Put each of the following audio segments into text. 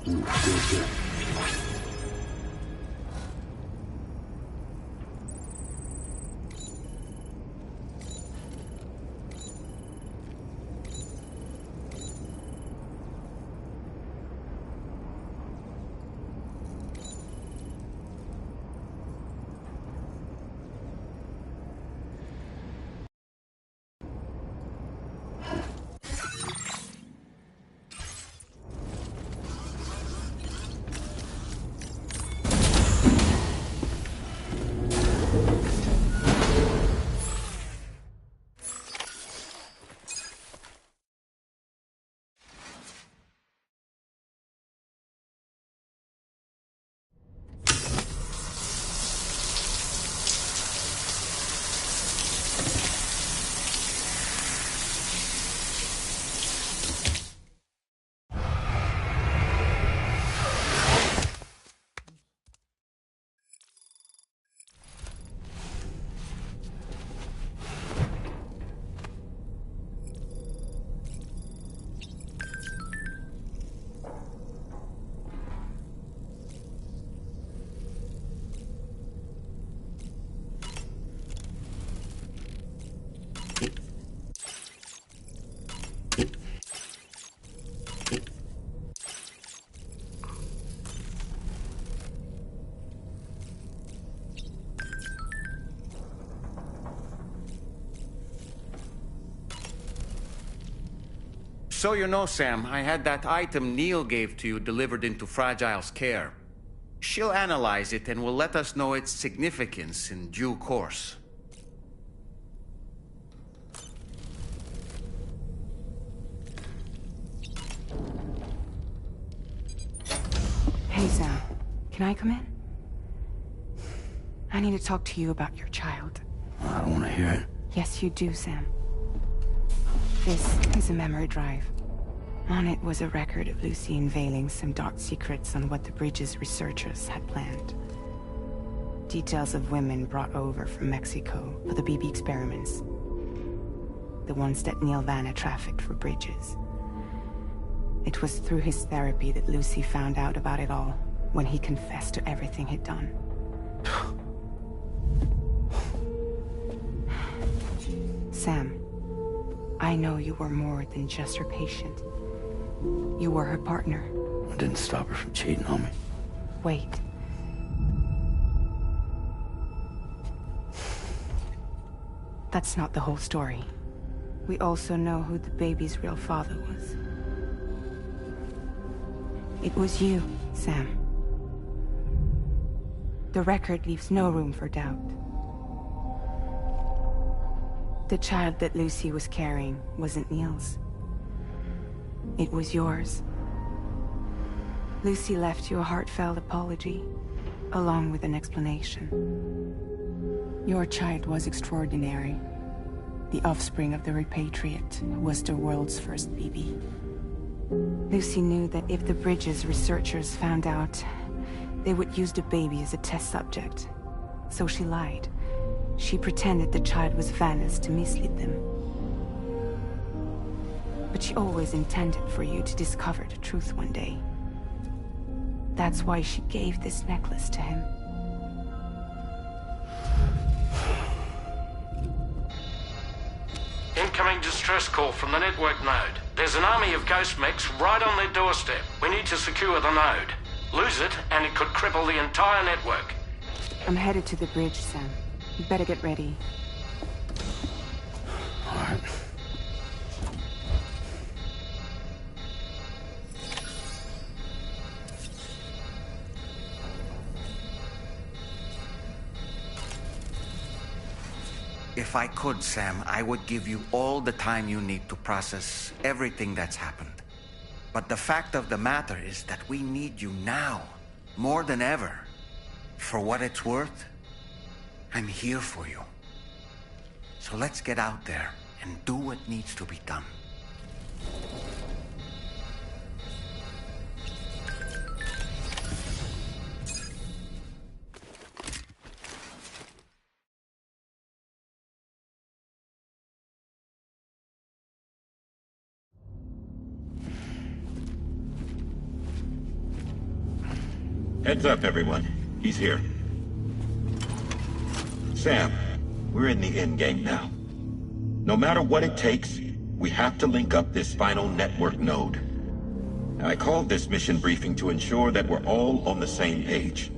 对。So you know, Sam, I had that item Neil gave to you delivered into Fragile's care. She'll analyze it and will let us know its significance in due course. Hey, Sam. Can I come in? I need to talk to you about your child. I don't want to hear it. Yes, you do, Sam. This is a memory drive. On it was a record of Lucy unveiling some dark secrets on what the Bridges researchers had planned. Details of women brought over from Mexico for the BB experiments. The ones that Neil Vanna trafficked for Bridges. It was through his therapy that Lucy found out about it all, when he confessed to everything he'd done. Sam, I know you were more than just her patient. You were her partner. I didn't stop her from cheating on me. Wait. That's not the whole story. We also know who the baby's real father was. It was you, Sam. The record leaves no room for doubt. The child that Lucy was carrying wasn't Neil's. It was yours. Lucy left you a heartfelt apology, along with an explanation. Your child was extraordinary. The offspring of the repatriate who was the world's first BB. Lucy knew that if the Bridges researchers found out, they would use the baby as a test subject. So she lied. She pretended the child was Vanna's to mislead them. But she always intended for you to discover the truth one day. That's why she gave this necklace to him. Incoming distress call from the network node. There's an army of ghost mechs right on their doorstep. We need to secure the node. Lose it, and it could cripple the entire network. I'm headed to the bridge, Sam. You better get ready. All right. If I could, Sam, I would give you all the time you need to process everything that's happened. But the fact of the matter is that we need you now, more than ever. For what it's worth, I'm here for you. So let's get out there and do what needs to be done. Heads up, everyone. He's here. Sam, we're in the endgame now. No matter what it takes, we have to link up this final network node. I called this mission briefing to ensure that we're all on the same page.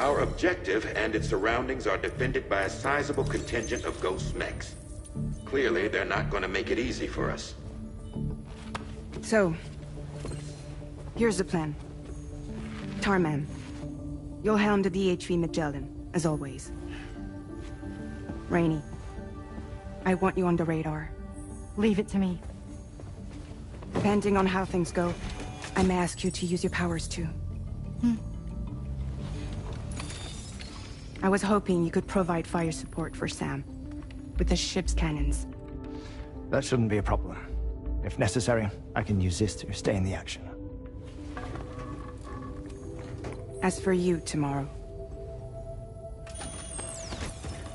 Our objective and its surroundings are defended by a sizable contingent of ghost mechs. Clearly, they're not going to make it easy for us. So, here's the plan. Tarman, you'll helm the DHV Magellan, as always. Rainey, I want you on the radar. Leave it to me. Depending on how things go, I may ask you to use your powers too. I was hoping you could provide fire support for Sam, with the ship's cannons. That shouldn't be a problem. If necessary, I can use this to stay in the action. As for you, tomorrow.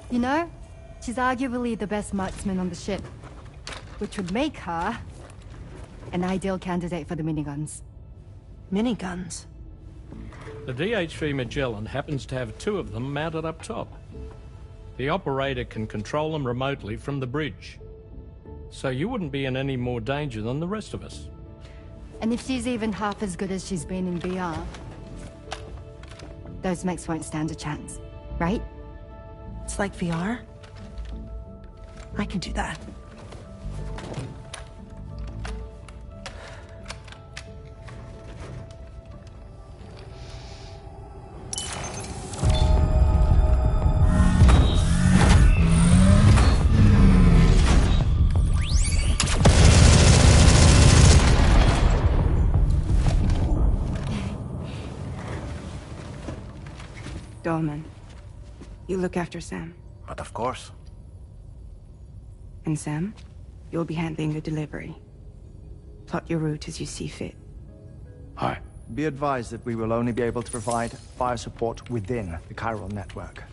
You know, she's arguably the best marksman on the ship, which would make her an ideal candidate for the miniguns. Miniguns? The DHV Magellan happens to have 2 of them mounted up top. The operator can control them remotely from the bridge. So you wouldn't be in any more danger than the rest of us. And if she's even half as good as she's been in VR, those mechs won't stand a chance, right? It's like VR? I can do that. Dolman, you look after Sam. But of course. And Sam, you'll be handling the delivery. Plot your route as you see fit. Aye. Be advised that we will only be able to provide fire support within the chiral network.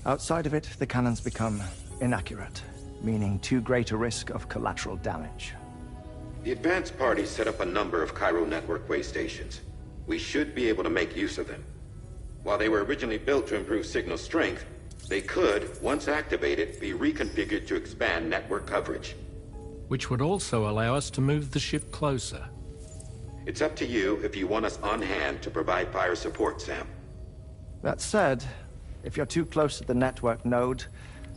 Outside of it, the cannons become inaccurate, meaning too great a risk of collateral damage. The advanced party set up a number of chiral network way stations. We should be able to make use of them. While they were originally built to improve signal strength, they could, once activated, be reconfigured to expand network coverage. Which would also allow us to move the ship closer. It's up to you if you want us on hand to provide fire support, Sam. That said, if you're too close to the network node,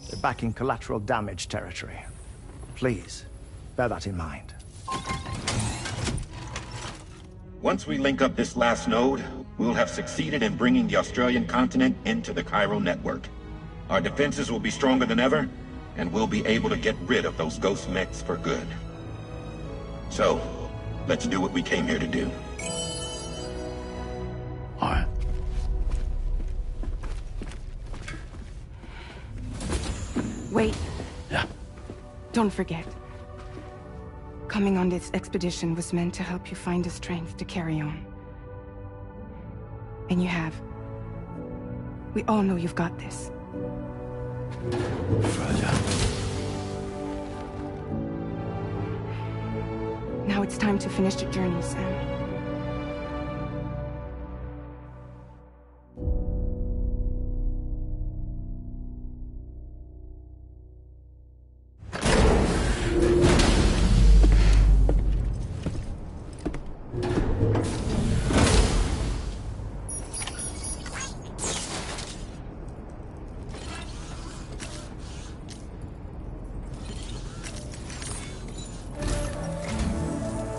you're back in collateral damage territory. Please, bear that in mind. Once we link up this last node, we'll have succeeded in bringing the Australian continent into the chiral network. Our defenses will be stronger than ever, and we'll be able to get rid of those ghost mechs for good. So, let's do what we came here to do. Aye. Wait. Yeah. Don't forget. Coming on this expedition was meant to help you find the strength to carry on. And you have. We all know you've got this. Fragile. Now it's time to finish the journey, Sam.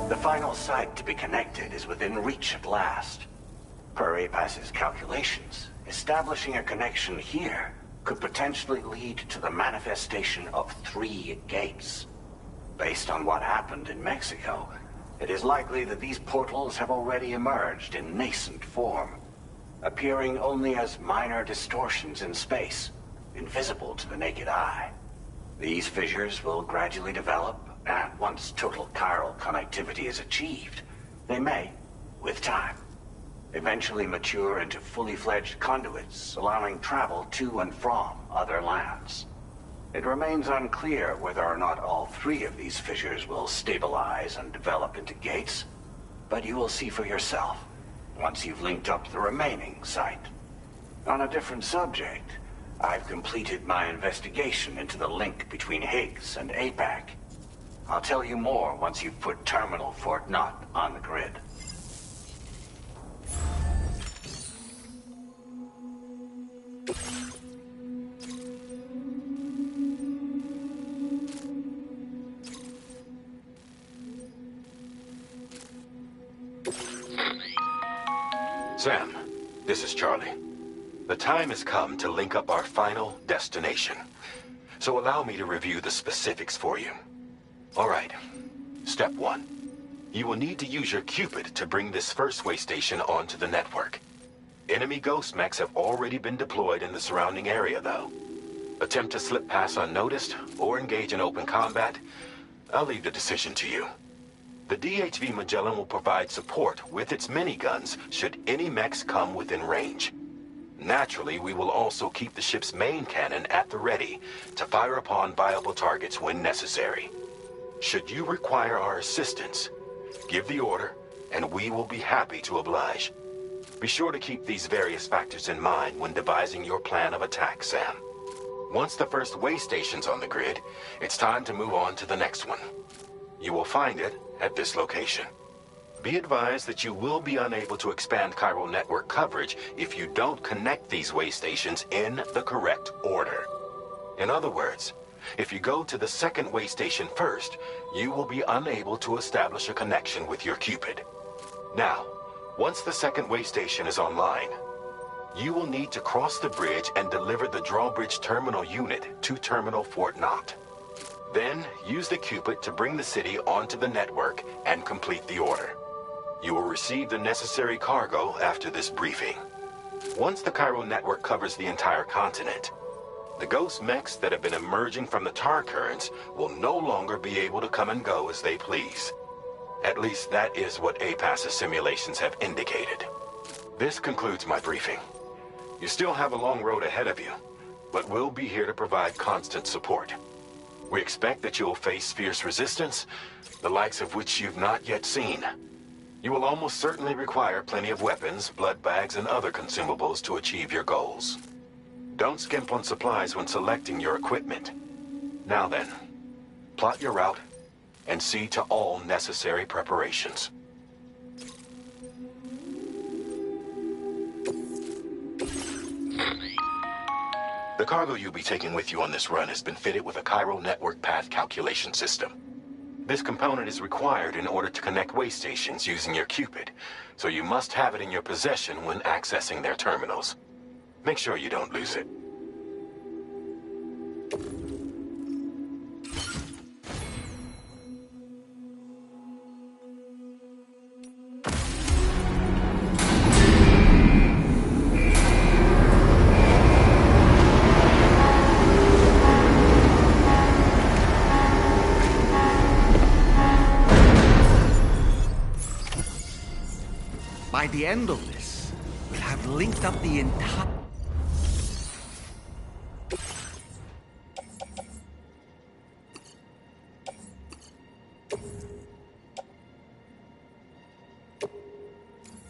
The final site to be connected is within reach at last. Per Apas's calculations, establishing a connection here could potentially lead to the manifestation of 3 gates. Based on what happened in Mexico, it is likely that these portals have already emerged in nascent form, appearing only as minor distortions in space, invisible to the naked eye. These fissures will gradually develop, and once total chiral connectivity is achieved, they may, with time, eventually mature into fully fledged conduits, allowing travel to and from other lands. It remains unclear whether or not all 3 of these fissures will stabilize and develop into gates, but you will see for yourself once you've linked up the remaining site. On a different subject, I've completed my investigation into the link between Higgs and APAC. I'll tell you more once you've put Terminal Fort Knot on the grid. Sam, this is Charlie. The time has come to link up our final destination. So allow me to review the specifics for you. All right. Step 1. You will need to use your Cupid to bring this first way station onto the network. Enemy ghost mechs have already been deployed in the surrounding area, though. Attempt to slip past unnoticed or engage in open combat, I'll leave the decision to you. The DHV Magellan will provide support with its miniguns should any mechs come within range. Naturally, we will also keep the ship's main cannon at the ready to fire upon viable targets when necessary. Should you require our assistance, give the order, and we will be happy to oblige. Be sure to keep these various factors in mind when devising your plan of attack, Sam. Once the first way station's on the grid, it's time to move on to the next one. You will find it at this location. Be advised that you will be unable to expand chiral network coverage if you don't connect these way stations in the correct order. In other words, if you go to the second way station first, you will be unable to establish a connection with your Cupid. Now, once the second way station is online, you will need to cross the bridge and deliver the drawbridge terminal unit to Terminal Fort Knot. Then, use the Cupid to bring the city onto the network and complete the order. You will receive the necessary cargo after this briefing. Once the chiral network covers the entire continent, the ghost mechs that have been emerging from the tar currents will no longer be able to come and go as they please. At least that is what APAS's simulations have indicated. This concludes my briefing. You still have a long road ahead of you, but we'll be here to provide constant support. We expect that you will face fierce resistance, the likes of which you've not yet seen. You will almost certainly require plenty of weapons, blood bags, and other consumables to achieve your goals. Don't skimp on supplies when selecting your equipment. Now then, plot your route and see to all necessary preparations. The cargo you'll be taking with you on this run has been fitted with a chiral network path calculation system. This component is required in order to connect way stations using your Cupid, so you must have it in your possession when accessing their terminals. Make sure you don't lose it. By the end of this, we'll have linked up the entire...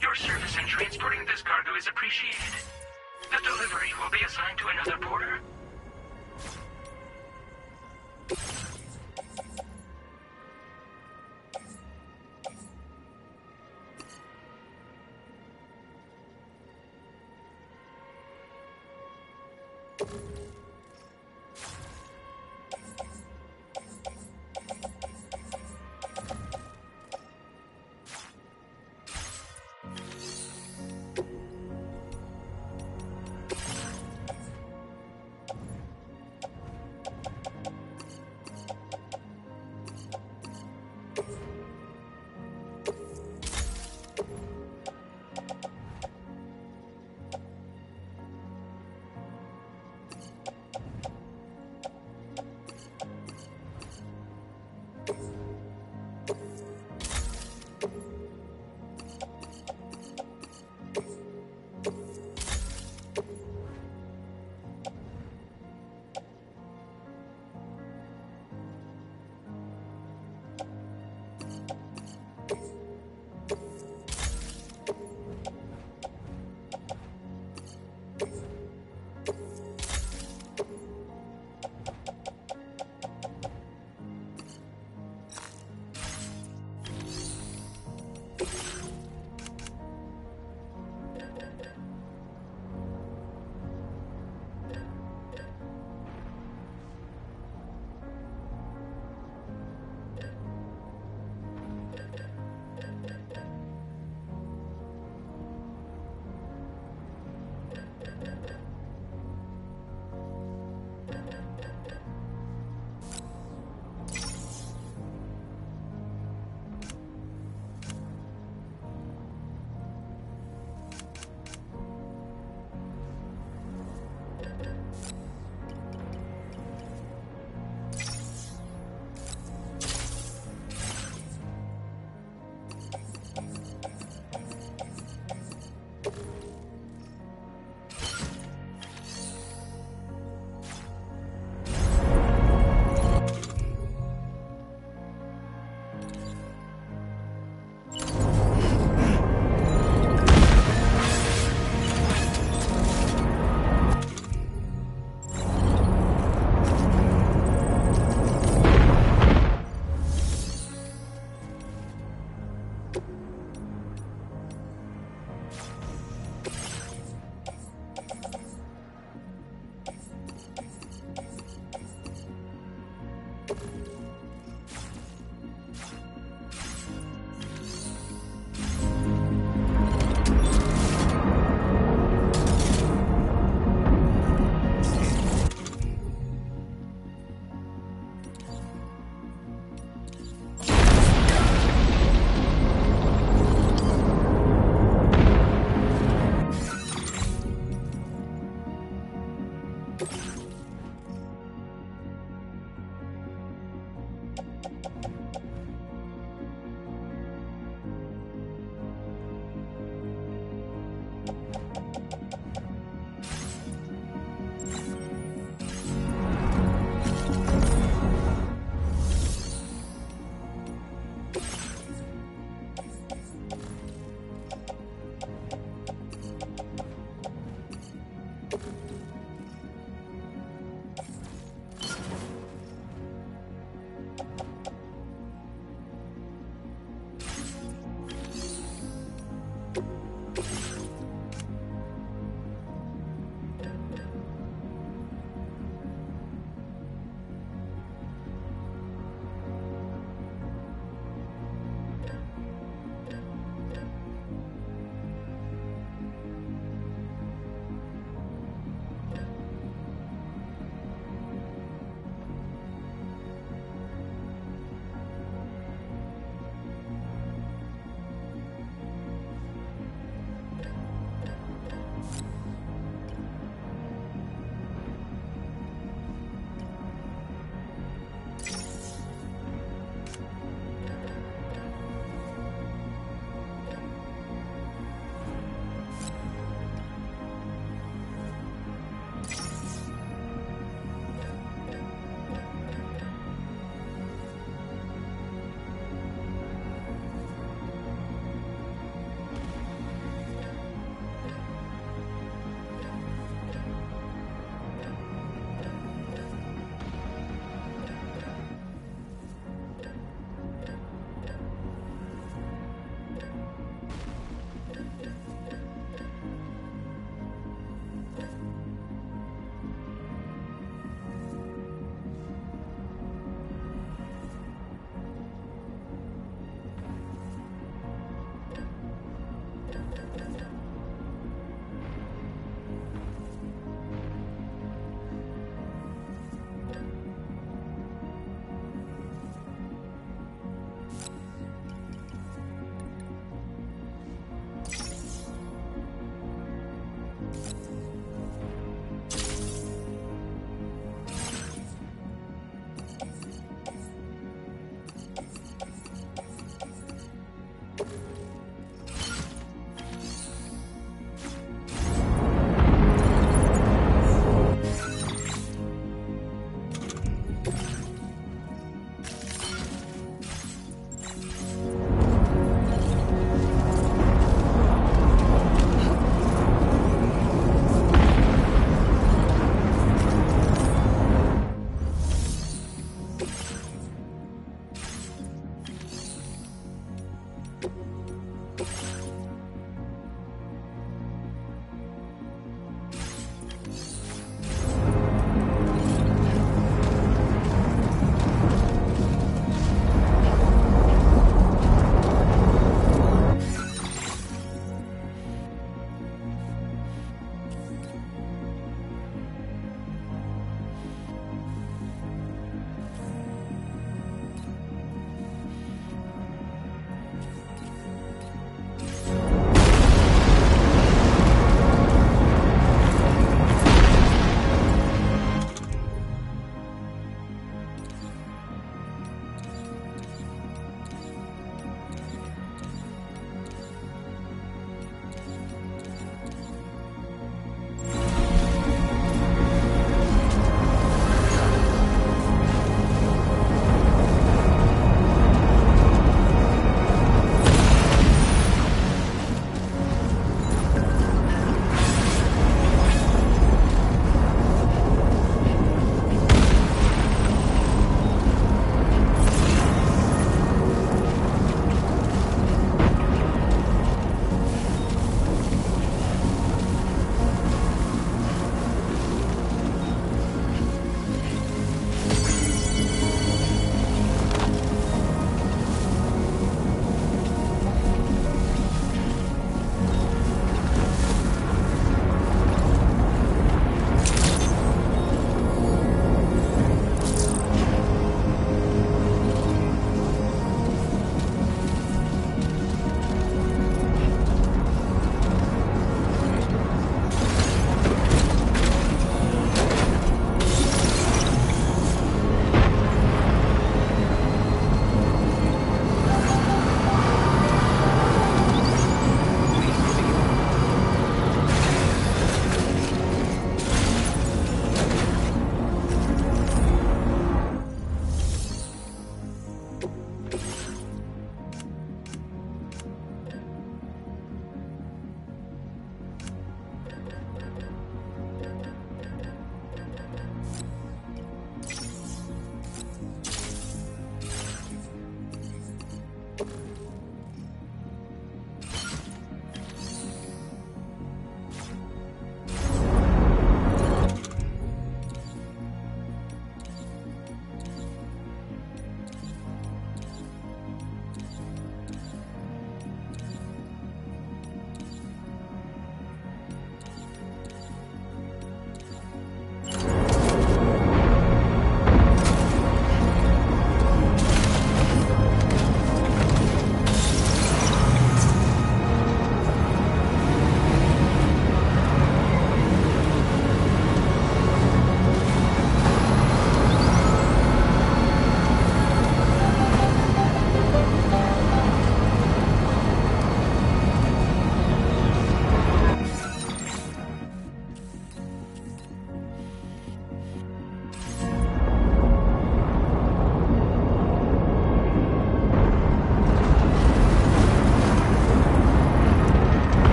Your service in transporting this cargo is appreciated. The delivery will be assigned to another porter.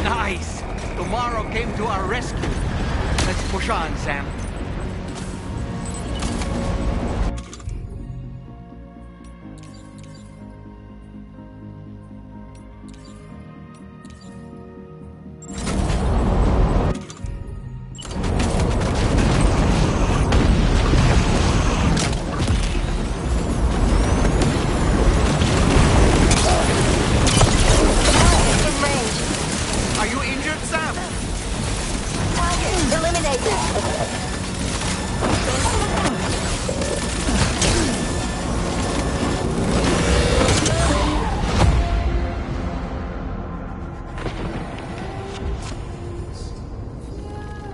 Nice! Tomorrow came to our rescue. Let's push on, Sam.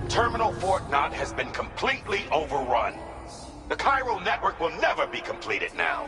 Terminal Fort Knot has been completely overrun. The chiral network will never be completed now.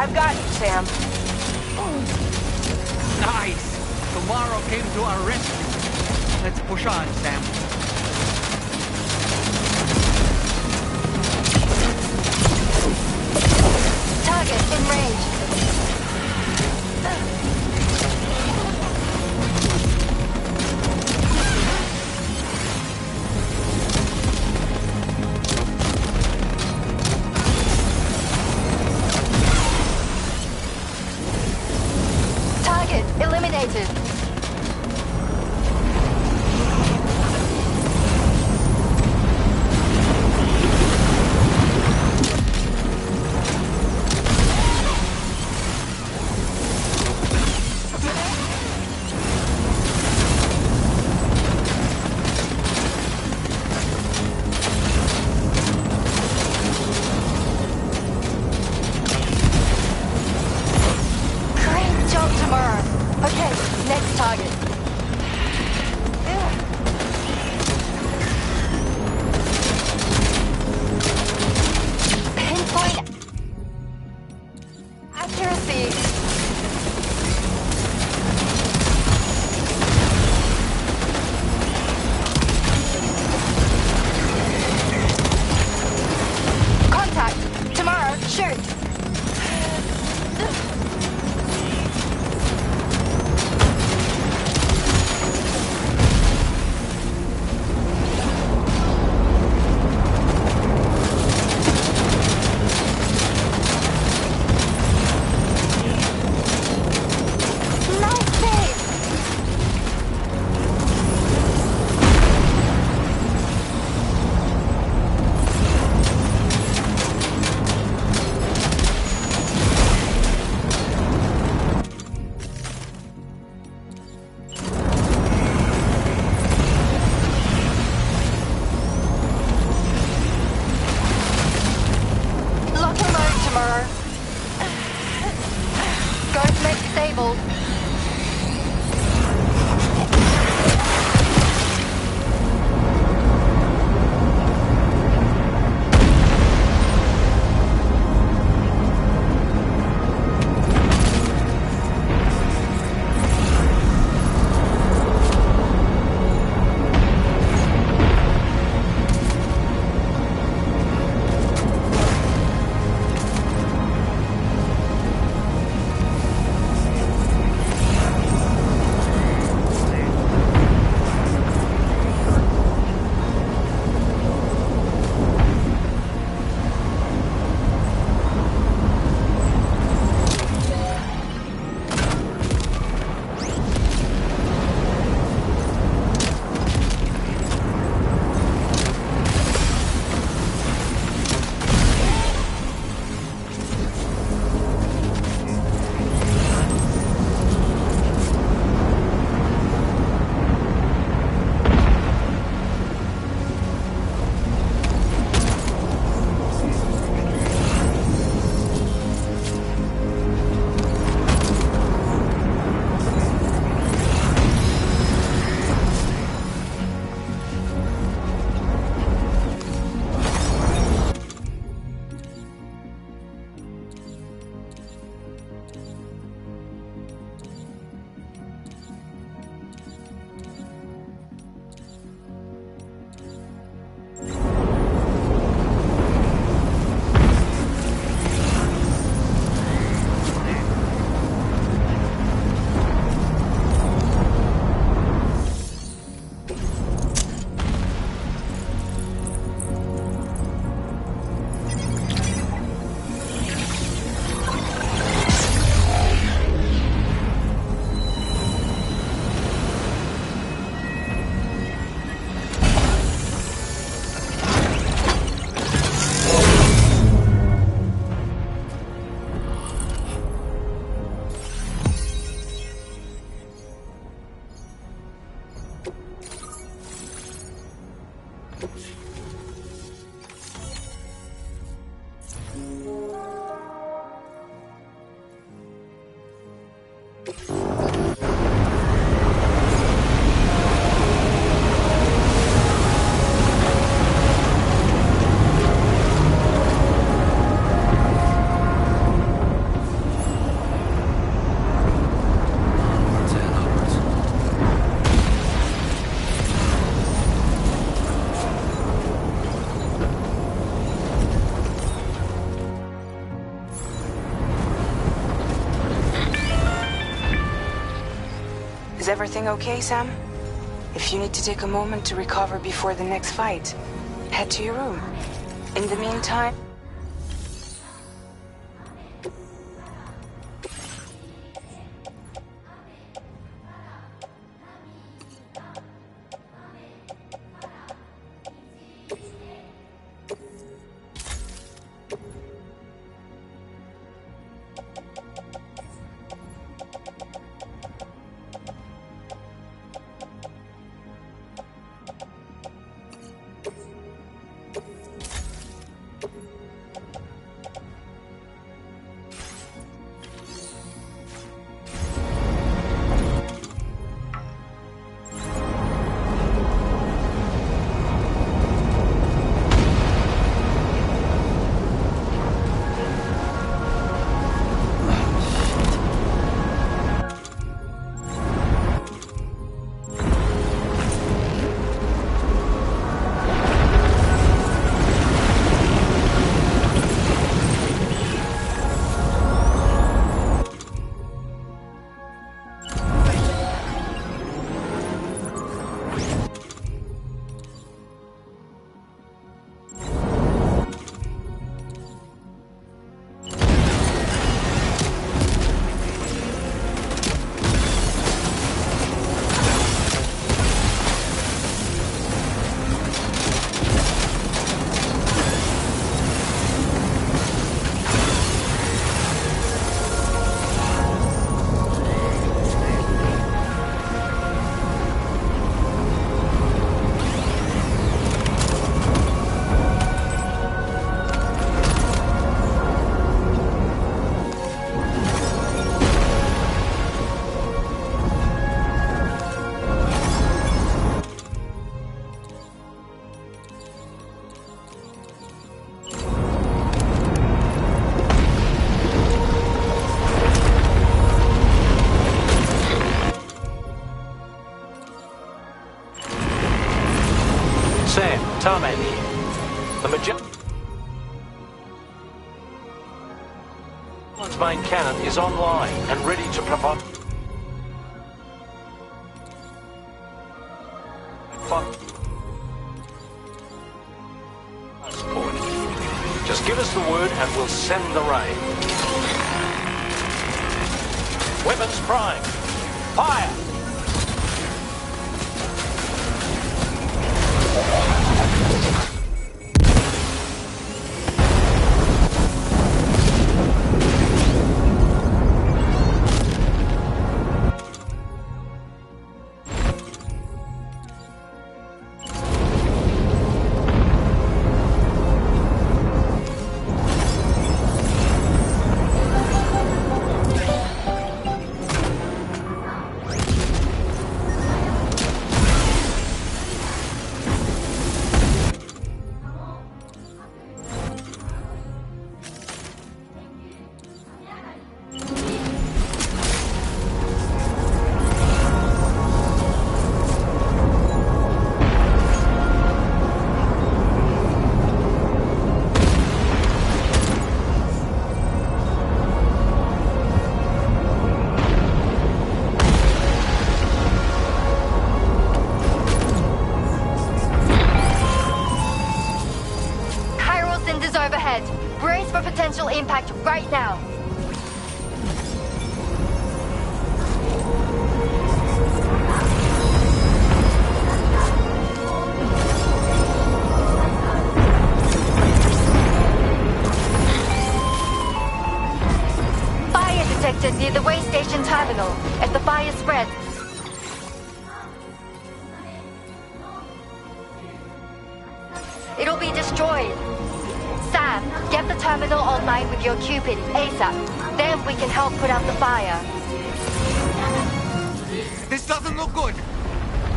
I've got you, Sam. Nice! Tomorrow came to our rescue. Let's push on, Sam. Target in range. Target eliminated. Great job tomorrow. Okay, next target. Pinpoint accuracy. Contact. Tomorrow, shoot. Nice save. Is everything okay, Sam? If you need to take a moment to recover before the next fight, head to your room. In the meantime... Sam, Tarman here. The Magellan's main cannon is online and ready to provide... support. Just give us the word and we'll send the rain. Weapons prime. Fire! Impact right now. Fire detected near the way station terminal. As the fire spreads, it'll be destroyed. Sam, get the terminal online with your Cupid ASAP. Then we can help put out the fire. This doesn't look good.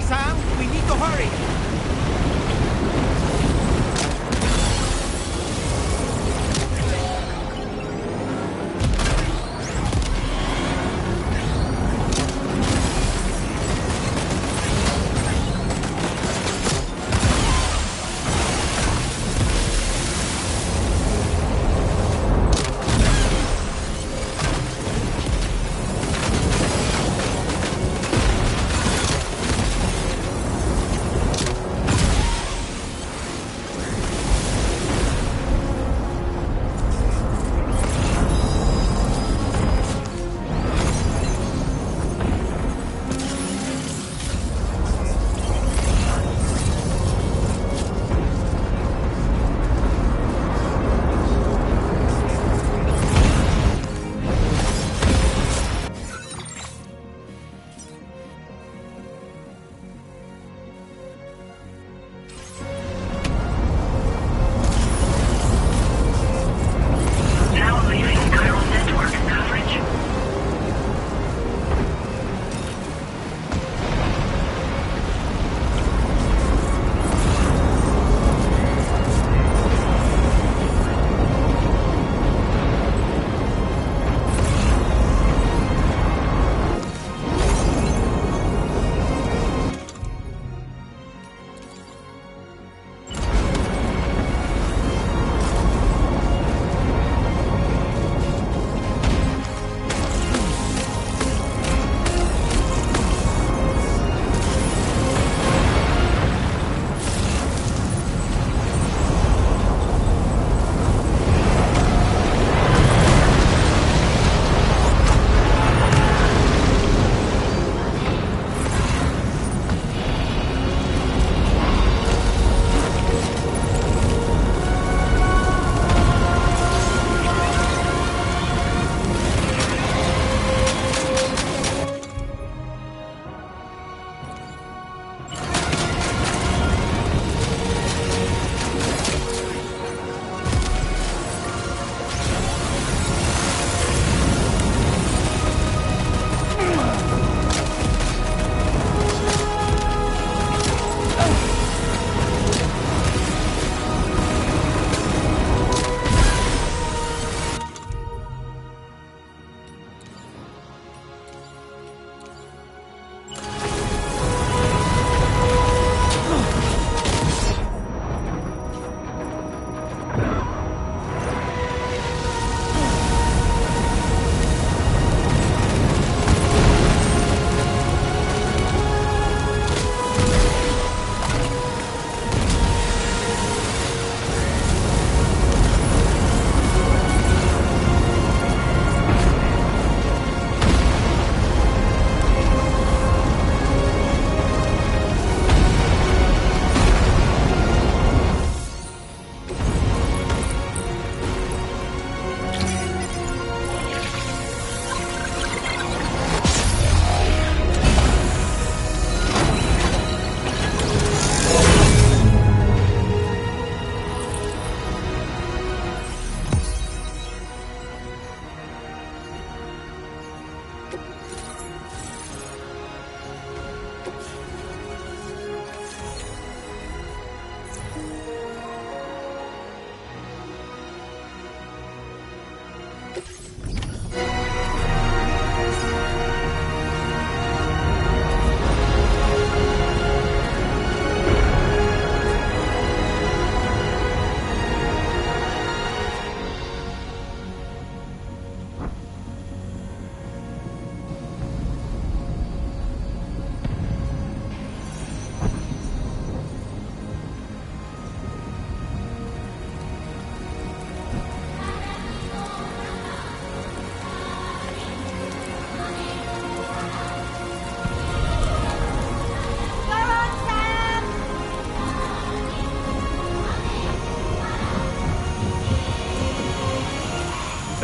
Sam, we need to hurry.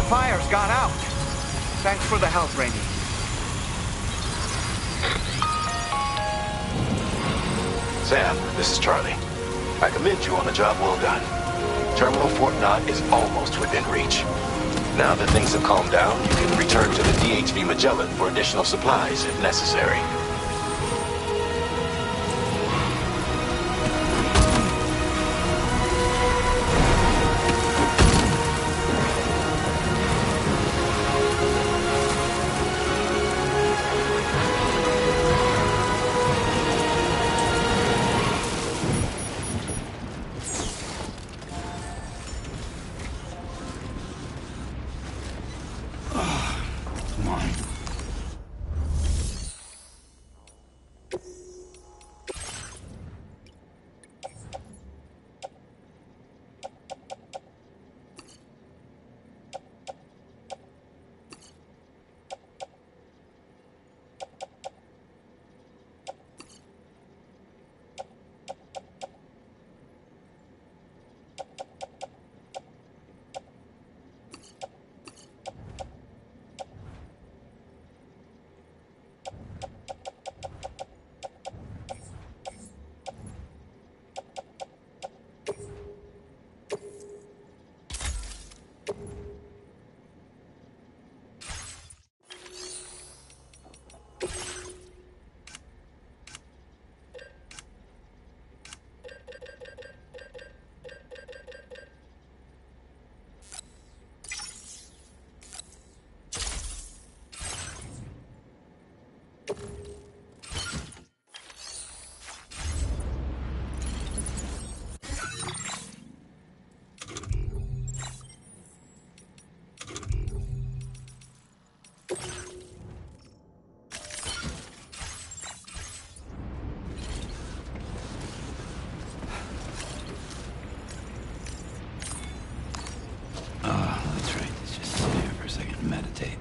fire's got out. Thanks for the help, Rainey. Sam, this is Charlie. I commend you on a job well done. Terminal Fort Knott is almost within reach. Now that things have calmed down, you can return to the DHV Magellan for additional supplies if necessary. That's right. Let's just sit here for a second and meditate.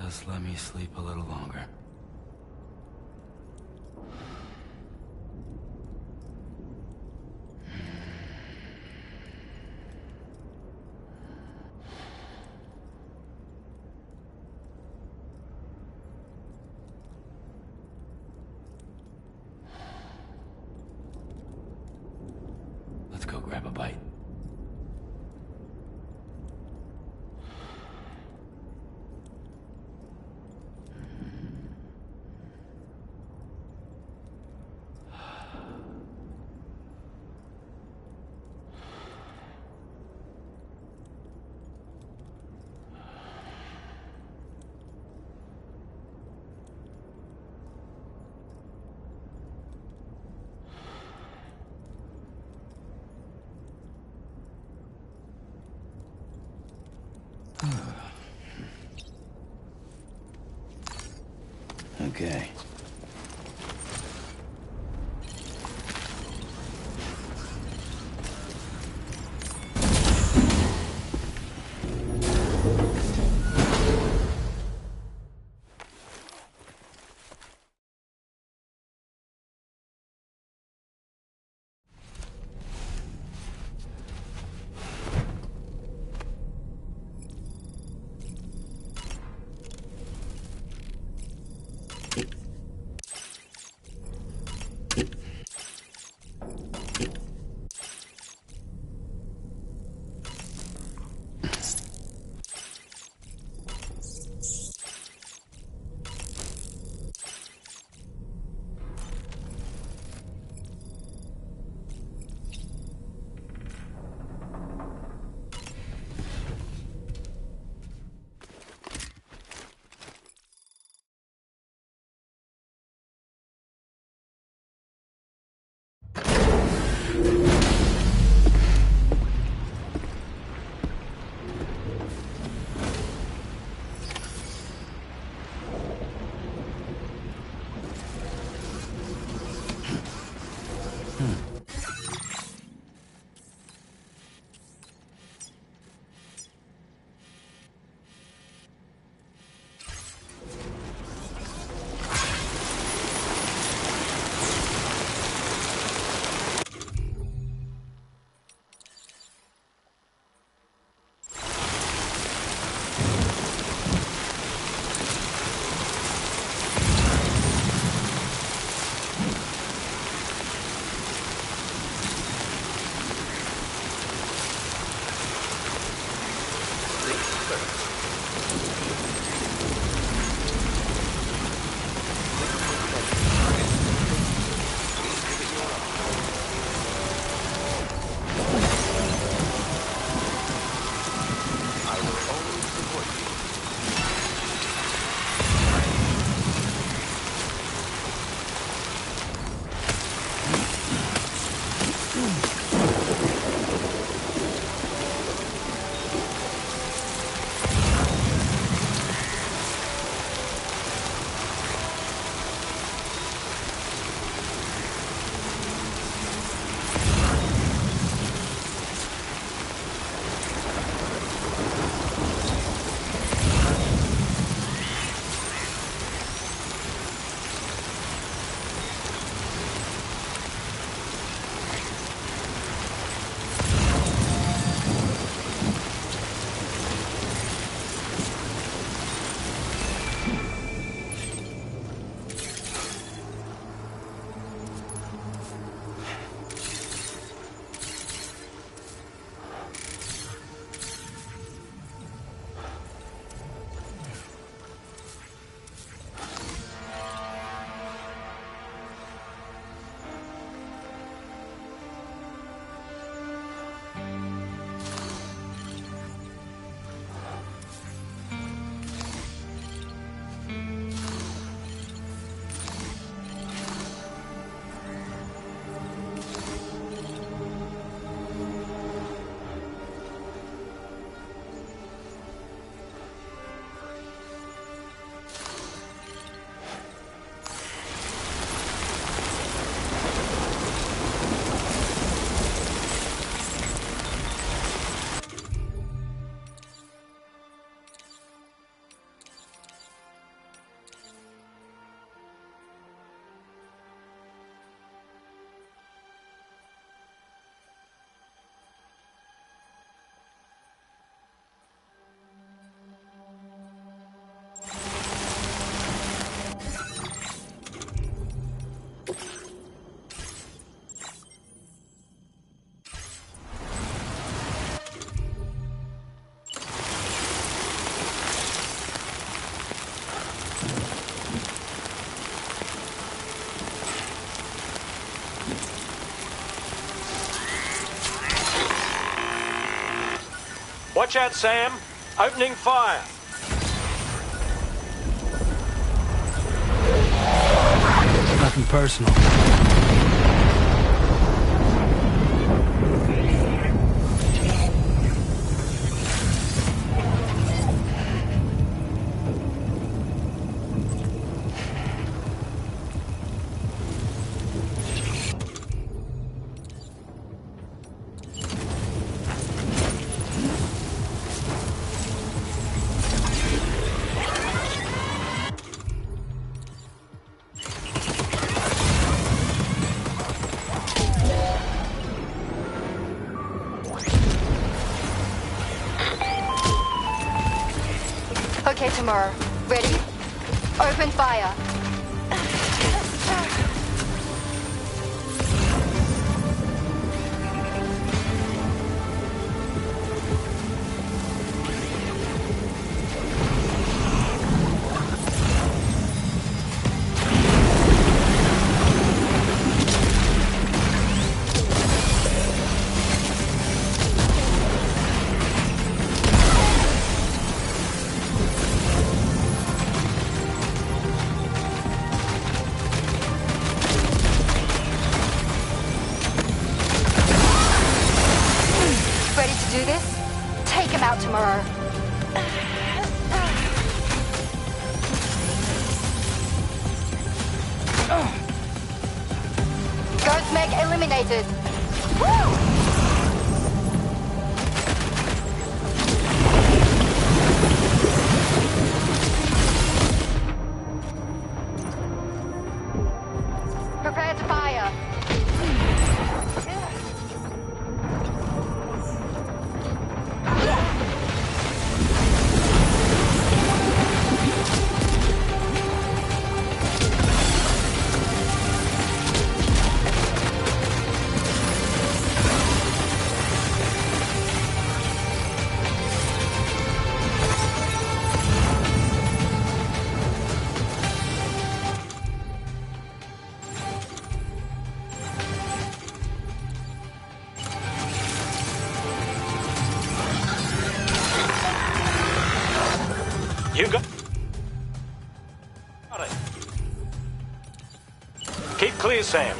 Just let me sleep a little longer. Let's go grab a bite. Okay. Watch out, Sam. Opening fire. Nothing personal. Okay, Tamura. Ready? Open fire. Ready to do this? Take him out tomorrow. Ghost Meg eliminated. Woo! Prepare to fire. You got it. Keep clear, Sam.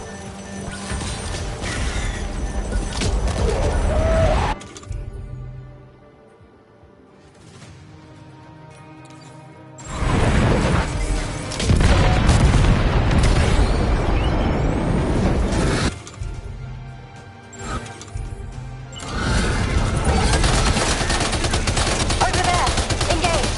Over there. Engage.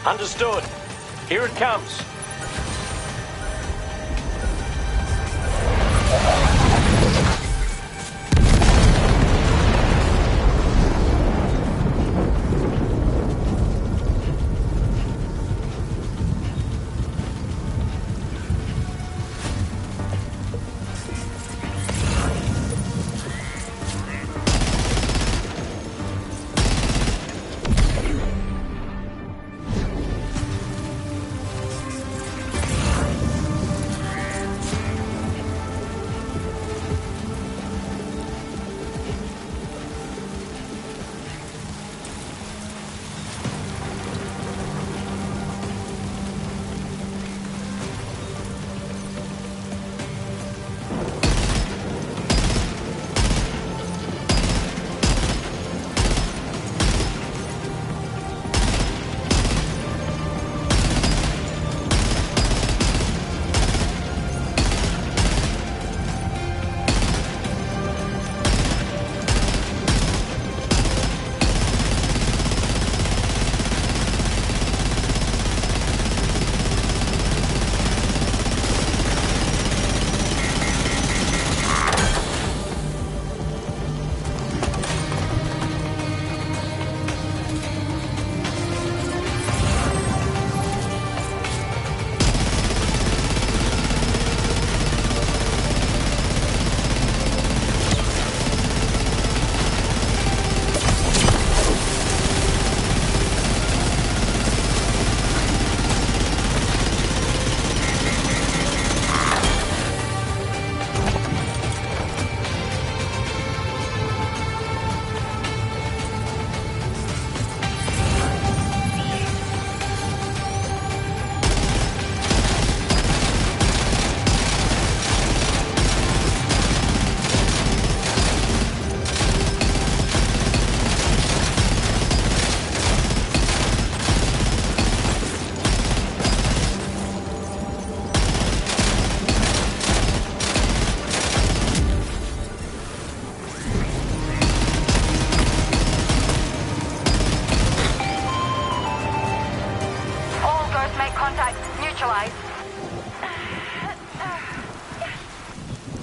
Understood. Here it comes.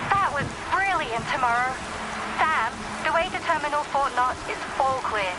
That was brilliant, Tomorrow. Sam, the way to Terminal Fort Knot is all clear.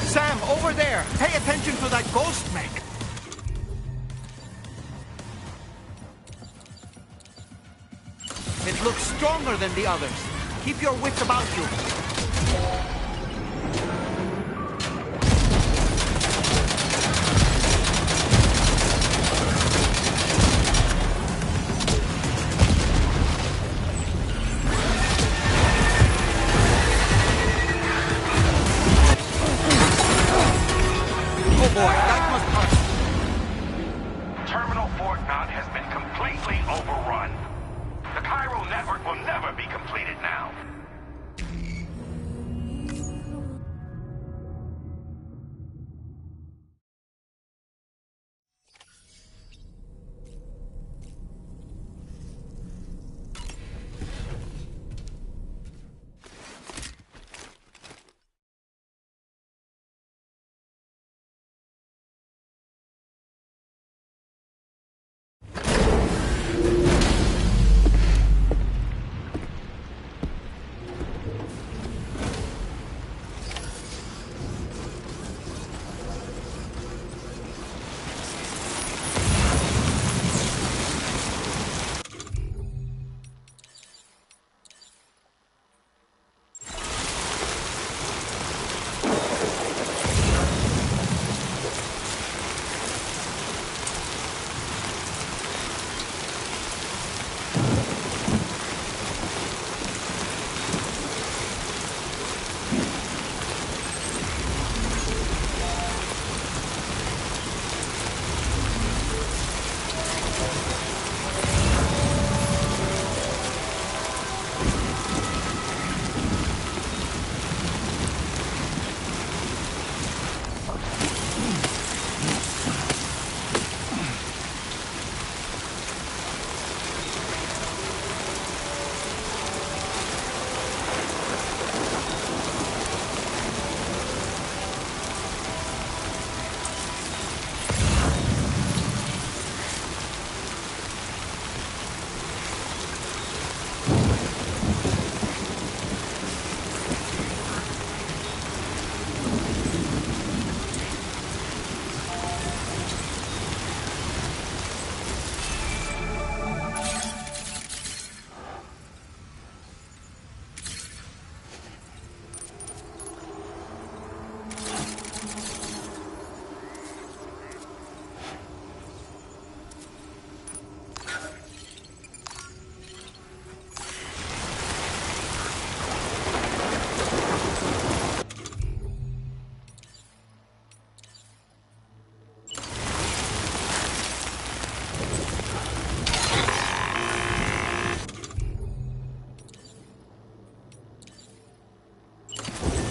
Sam, over there! Pay attention to that ghost mech! It looks stronger than the others. Keep your wits about you.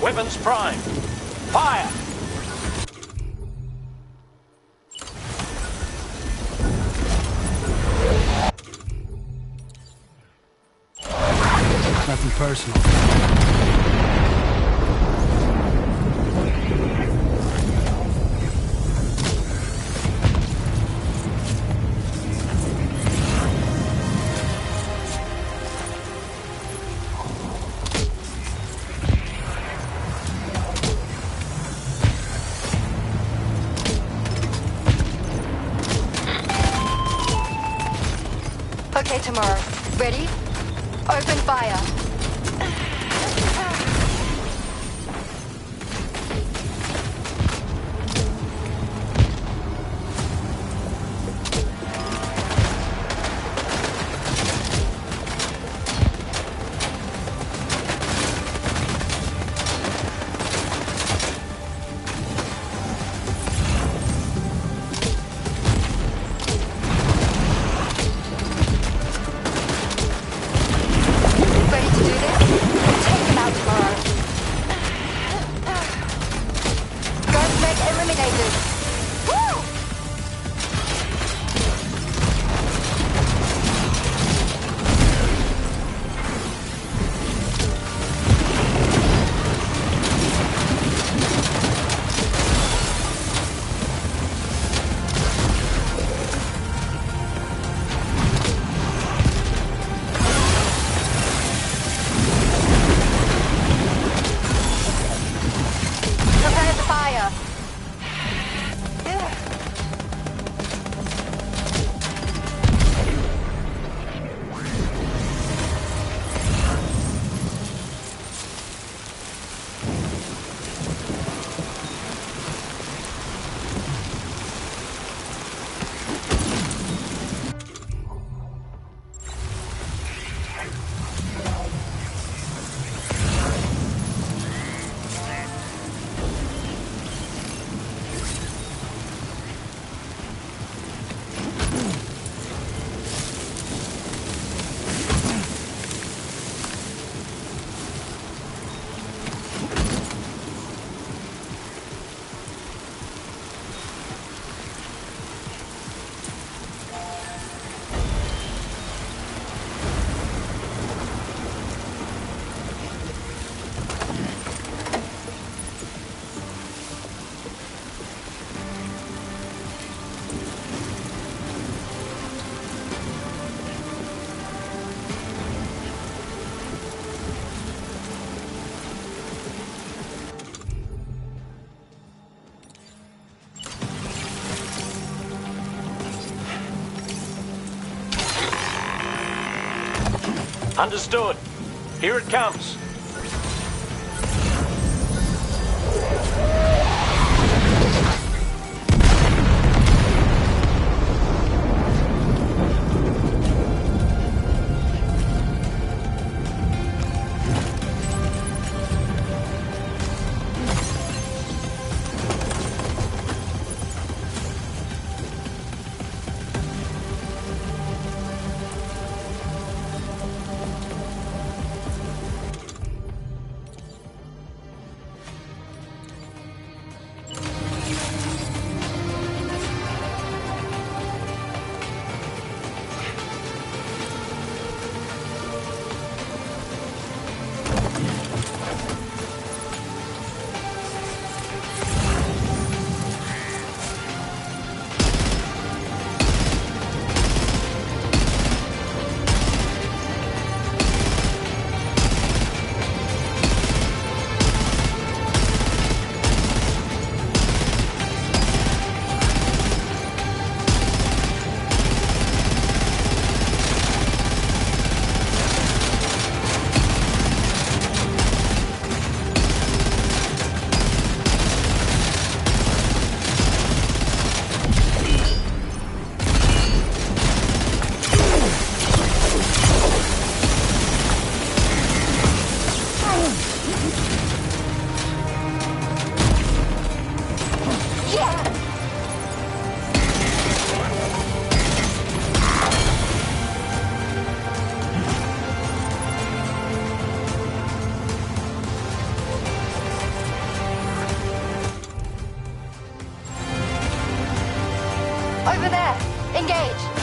Weapons prime. Fire! Nothing personal. Okay, Tomorrow. Ready? Open fire. Ready to do this? Take him out, Tomorrow. Ghost mech eliminated. Woo! Prepare the fire. Understood. Here it comes. Over there. Engage.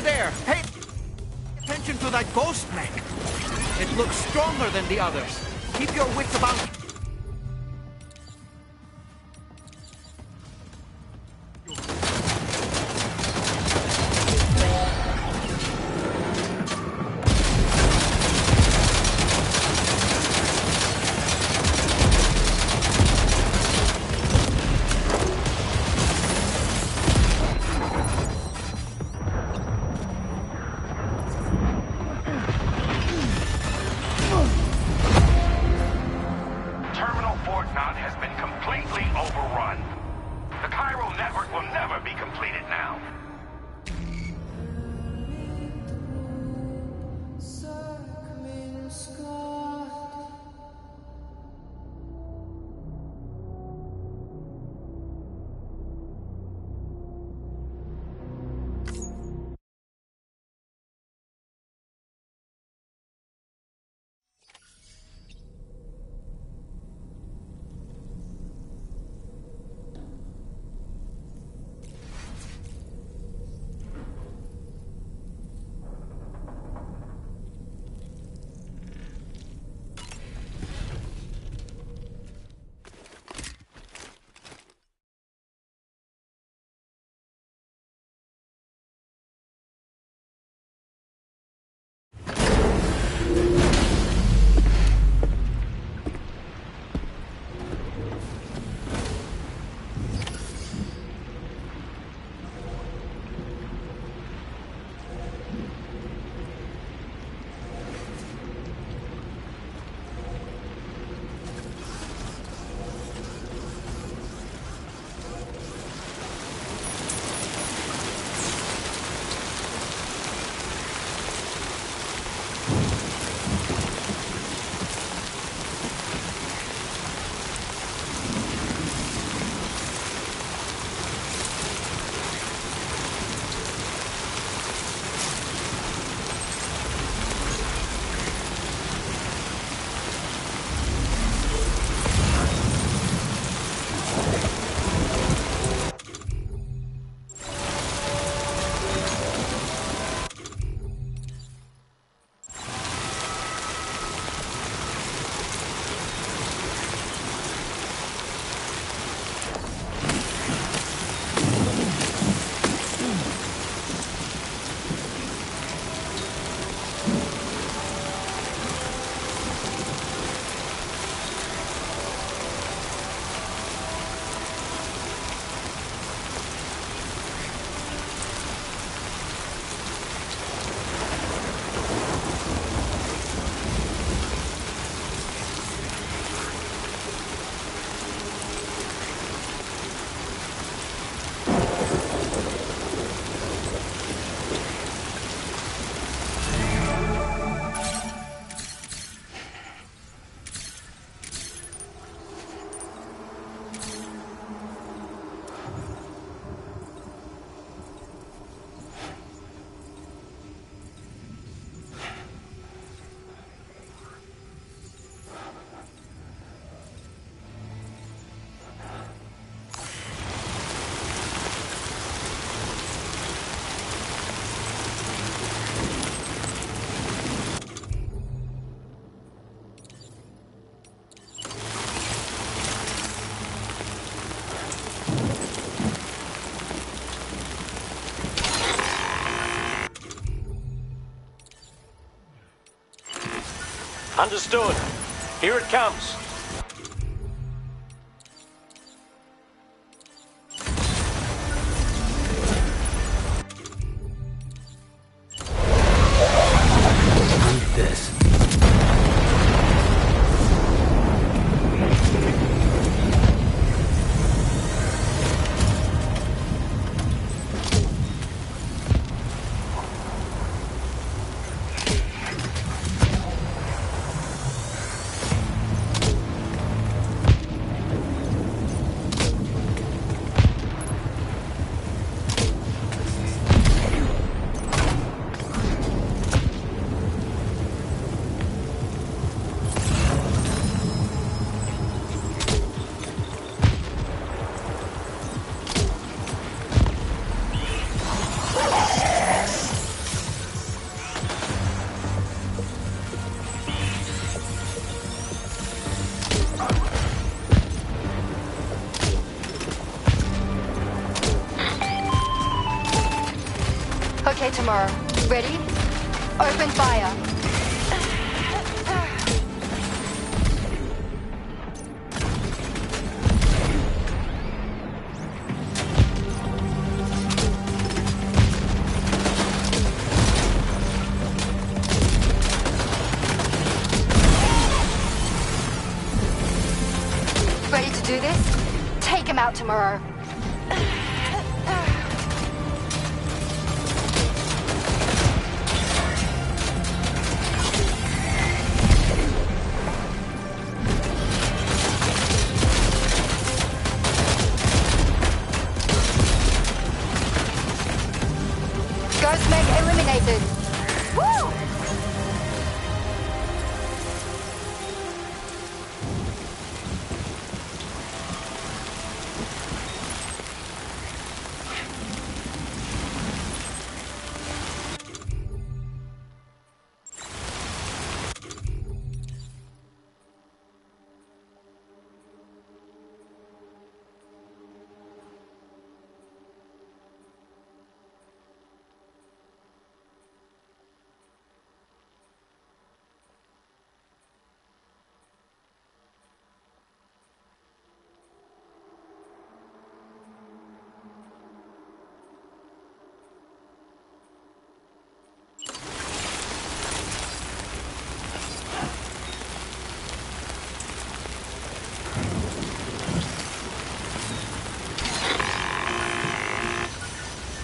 there! Pay attention to that ghost mech. It looks stronger than the others. Keep your wits about you. Understood. Here it comes. Okay, tomorrow. Ready? Open fire. Ready to do this? Take him out tomorrow. Ghostmen eliminated. Woo!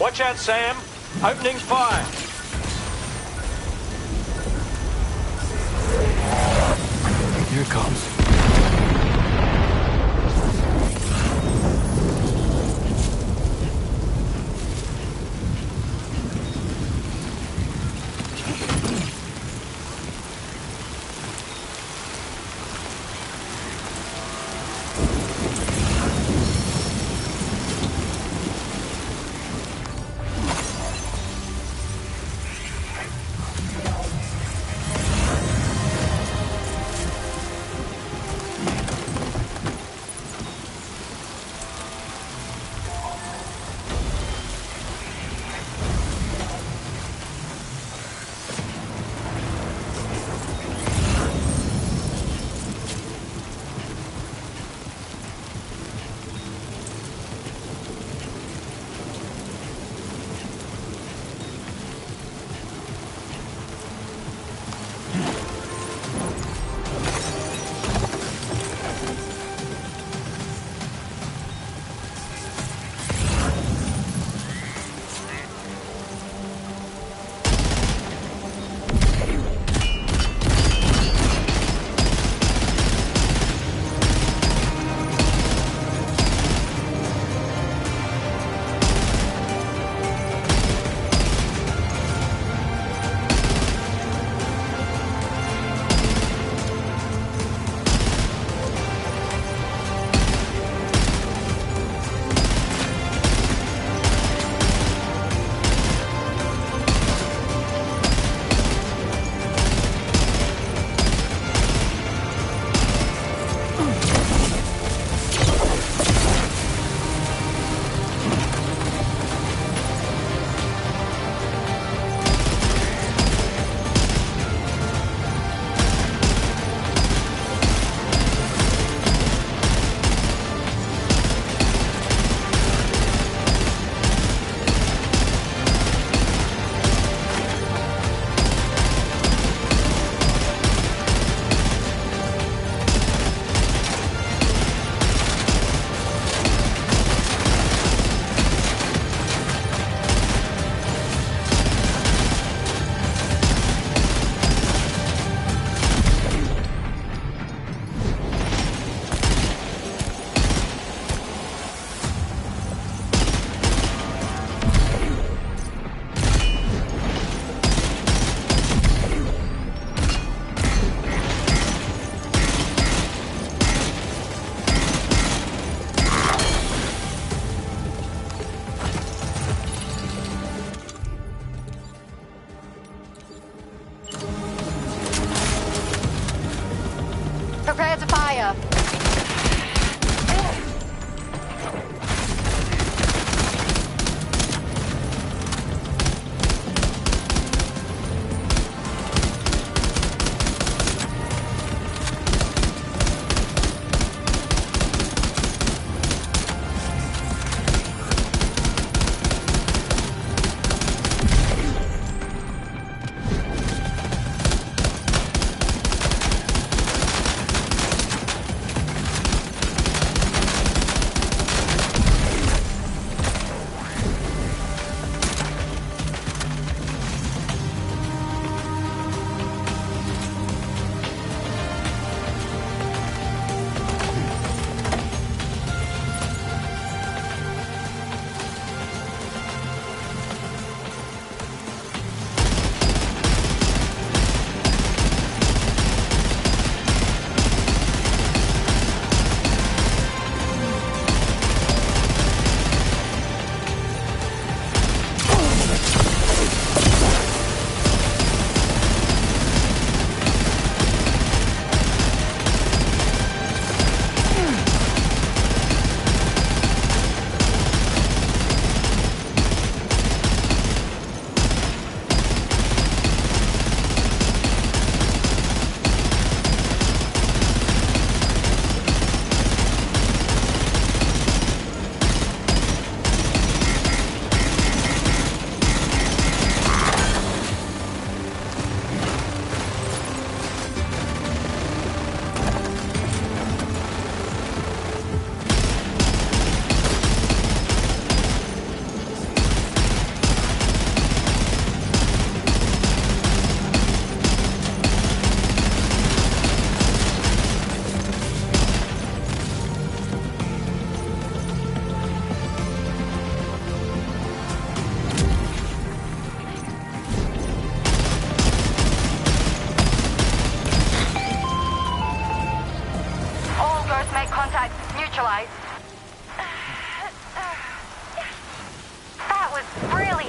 Watch out, Sam. Opening fire. Here it comes.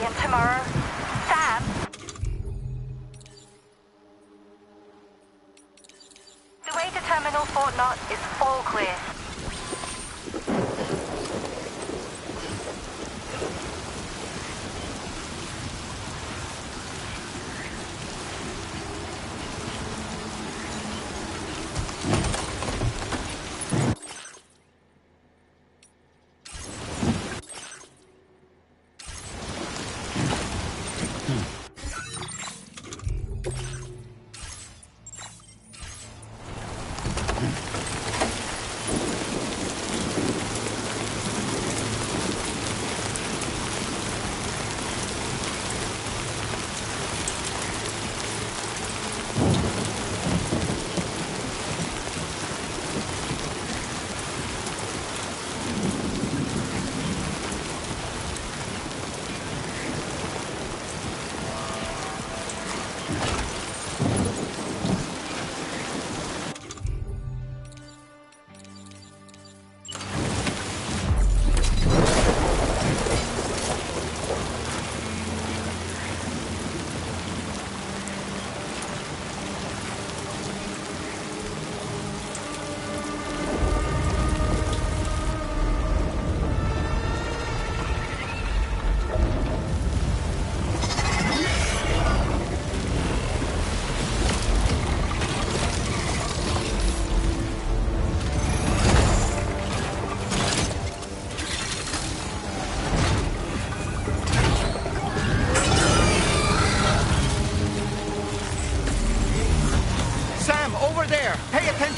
and tomorrow. Sam? The way to Terminal Fort Knot is all clear.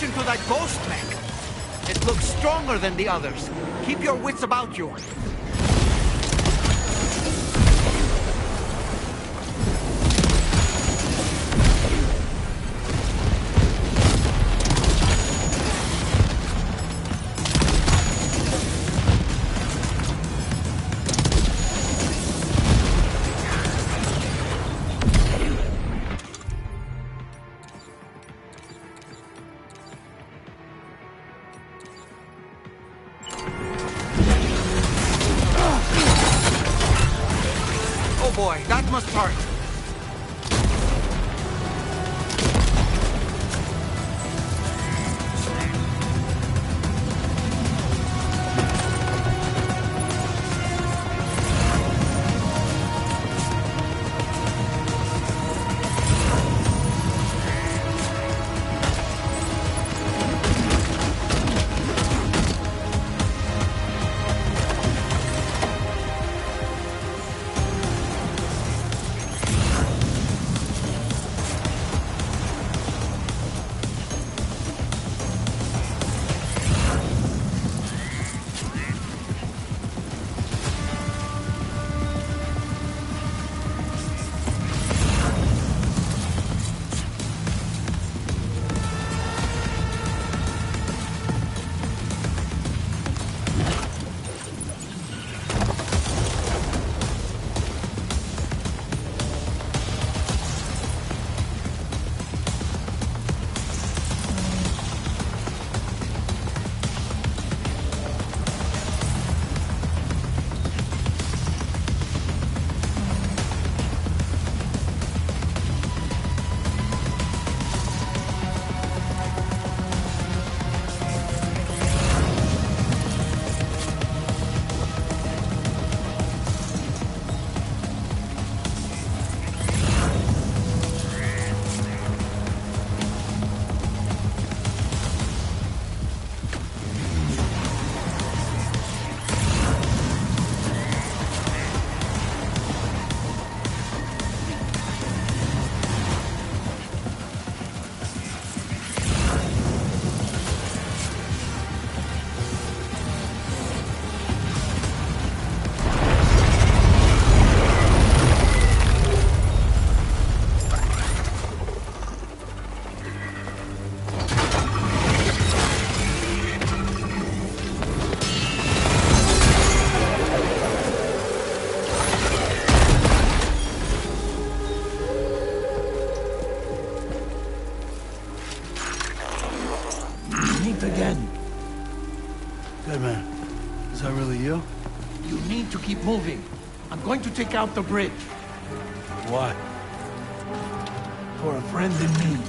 To that ghost mech. It looks stronger than the others. Keep your wits about you. Boy, that must hurt. Again. Dead man, is that really you? You need to keep moving. I'm going to take out the bridge. Why? For a friend in need.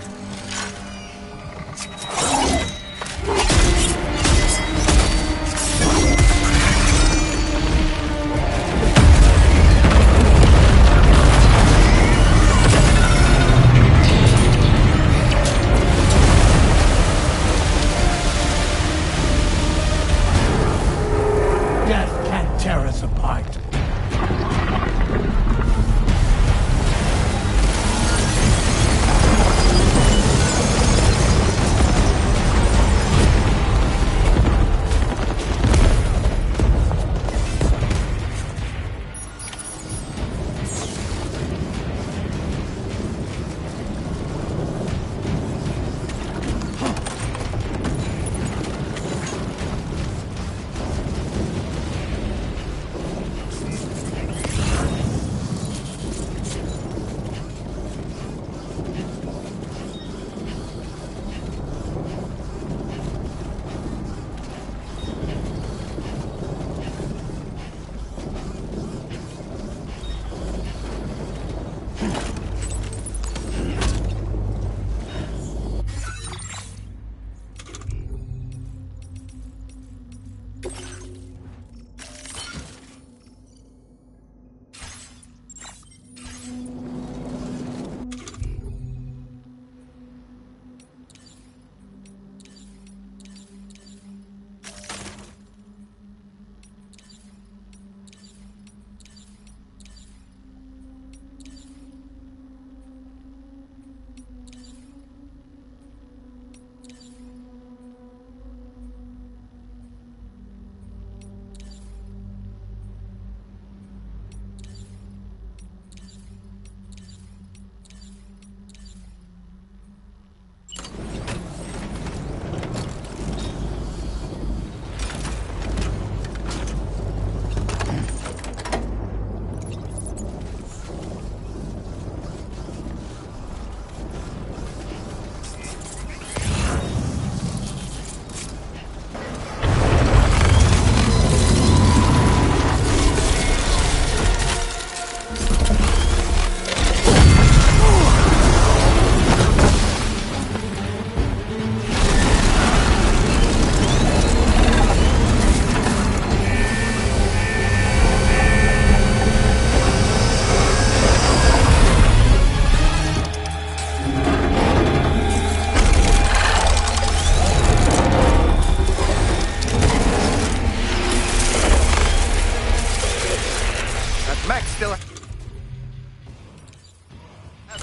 Death can't tear us apart.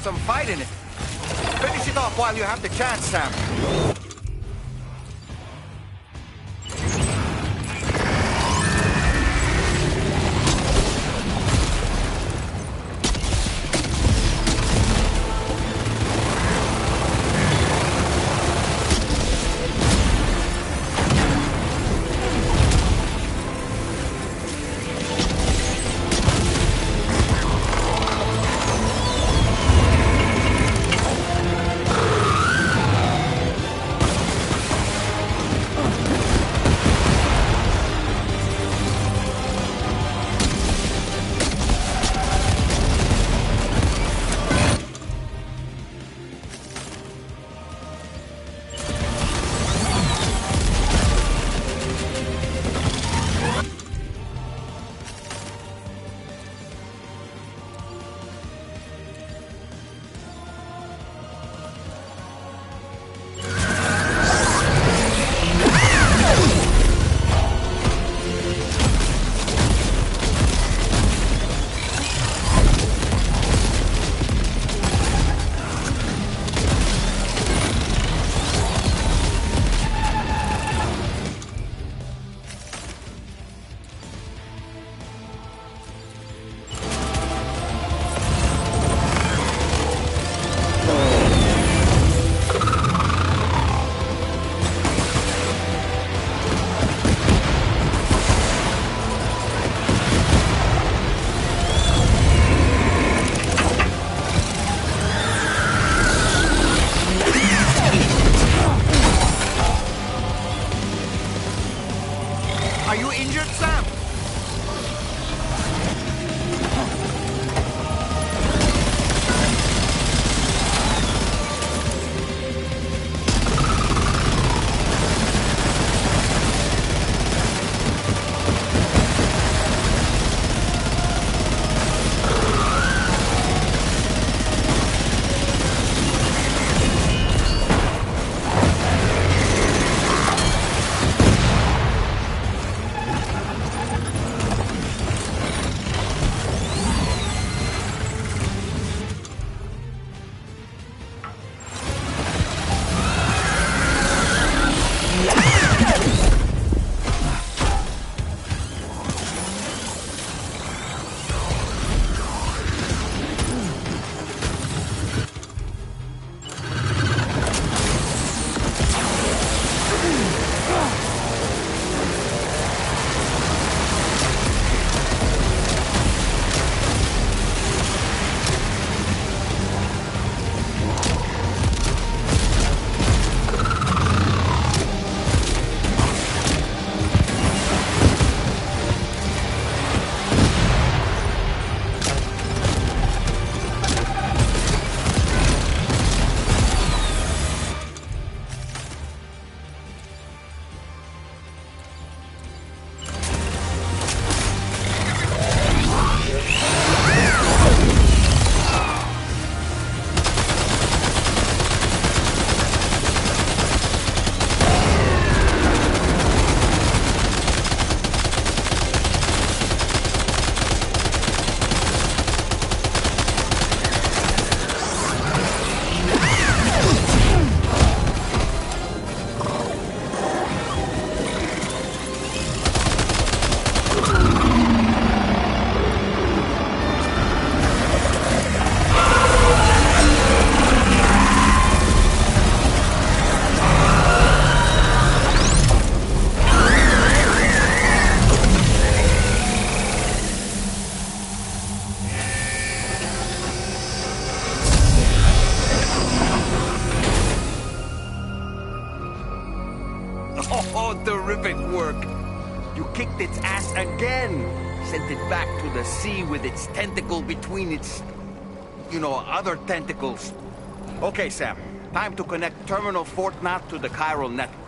Some fight in it. Finish it off while you have the chance, Sam. Are you injured, Sam? You kicked its ass again! Sent it back to the sea with its tentacle between its... other tentacles. Okay, Sam. Time to connect Terminal Fort Knot to the chiral network.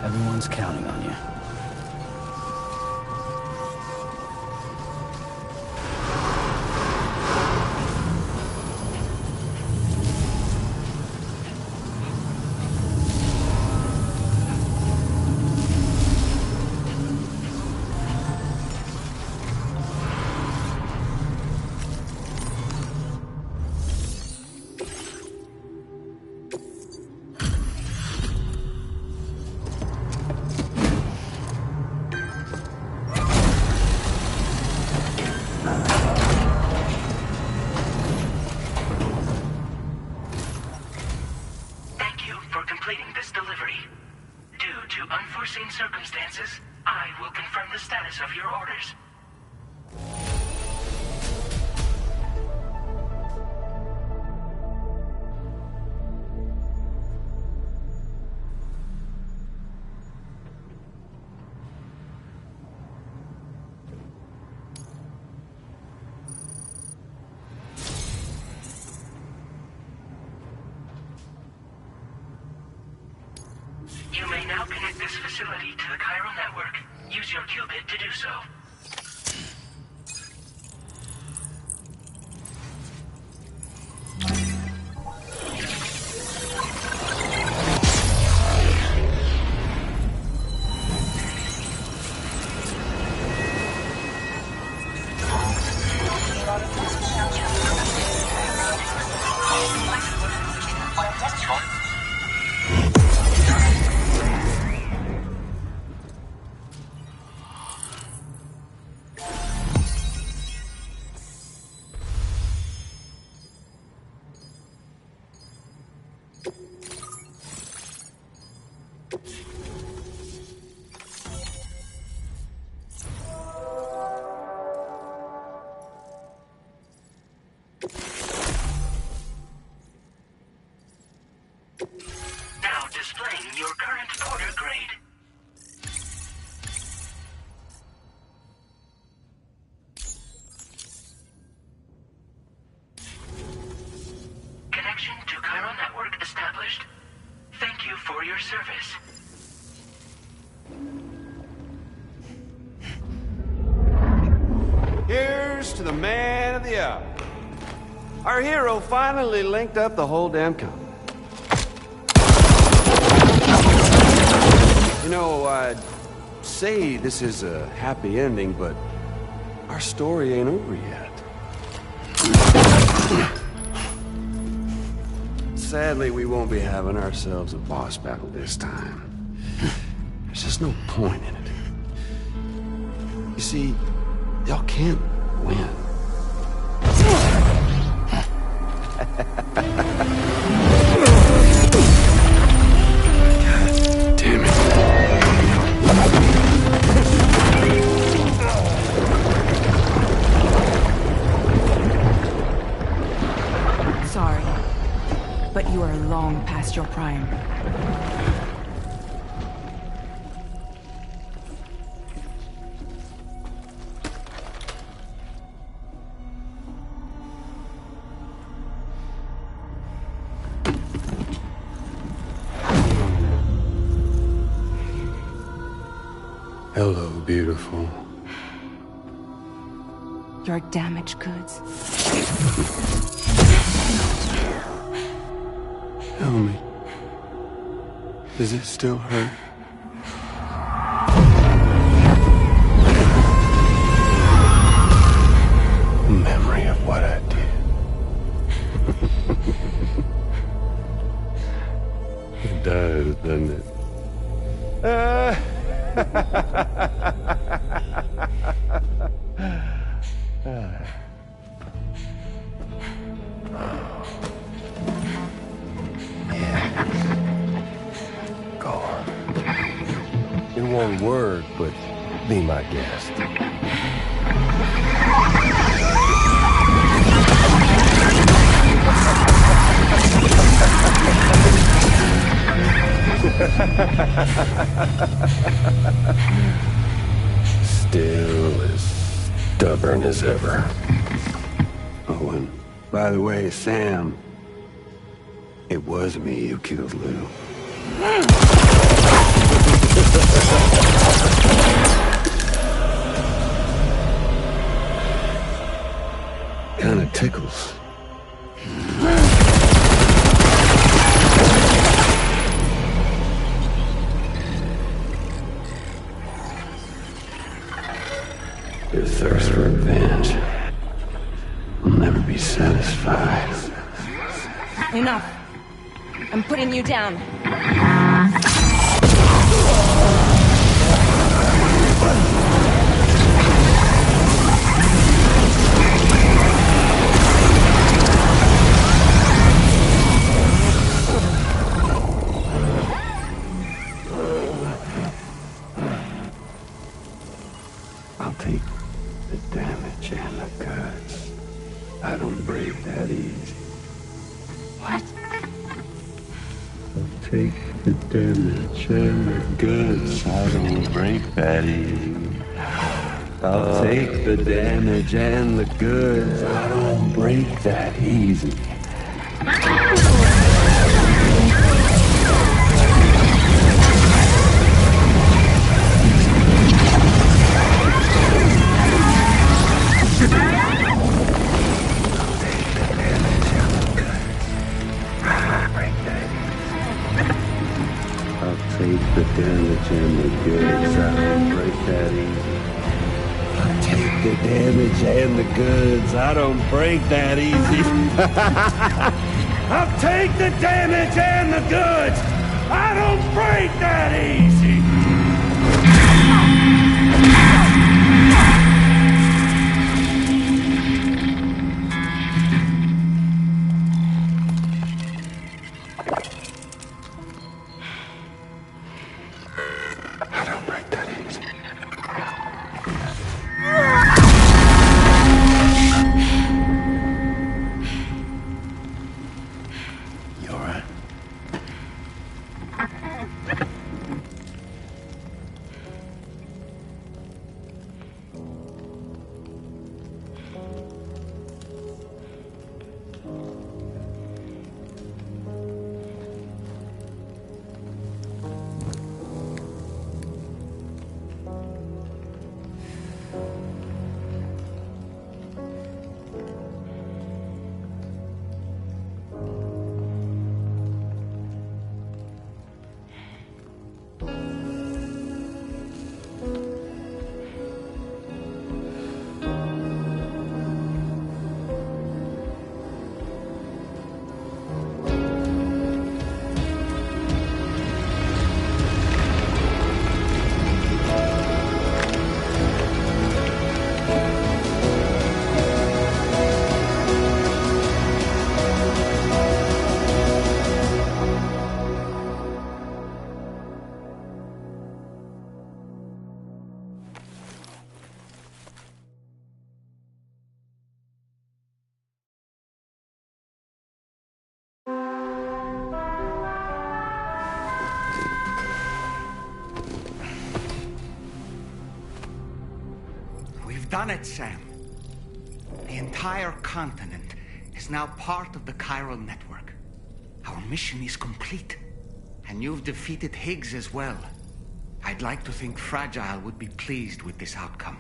Everyone's counting on you. Circumstances, I will confirm the status of your orders. You may now connect this facility to the chiral network. Use your qubit to do so. Now displaying your current porter grade. Connection to chiral network established. Thank you for your service. Here's to the man of the hour. Our hero finally linked up the whole damn company. You know, I'd say this is a happy ending, but our story ain't over yet. Sadly, we won't be having ourselves a boss battle this time. There's just no point in it. You see, y'all can't win. long past your prime. Hello, beautiful. Your damaged goods. Tell me, does it still hurt? Memory of what I did. It does, doesn't it? Go on. It won't work, but be my guest. Still as stubborn as ever. Oh, and by the way, Sam, it was me who killed Lou. Kinda tickles. Your thirst for revenge will never be satisfied. Enough. I'm putting you down. I'll take the damage and the goods. I don't break that easy. What? I'll take the damage and the goods. I don't break that easy. I'll take the damage and the goods. I don't break that easy. Take the damage and the goods. I don't break that easy. I'll take the damage and the goods. I don't break that easy. I'll take the damage and the goods. I don't break that easy. done it, Sam. The entire continent is now part of the chiral network. Our mission is complete. And you've defeated Higgs as well. I'd like to think Fragile would be pleased with this outcome.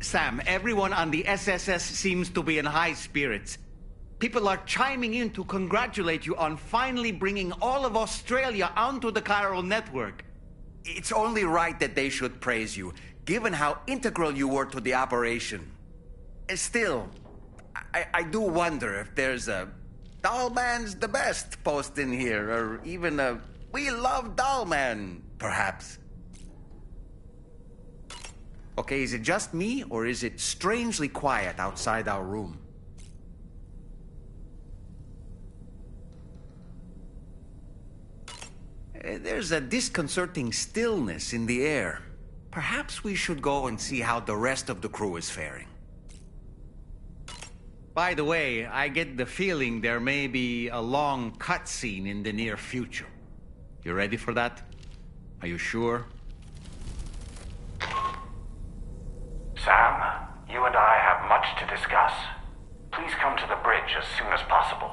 Sam, everyone on the SSS seems to be in high spirits. People are chiming in to congratulate you on finally bringing all of Australia onto the chiral network. It's only right that they should praise you, given how integral you were to the operation. Still, I do wonder if there's a Dollman's the best post in here, or even a We Love Dollman, perhaps. Okay, is it just me, or is it strangely quiet outside our room? There's a disconcerting stillness in the air. Perhaps we should go and see how the rest of the crew is faring. By the way, I get the feeling there may be a long cutscene in the near future. You ready for that? Are you sure? Sam, you and I have much to discuss. Please come to the bridge as soon as possible.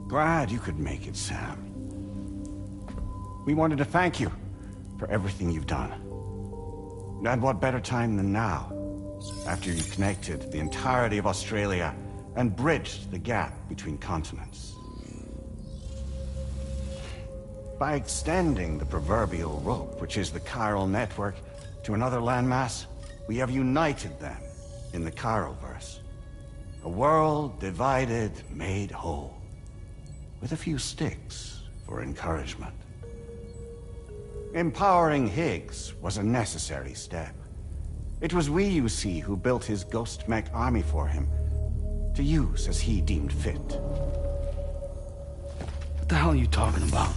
Glad you could make it, Sam. We wanted to thank you for everything you've done. And what better time than now, after you connected the entirety of Australia and bridged the gap between continents. By extending the proverbial rope, which is the chiral network, to another landmass, we have united them in the Chiroverse. A world divided, made whole. With a few sticks for encouragement. Empowering Higgs was a necessary step. It was we, you see, who built his ghost mech army for him, to use as he deemed fit. What the hell are you talking about?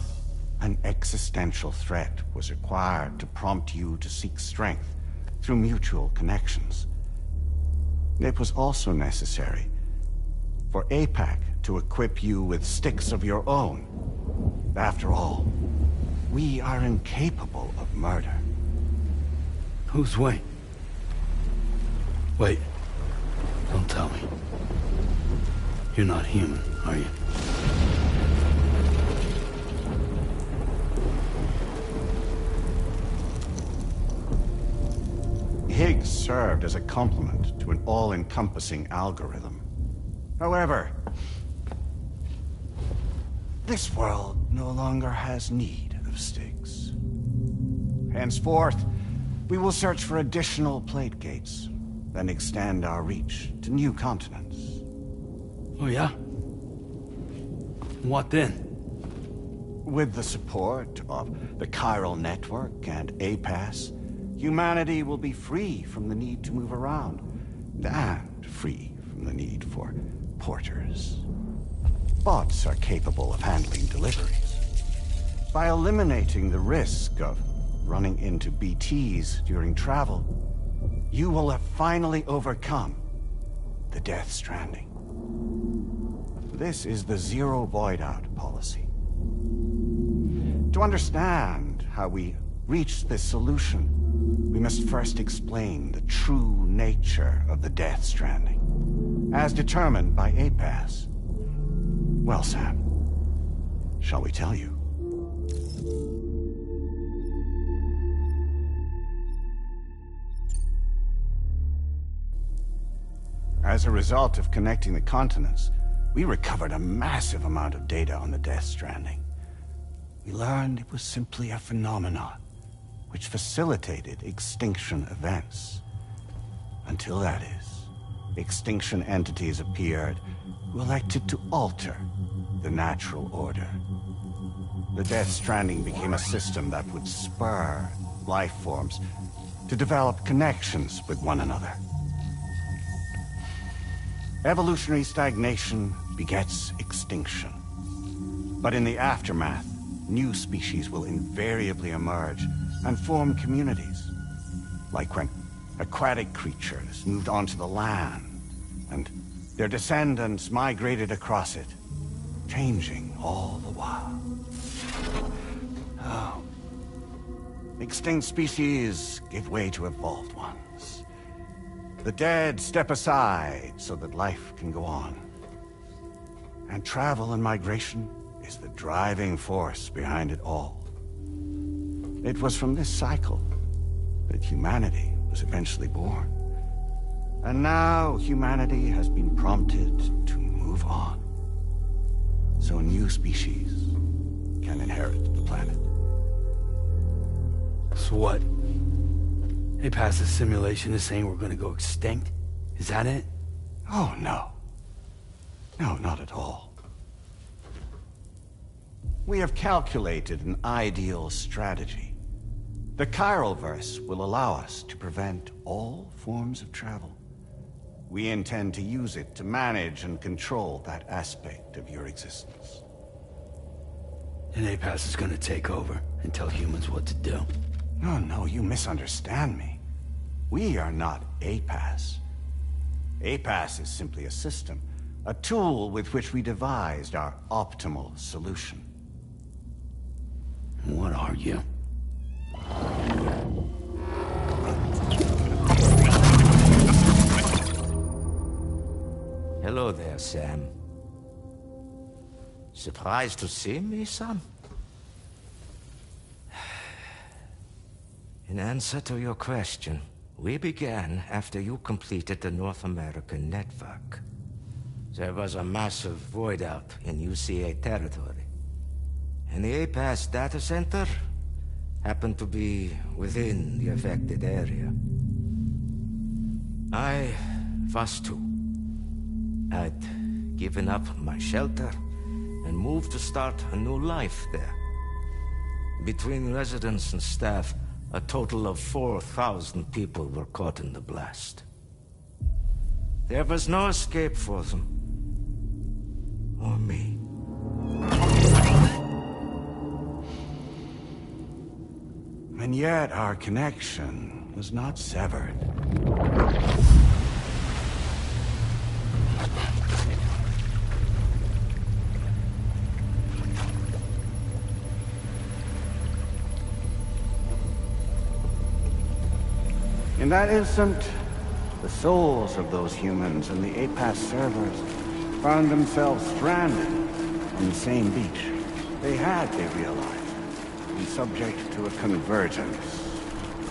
An existential threat was required to prompt you to seek strength through mutual connections. It was also necessary for APAC to equip you with sticks of your own. After all, we are incapable of murder. Who's we? Wait. Don't tell me. You're not human, are you? Higgs served as a complement to an all-encompassing algorithm. However, this world no longer has need of sticks. Henceforth, we will search for additional plate gates, then extend our reach to new continents. Oh yeah? What then? With the support of the chiral network and APAS, humanity will be free from the need to move around, and free from the need for porters. Bots are capable of handling deliveries. By eliminating the risk of running into BTs during travel, you will have finally overcome the Death Stranding. This is the Zero Void-Out policy. To understand how we reached this solution, we must first explain the true nature of the Death Stranding, as determined by APAS. Well, Sam, shall we tell you? As a result of connecting the continents, we recovered a massive amount of data on the Death Stranding. We learned it was simply a phenomenon which facilitated extinction events. Until that is, extinction entities appeared who elected to alter the natural order. The Death Stranding became a system that would spur life forms to develop connections with one another. Evolutionary stagnation begets extinction. But in the aftermath, new species will invariably emerge and form communities. Like when aquatic creatures moved onto the land, and their descendants migrated across it, changing all the while. Oh. Extinct species give way to evolved ones. The dead step aside so that life can go on. And travel and migration is the driving force behind it all. It was from this cycle that humanity was eventually born. And now humanity has been prompted to move on. So new species can inherit the planet. So what? APAS's simulation is saying we're gonna go extinct? Is that it? Oh, no. No, not at all. We have calculated an ideal strategy. The Chiralverse will allow us to prevent all forms of travel. We intend to use it to manage and control that aspect of your existence. And APAS is gonna take over and tell humans what to do. No, you misunderstand me. We are not APAS. APAS is simply a system, a tool with which we devised our optimal solution. What are you? Hello there, Sam. Surprised to see me, son? In answer to your question, we began after you completed the North American network. There was a massive void out in UCA territory, and the APAS data center happened to be within the affected area. I was too. I'd given up my shelter and moved to start a new life there. Between residents and staff, a total of 4,000 people were caught in the blast. There was no escape for them. Or me. And yet our connection was not severed. In that instant, the souls of those humans in the APAS servers found themselves stranded on the same beach. They realized, been subject to a convergence.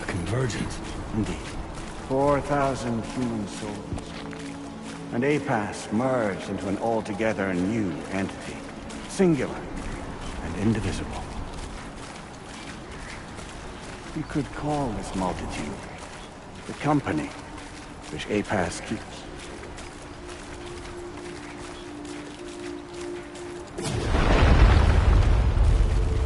A convergence? Indeed. 4,000 human souls. And APAS merged into an altogether new entity. Singular and indivisible. You could call this multitude the company which APAS keeps.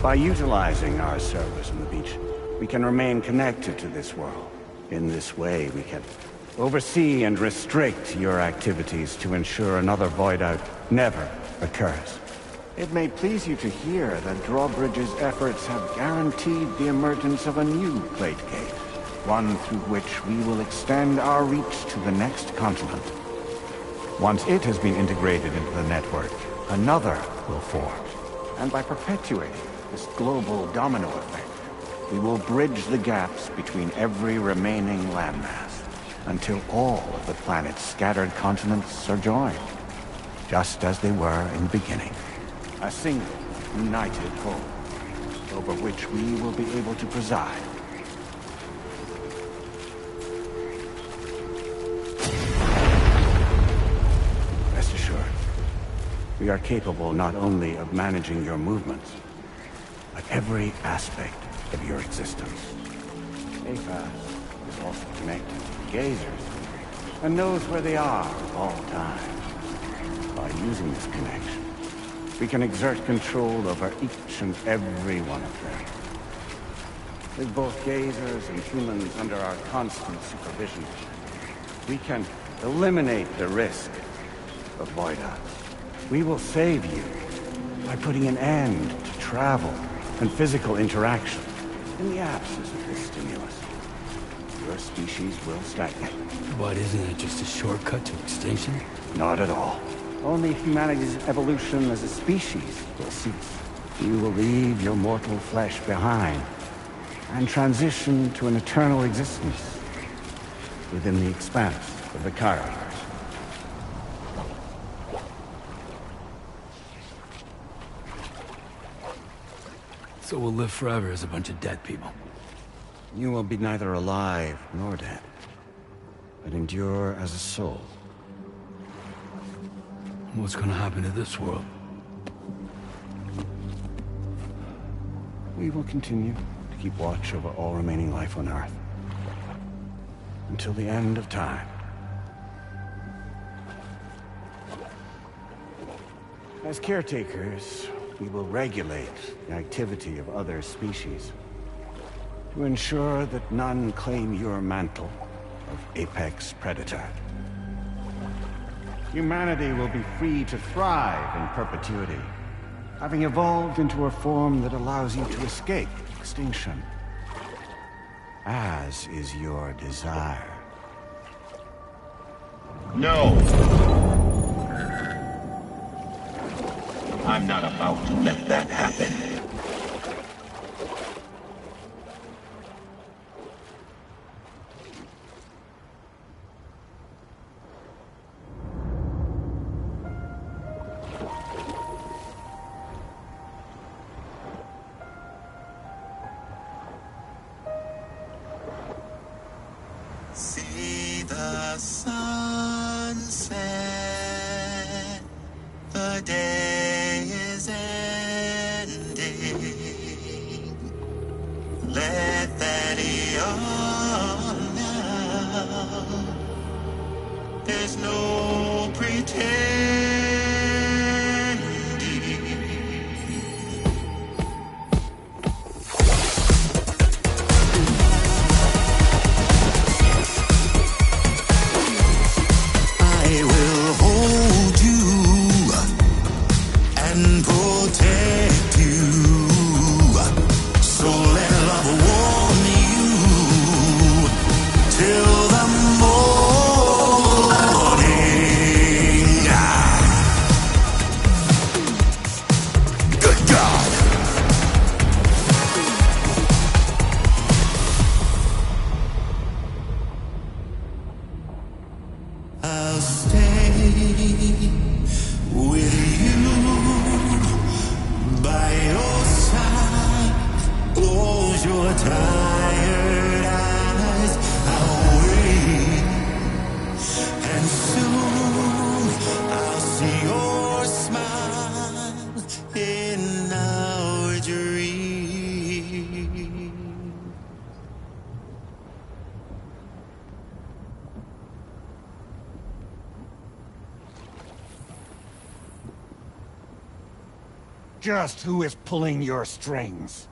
By utilizing our servers on the beach, we can remain connected to this world. In this way, we can oversee and restrict your activities to ensure another void out never occurs. It may please you to hear that Drawbridge's efforts have guaranteed the emergence of a new plate gate, one through which we will extend our reach to the next continent. Once it has been integrated into the network, another will form. And by perpetuating this global domino effect, we will bridge the gaps between every remaining landmass until all of the planet's scattered continents are joined, just as they were in the beginning. A single, united whole, over which we will be able to preside. Rest assured, we are capable not only of managing your movements, but every aspect of your existence. APAS is also connected to gazers, and knows where they are at all times. By using this connection, we can exert control over each and every one of them. With both gazers and humans under our constant supervision, we can eliminate the risk of void-outs. We will save you by putting an end to travel and physical interaction. In the absence of this stimulus, your species will stagnate. But isn't it just a shortcut to extinction? Not at all. Only humanity's evolution as a species will cease. You will leave your mortal flesh behind and transition to an eternal existence within the expanse of the Chiron. So we'll live forever as a bunch of dead people. You will be neither alive nor dead, but endure as a soul. What's gonna happen to this world? We will continue to keep watch over all remaining life on Earth until the end of time. As caretakers, we will regulate the activity of other species to ensure that none claim your mantle of apex predator. Humanity will be free to thrive in perpetuity, having evolved into a form that allows you to escape extinction, as is your desire. No! I'm not about to let that happen. See the sunset, the day is ending. Let that yawn now. There's no pretending. I will hold you and protect you. So let love warm you till the morning. just who is pulling your strings.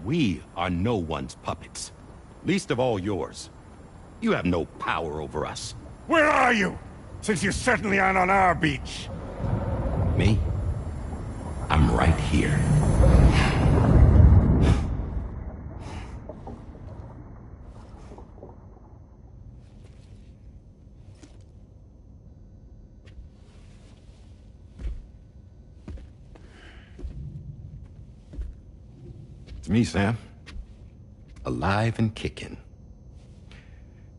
We are no one's puppets. Least of all yours. You have no power over us. Where are you? Since you certainly aren't on our beach. Me? I'm right here. It's me, Sam. Alive and kicking.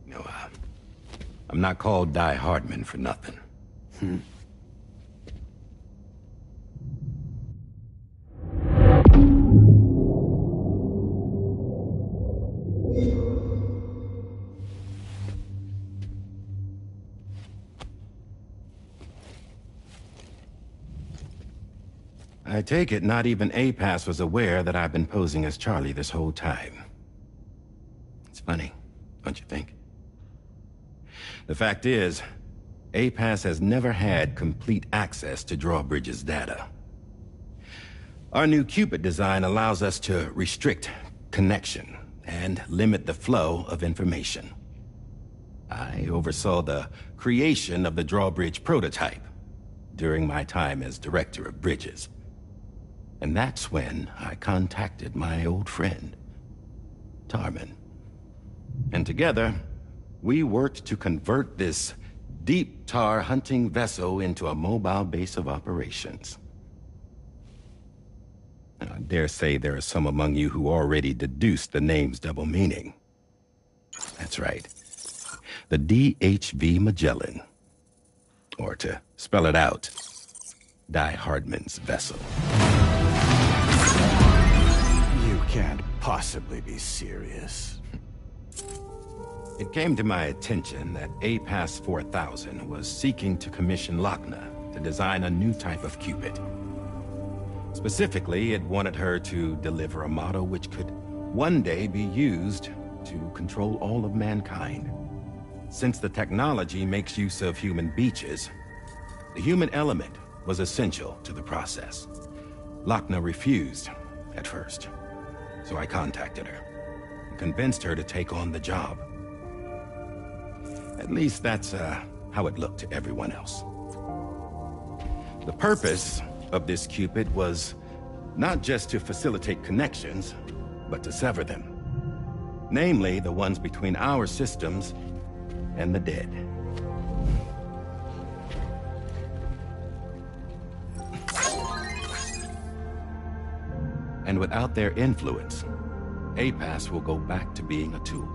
You know, I'm not called Die Hardman for nothing. I take it not even APAS was aware that I've been posing as Charlie this whole time. It's funny, don't you think? The fact is, APAS has never had complete access to Drawbridge's data. Our new Cupid design allows us to restrict connection and limit the flow of information. I oversaw the creation of the Drawbridge prototype during my time as Director of Bridges. And that's when I contacted my old friend, Tarman. And together, we worked to convert this deep tar hunting vessel into a mobile base of operations. I dare say there are some among you who already deduced the name's double meaning. That's right. The DHV Magellan. Or to spell it out, Die Hardman's vessel. You can't possibly be serious. It came to my attention that APAS 4000 was seeking to commission Lochner to design a new type of Cupid. Specifically, it wanted her to deliver a model which could one day be used to control all of mankind. Since the technology makes use of human beaches, the human element was essential to the process. Lochner refused at first, so I contacted her and convinced her to take on the job. At least that's how it looked to everyone else. The purpose of this Cupid was not just to facilitate connections, but to sever them. Namely, the ones between our systems and the dead. And without their influence, APAS will go back to being a tool.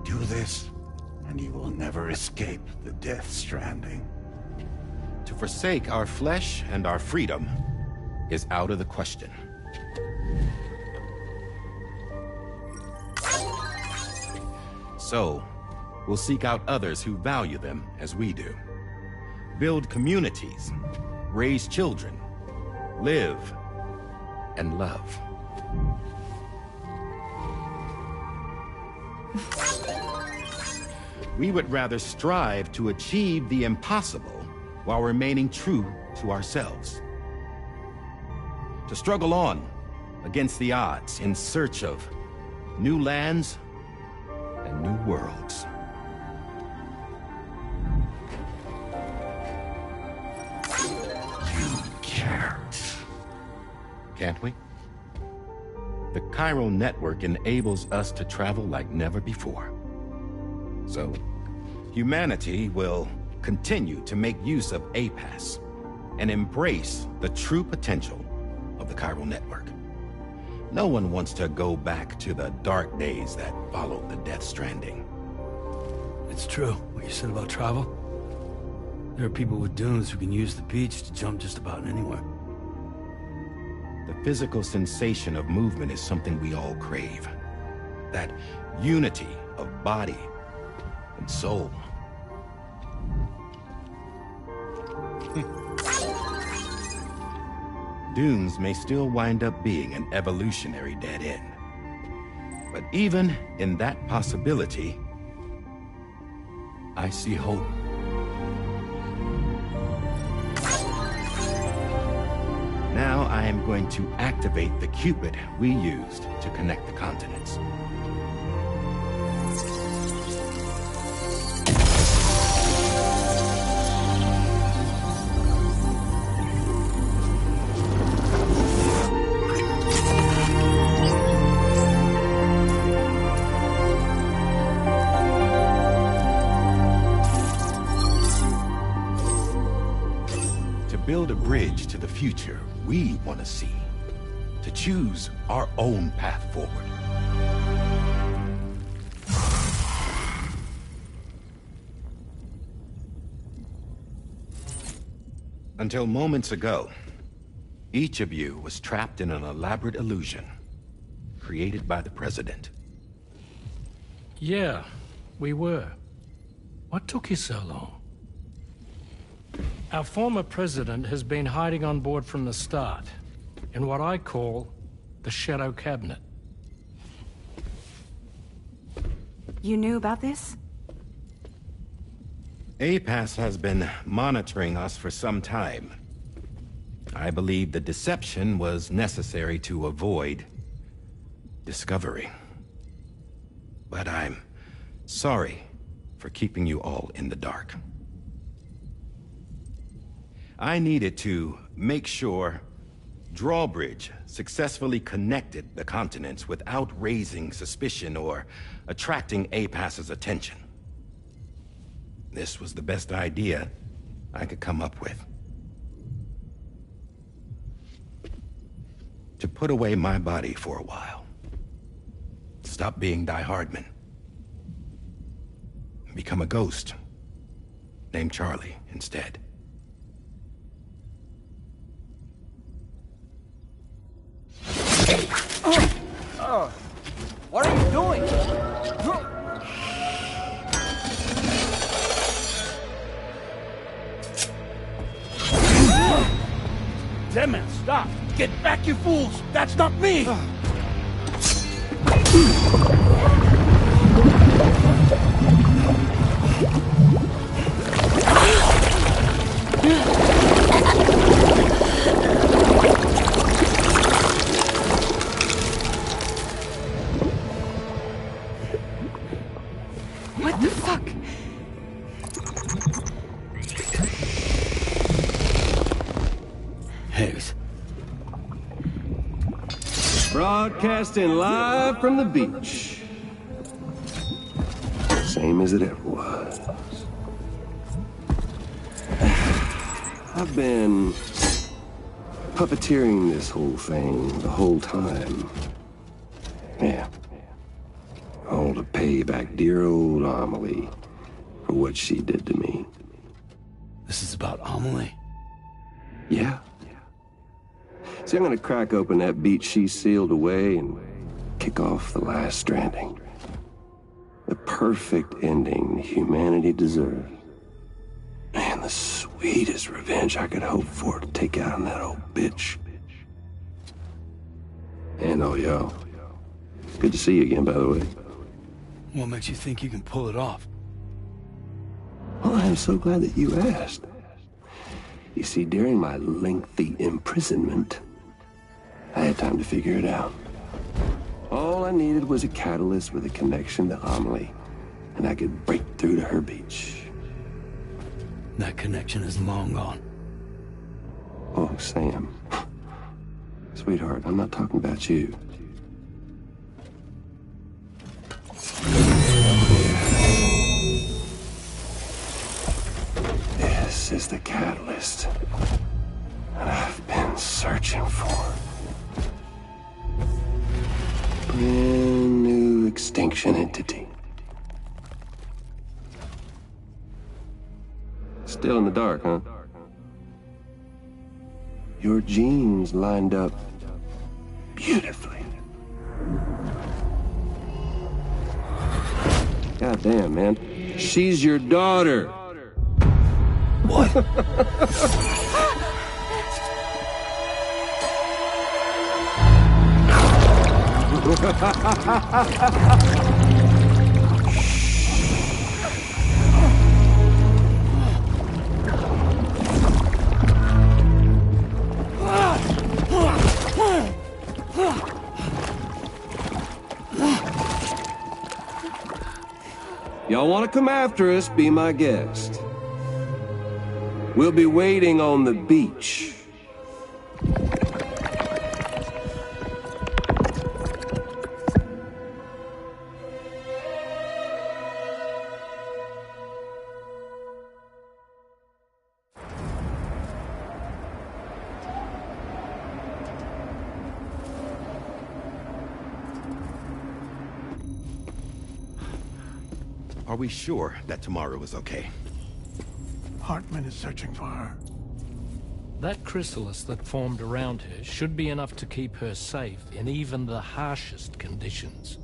Do this, and you will never escape the Death Stranding. To forsake our flesh and our freedom is out of the question. So, we'll seek out others who value them as we do. Build communities, raise children, live, and love. We would rather strive to achieve the impossible while remaining true to ourselves. To struggle on against the odds in search of new lands and new worlds. You can't. Can't we? The chiral network enables us to travel like never before. So, humanity will continue to make use of APAS and embrace the true potential of the chiral network. No one wants to go back to the dark days that followed the Death Stranding. It's true, what you said about travel. There are people with dunes who can use the beach to jump just about anywhere. The physical sensation of movement is something we all crave. That unity of body and soul. Dunes may still wind up being an evolutionary dead end. But even in that possibility, I see hope. Now I am going to activate the Cupid we used to connect the continents. Build a bridge to the future we want to see, to choose our own path forward. Until moments ago, each of you was trapped in an elaborate illusion created by the President. Yeah, we were. What took you so long? Our former president has been hiding on board from the start, in what I call the Shadow Cabinet. You knew about this? APAS has been monitoring us for some time. I believe the deception was necessary to avoid discovery. But I'm sorry for keeping you all in the dark. I needed to make sure Drawbridge successfully connected the continents without raising suspicion or attracting APAS's attention. This was the best idea I could come up with. To put away my body for a while. Stop being Die Hardman. Become a ghost. Named Charlie instead. What are you doing? Damn it, stop! Get back, you fools! That's not me! What the fuck? Higgs. Broadcasting live from the beach. Same as it ever was. I've been puppeteering this whole thing the whole time. Yeah. All to pay back dear old Amelie for what she did to me. This is about Amelie? Yeah. See, I'm gonna crack open that beach she sealed away and kick off the last stranding. The perfect ending humanity deserves. And the sweetest revenge I could hope for to take out on that old bitch. And all y'all. Good to see you again, by the way. What makes you think you can pull it off? Well, I'm so glad that you asked. You see, during my lengthy imprisonment, I had time to figure it out. All I needed was a catalyst with a connection to Amelie, and I could break through to her beach. That connection is long gone. Oh, Sam. Sweetheart, I'm not talking about you. This is the catalyst that I've been searching for. Brand new extinction entity. Still in the dark, huh? Your genes lined up beautifully. God damn, man. She's your daughter. What? y'all want to come after us, be my guest. We'll be waiting on the beach. Are we sure that tomorrow is okay? Hartman is searching for her. That chrysalis that formed around her should be enough to keep her safe in even the harshest conditions.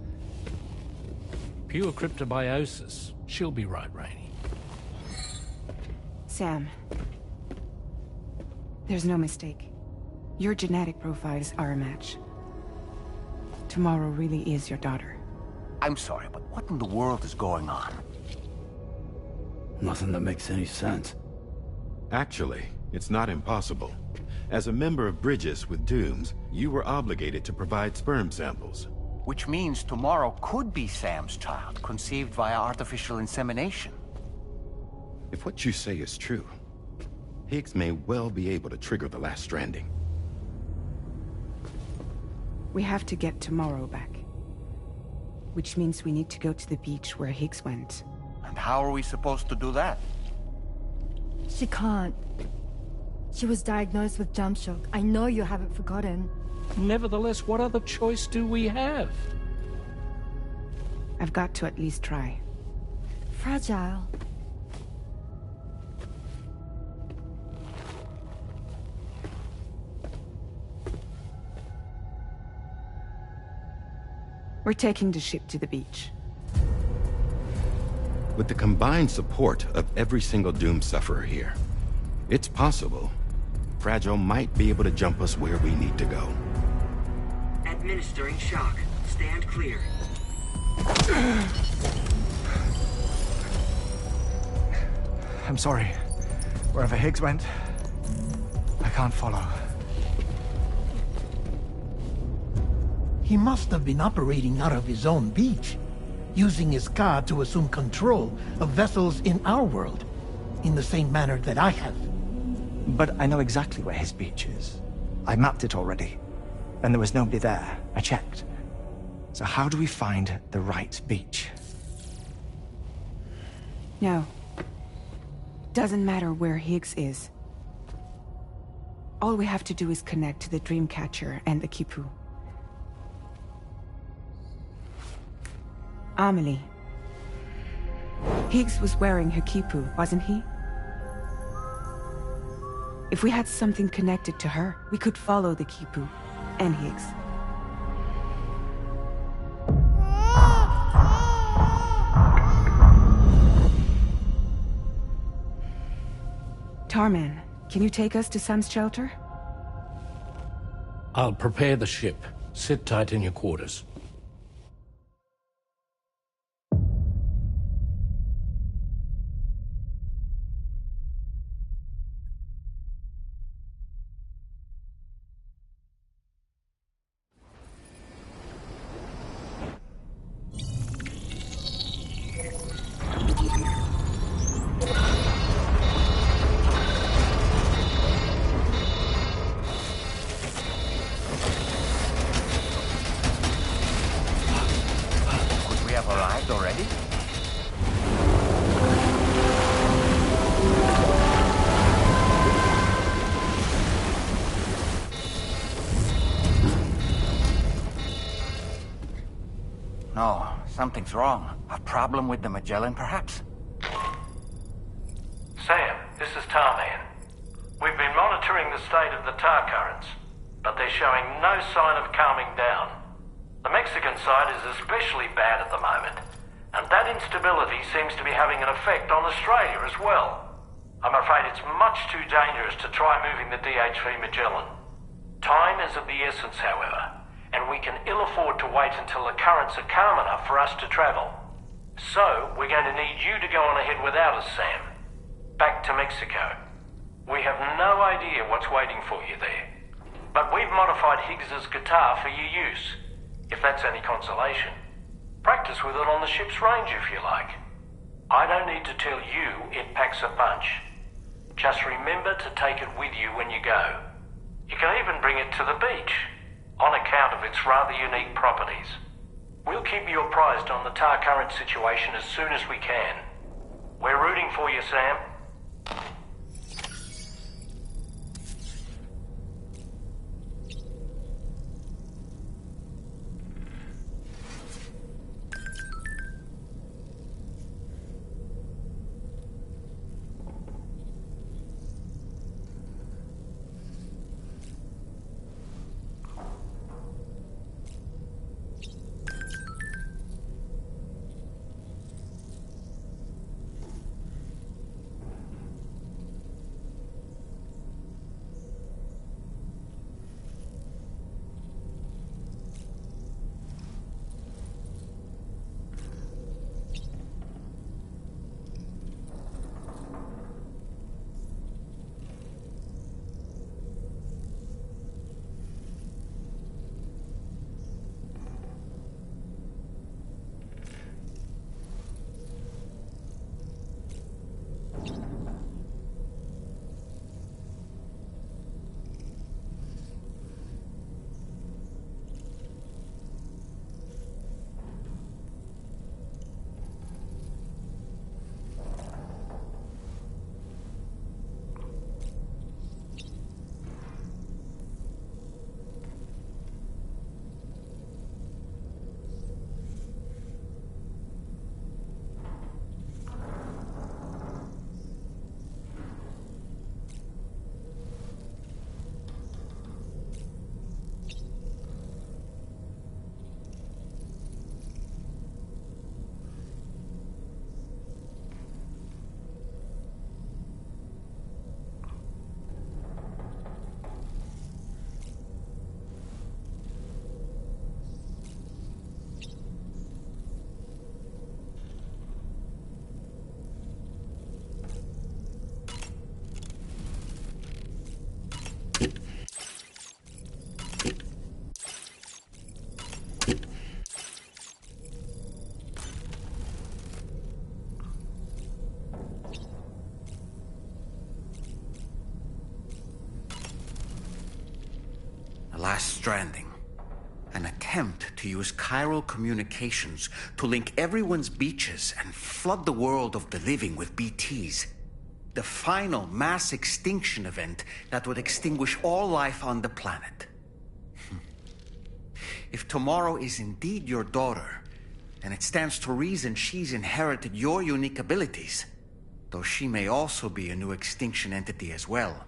Pure cryptobiosis. She'll be right, Rainey. Sam. There's no mistake. Your genetic profiles are a match. Tomorrow really is your daughter. I'm sorry, but what in the world is going on? Nothing that makes any sense. Actually, it's not impossible. As a member of Bridges with Dooms, you were obligated to provide sperm samples. Which means tomorrow could be Sam's child, conceived via artificial insemination. If what you say is true, Higgs may well be able to trigger the last stranding. We have to get Tomorrow back. Which means we need to go to the beach where Higgs went. And how are we supposed to do that? She can't. She was diagnosed with jump shock. I know you haven't forgotten. Nevertheless, what other choice do we have? I've got to at least try. Fragile. We're taking the ship to the beach. With the combined support of every single Doom sufferer here, it's possible Fragile might be able to jump us where we need to go. Administering shock. Stand clear. I'm sorry. Wherever Higgs went, I can't follow. He must have been operating out of his own beach, using his car to assume control of vessels in our world, in the same manner that I have. But I know exactly where his beach is. I mapped it already, and there was nobody there. I checked. So how do we find the right beach? No. Doesn't matter where Higgs is. All we have to do is connect to the Dreamcatcher and the Kipu. Amelie. Higgs was wearing her Kipu, wasn't he? If we had something connected to her, we could follow the Kipu and Higgs. Tarman, can you take us to Sam's shelter? I'll prepare the ship. Sit tight in your quarters. No, something's wrong. A problem with the Magellan, perhaps? Sam, this is Tarman. We've been monitoring the state of the tar currents, but they're showing no sign of calming down. The Mexican side is especially bad at the moment, and that instability seems to be having an effect on Australia as well. I'm afraid it's much too dangerous to try moving the DH3 Magellan. Time is of the essence, however, and we can ill afford to wait until the currents are calm enough for us to travel. So, we're going to need you to go on ahead without us, Sam. Back to Mexico. We have no idea what's waiting for you there. But we've modified Higgs's guitar for your use, if that's any consolation. Practice with it on the ship's range if you like. I don't need to tell you it packs a punch. Just remember to take it with you when you go. You can even bring it to the beach, on account of its rather unique properties. We'll keep you apprised on the tar current situation as soon as we can. We're rooting for you, Sam. Last stranding. An attempt to use chiral communications to link everyone's beaches and flood the world of the living with BTs. The final mass extinction event that would extinguish all life on the planet. If tomorrow is indeed your daughter, then it stands to reason she's inherited your unique abilities, though she may also be a new extinction entity as well.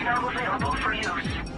now available for use.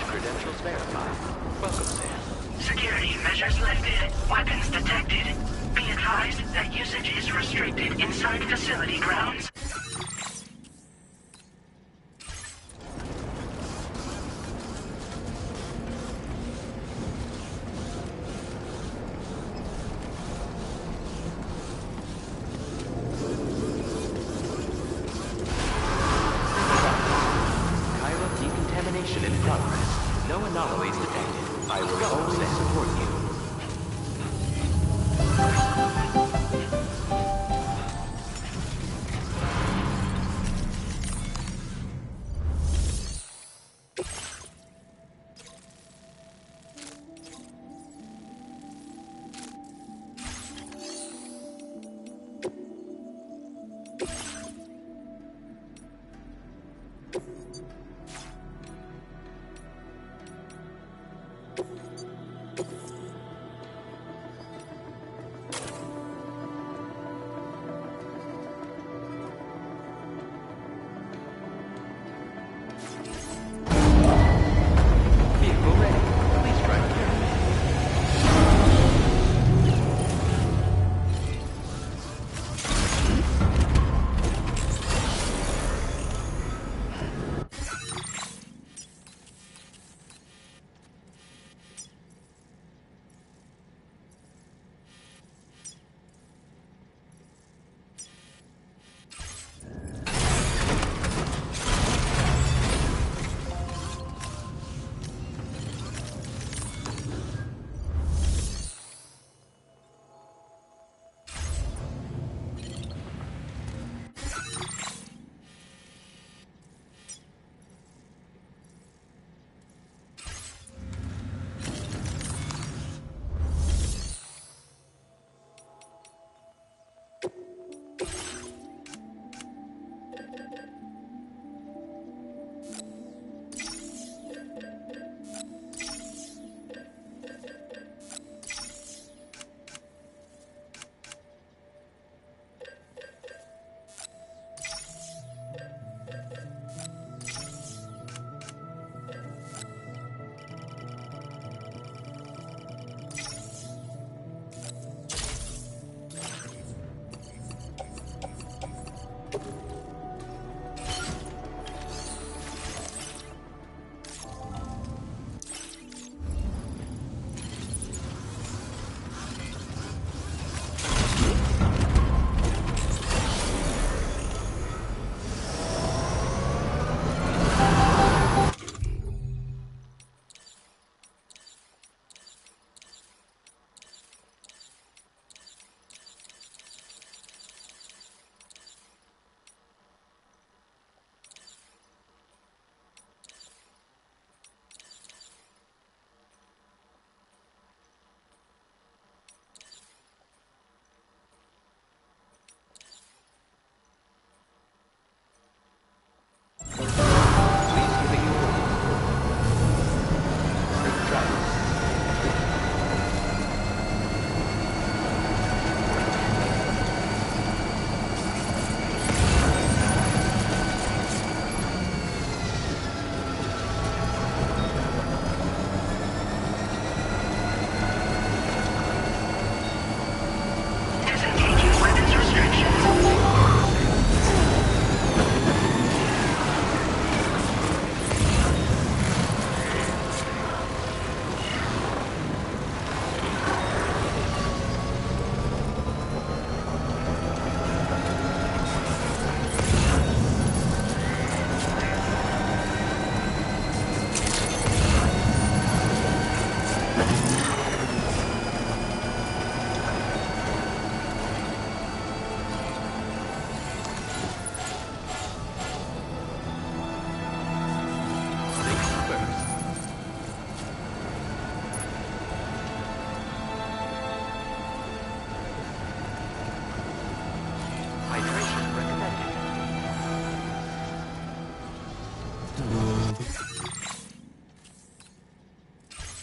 Credentials verified. Welcome, Sam. Security measures lifted. Weapons detected. Be advised that usage is restricted inside facility grounds.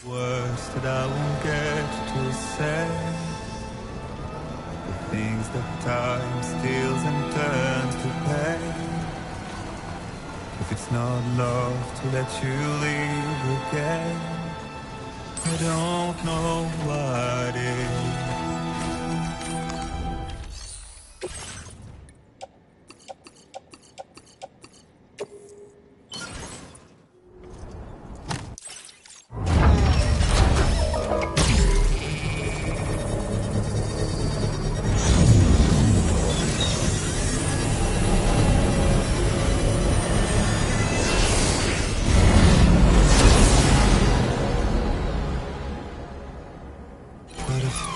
Words that I won't get to say, the things that time steals and turns to pain. If it's not love to let you leave again, I don't know what is.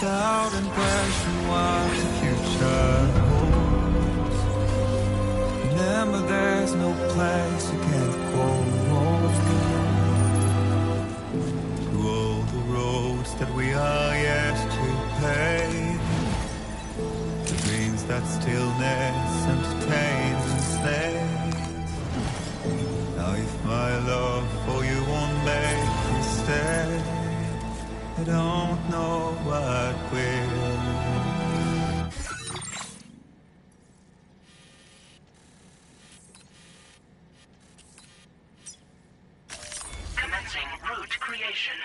Doubt and question what the future holds. Remember, there's no place you can't go home. To all the roads that we are yet to pave, the dreams that stillness entertains and slays. Now if my love for you won't make me stay, I don't know what will. Commencing route creation.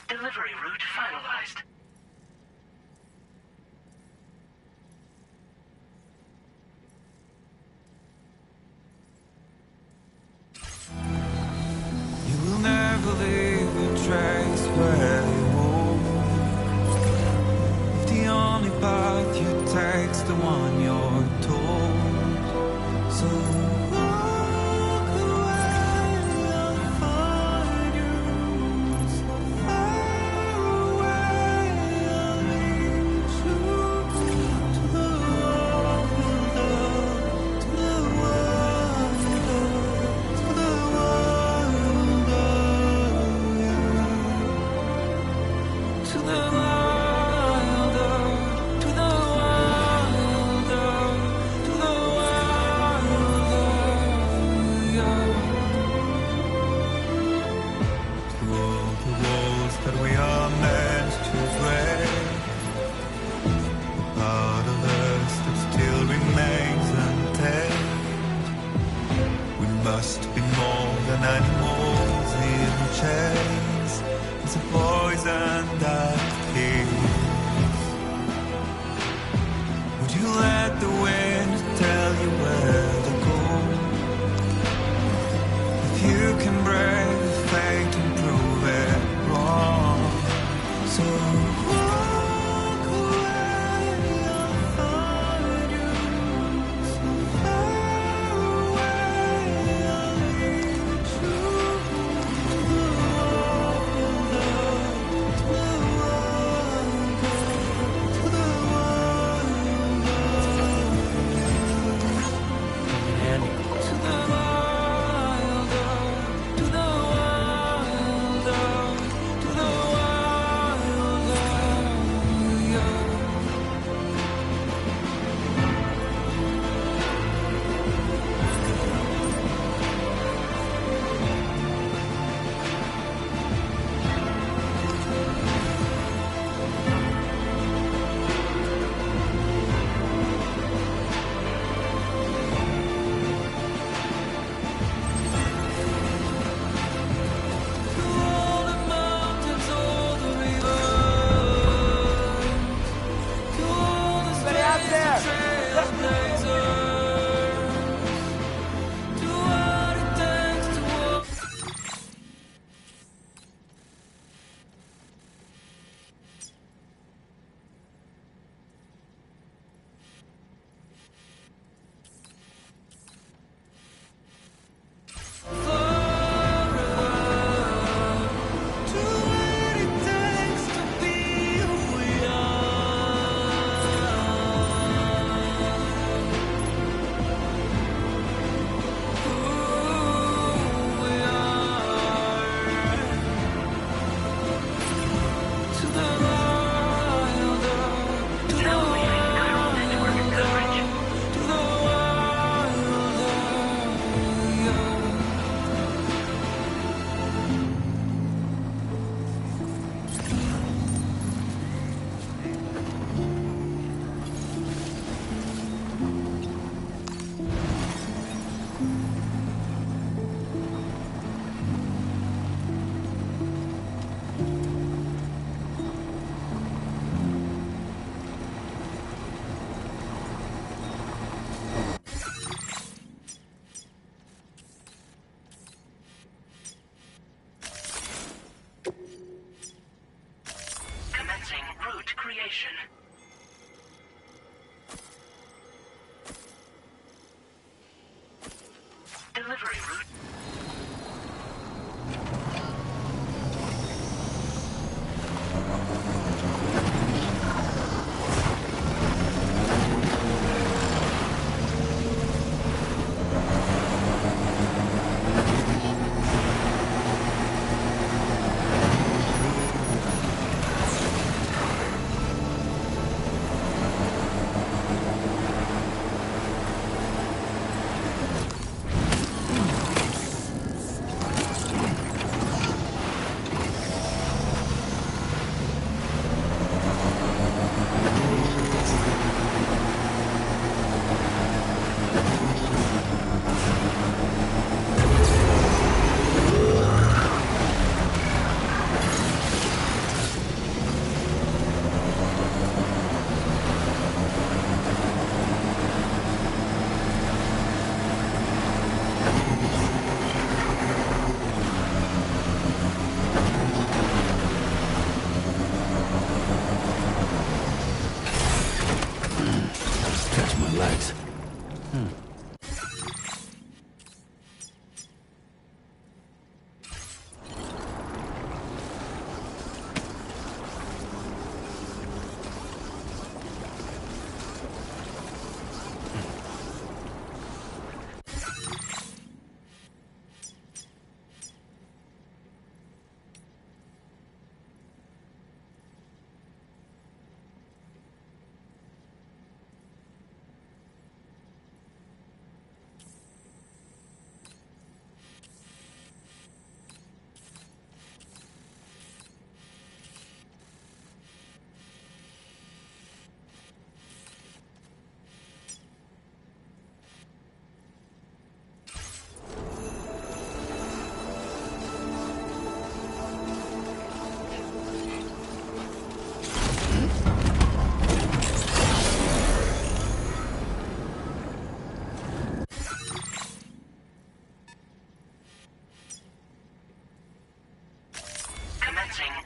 Delivery route finalized. You will never leave a trace where you walk. If the only path you take's the one you're told, so away. Delivery route.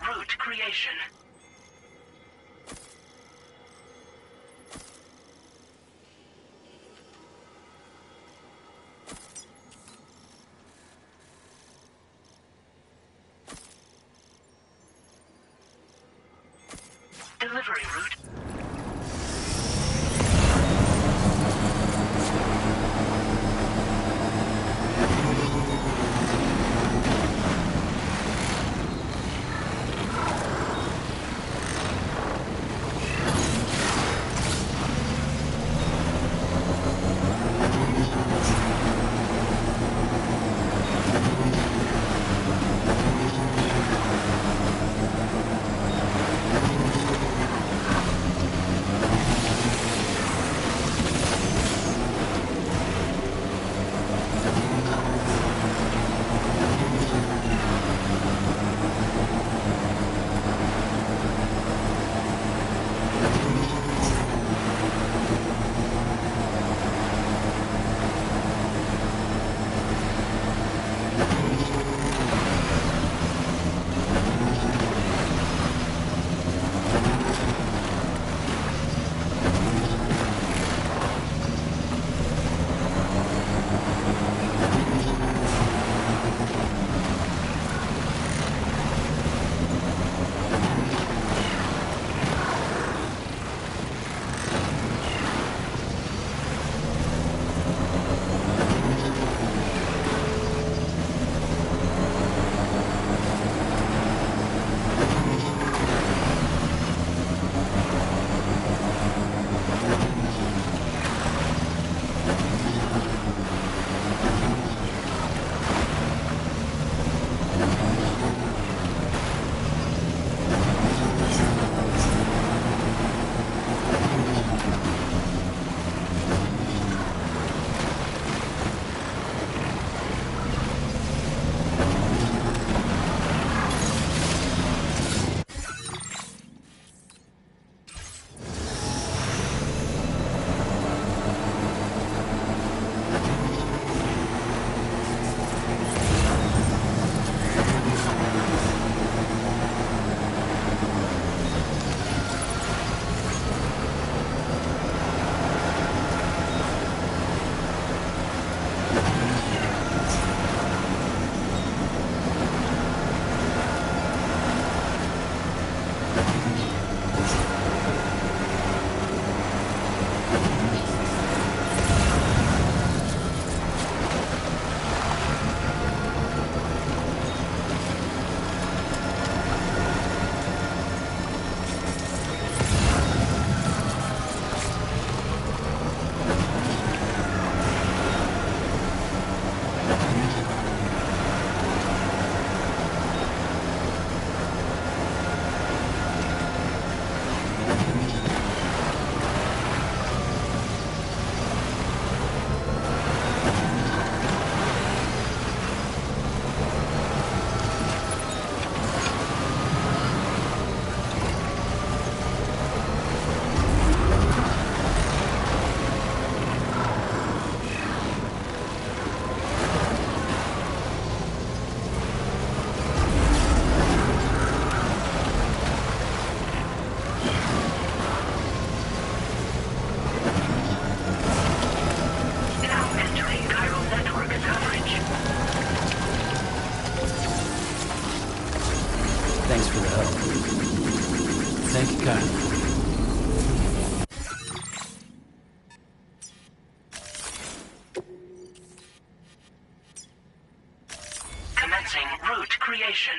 Route creation. Delivery route. creation.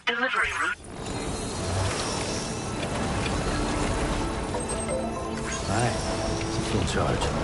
Delivery route. Alright, it's a full charge.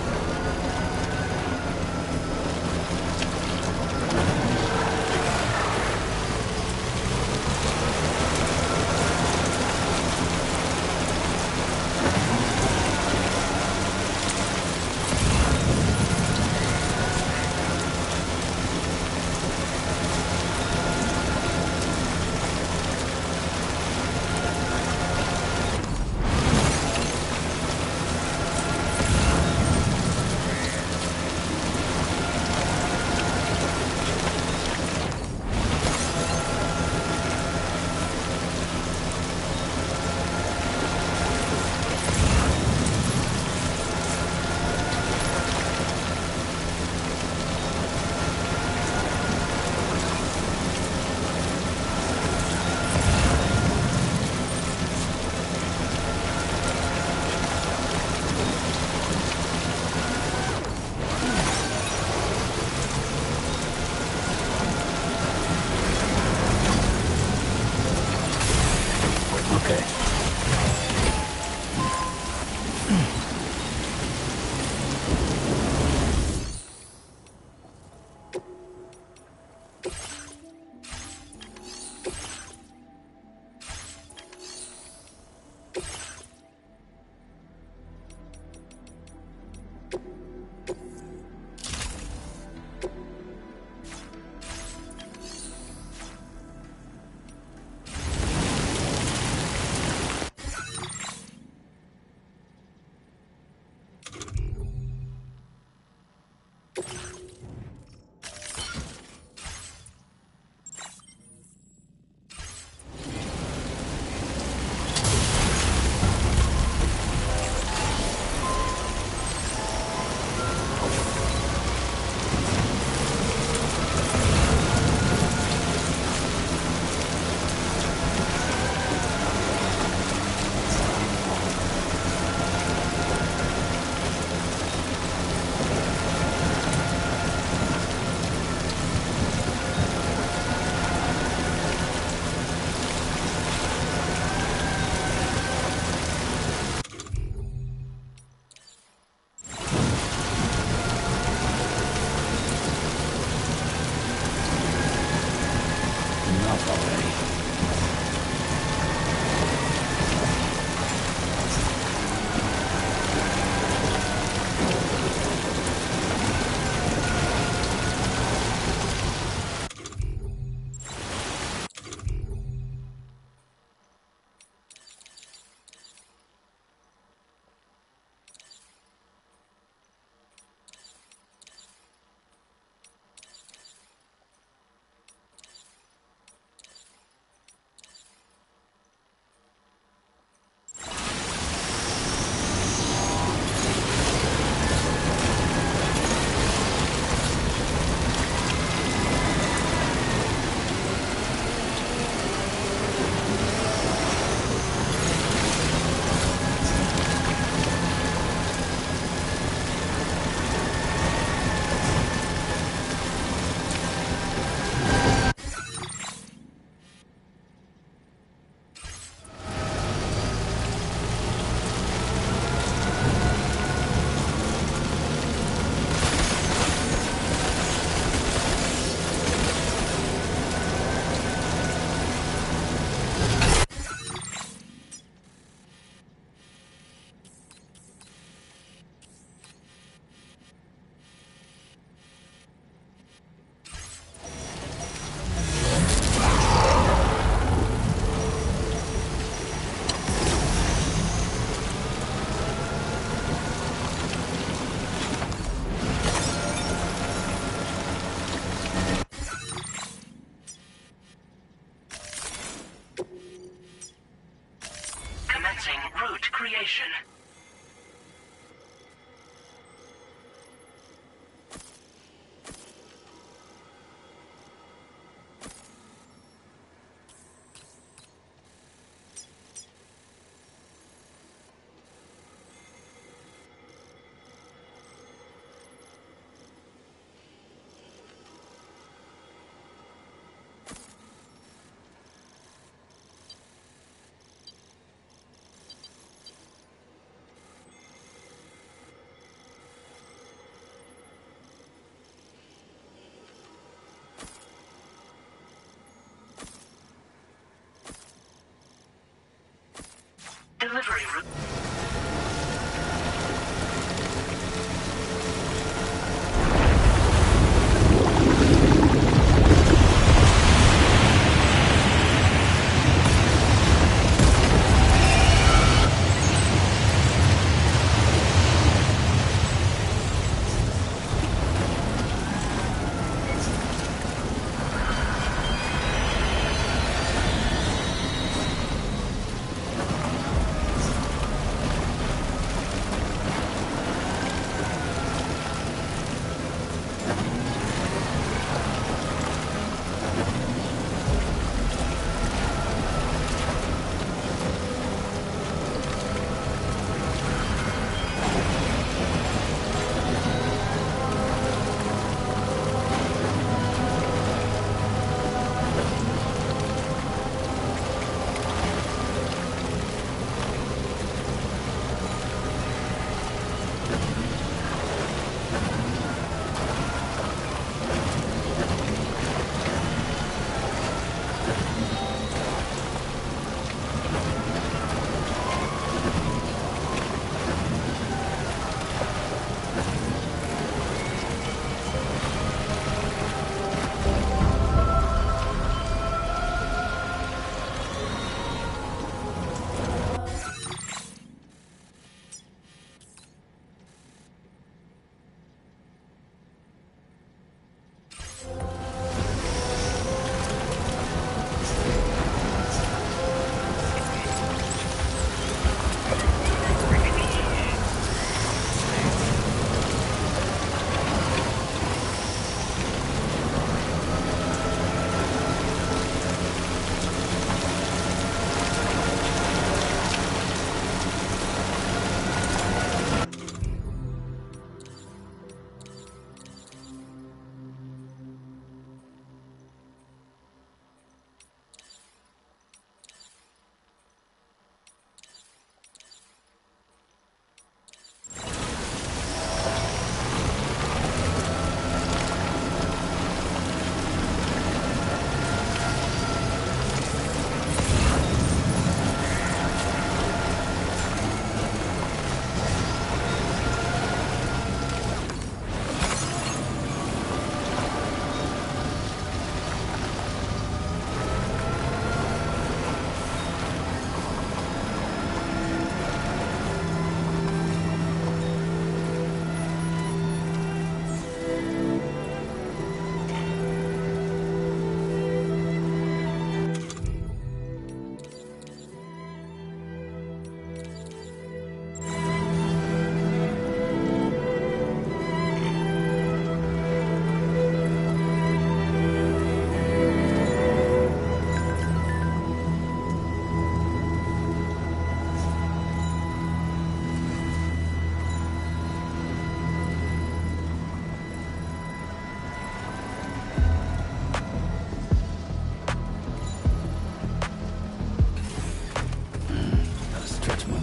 delivery route.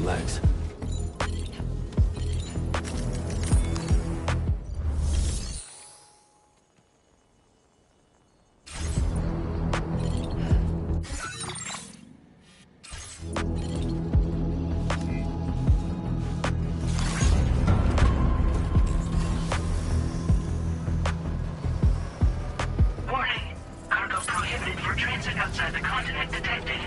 legs. Warning. Cargo prohibited for transit outside the continent detected.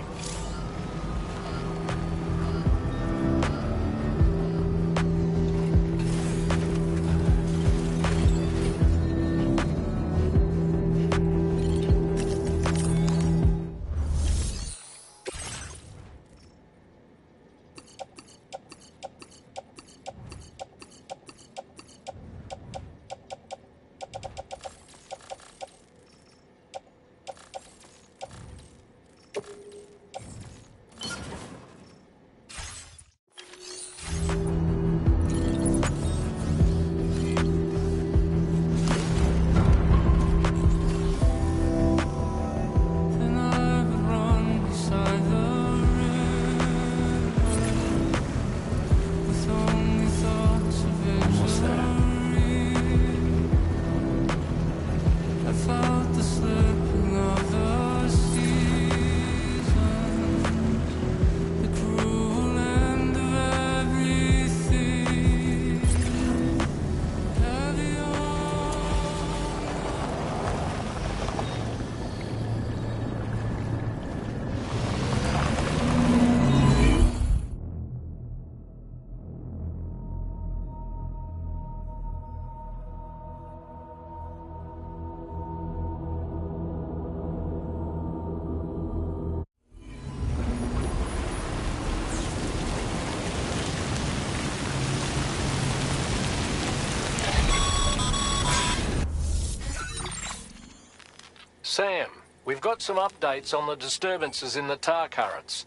Sam, we've got some updates on the disturbances in the tar currents.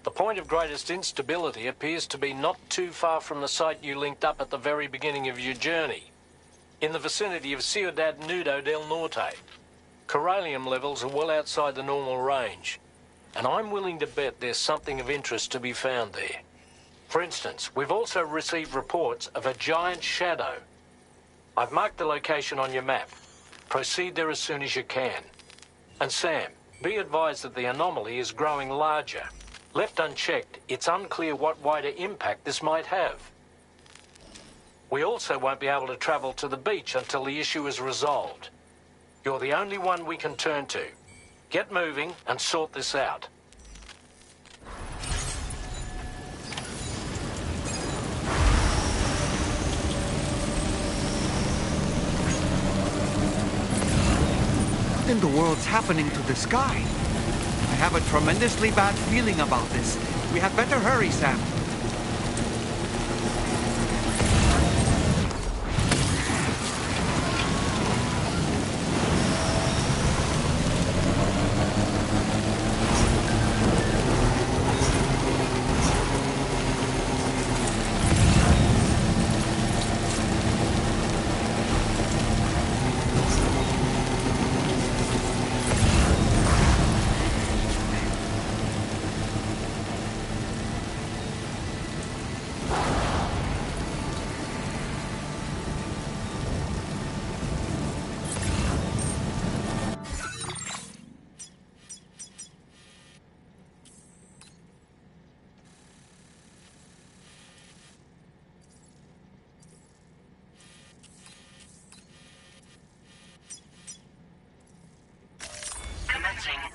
The point of greatest instability appears to be not too far from the site you linked up at the very beginning of your journey, in the vicinity of Ciudad Nudo del Norte. Corallium levels are well outside the normal range, and I'm willing to bet there's something of interest to be found there. For instance, we've also received reports of a giant shadow. I've marked the location on your map. Proceed there as soon as you can. And Sam, be advised that the anomaly is growing larger. Left unchecked, it's unclear what wider impact this might have. We also won't be able to travel to the beach until the issue is resolved. You're the only one we can turn to. Get moving and sort this out. What in the world's happening to the sky? I have a tremendously bad feeling about this. We had better hurry, Sam.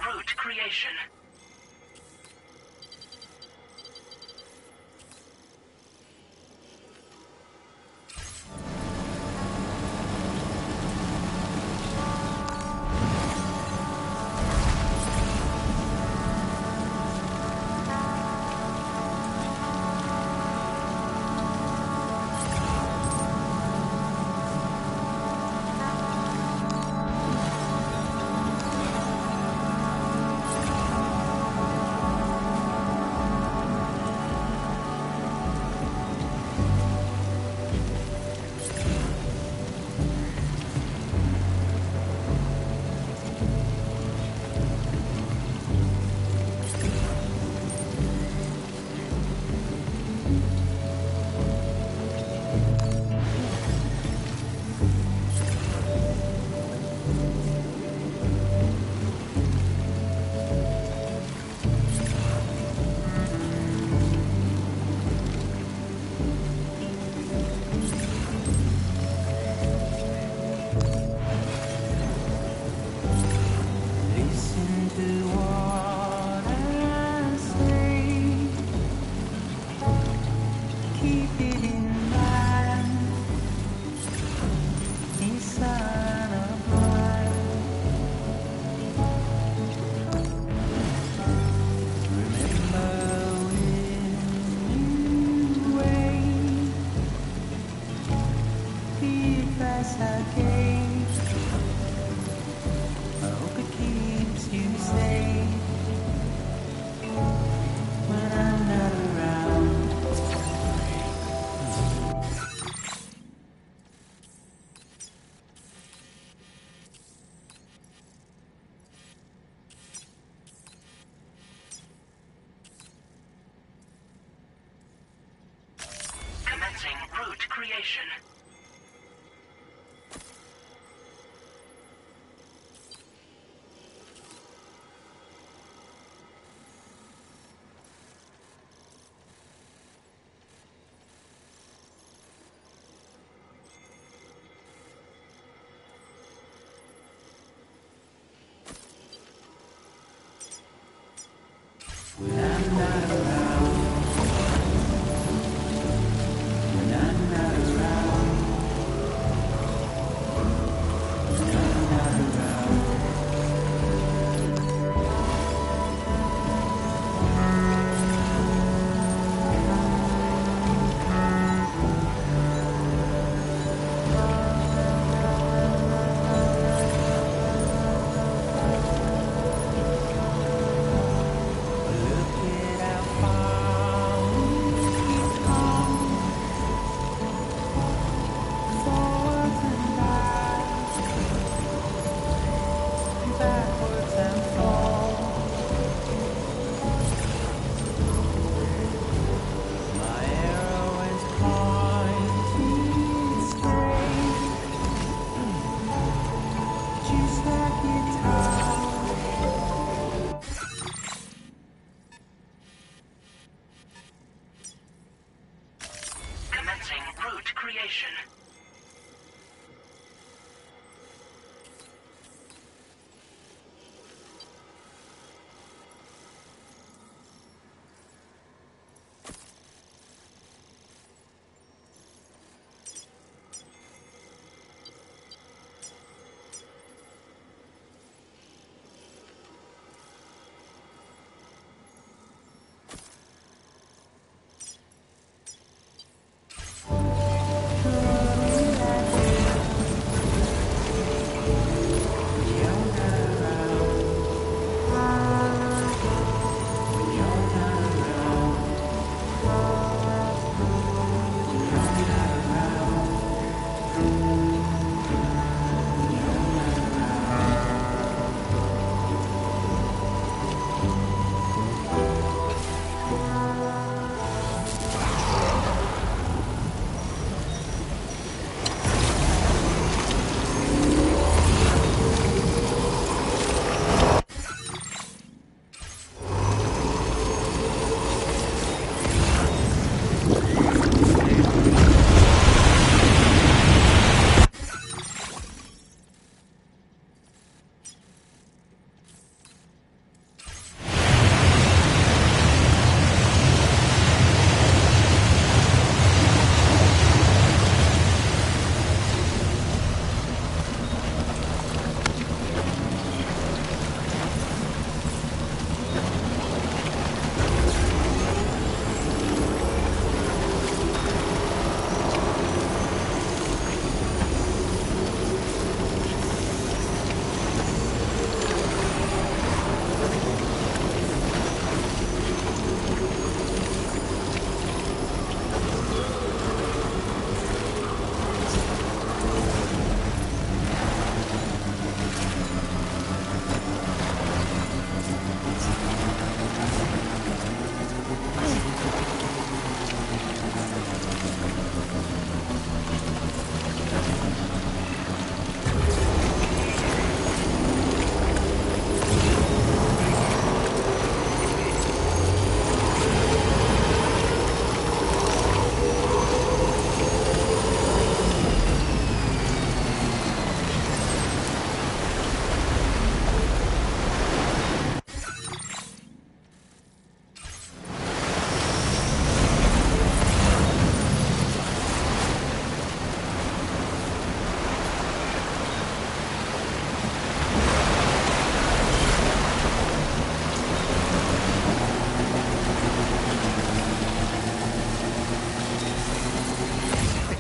Route creation. Route creation. When I'm not around, Commencing route creation.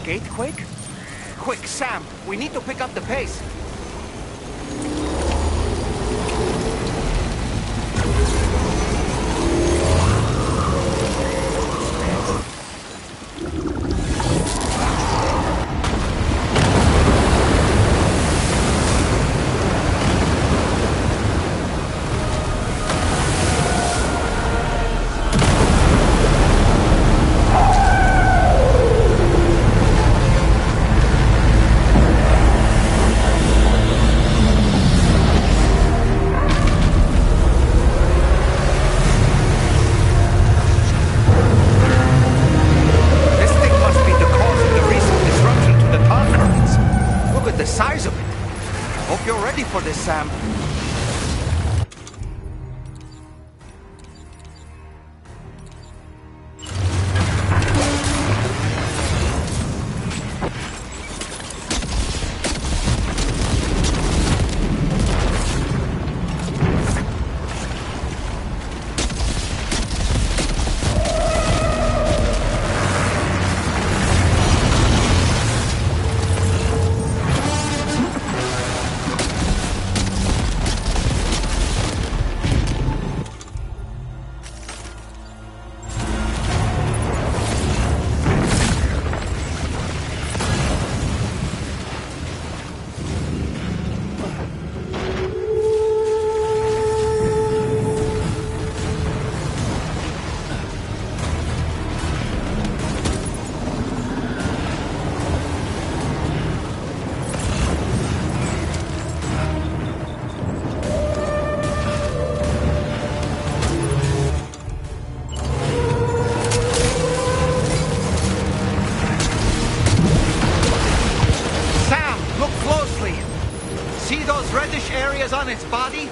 Gate quake? Quick, Sam, we need to pick up the pace. For this, Sam. those reddish areas on its body?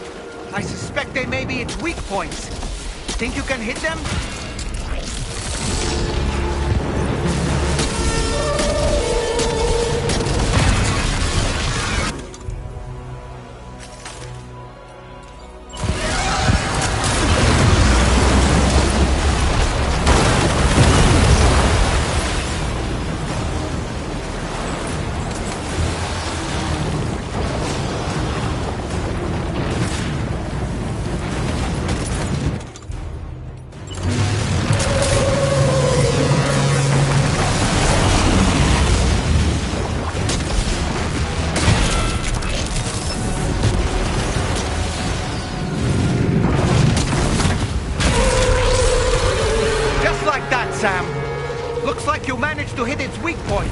I suspect they may be its weak points. Think you can hit them? Looks like you managed to hit its weak point.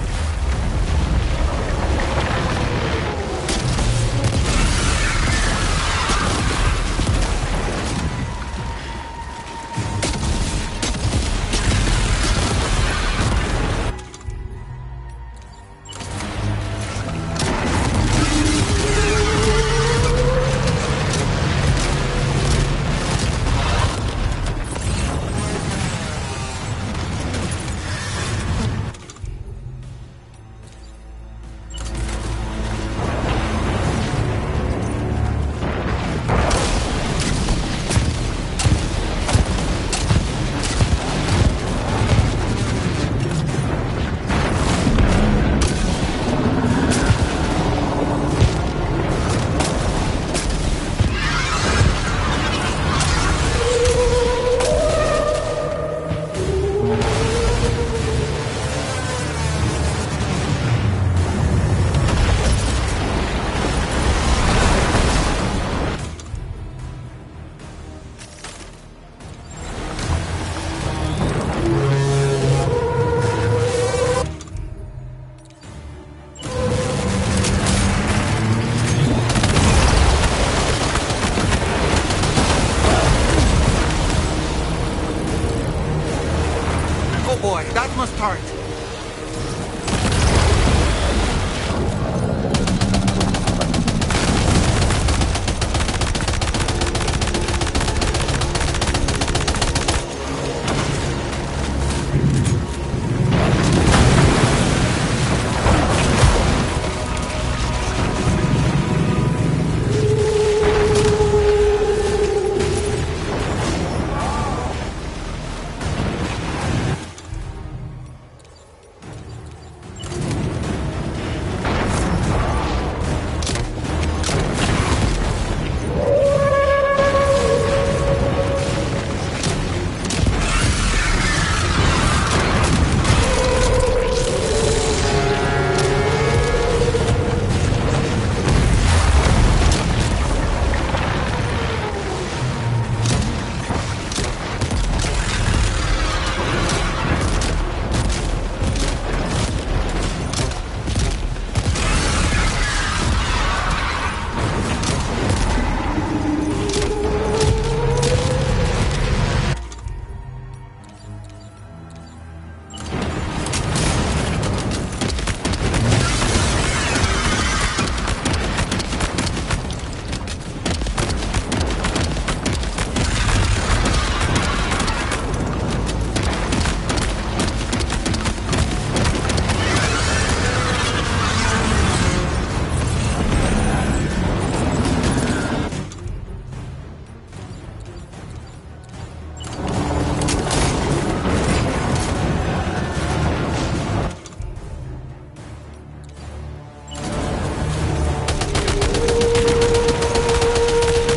Boy, that must hurt.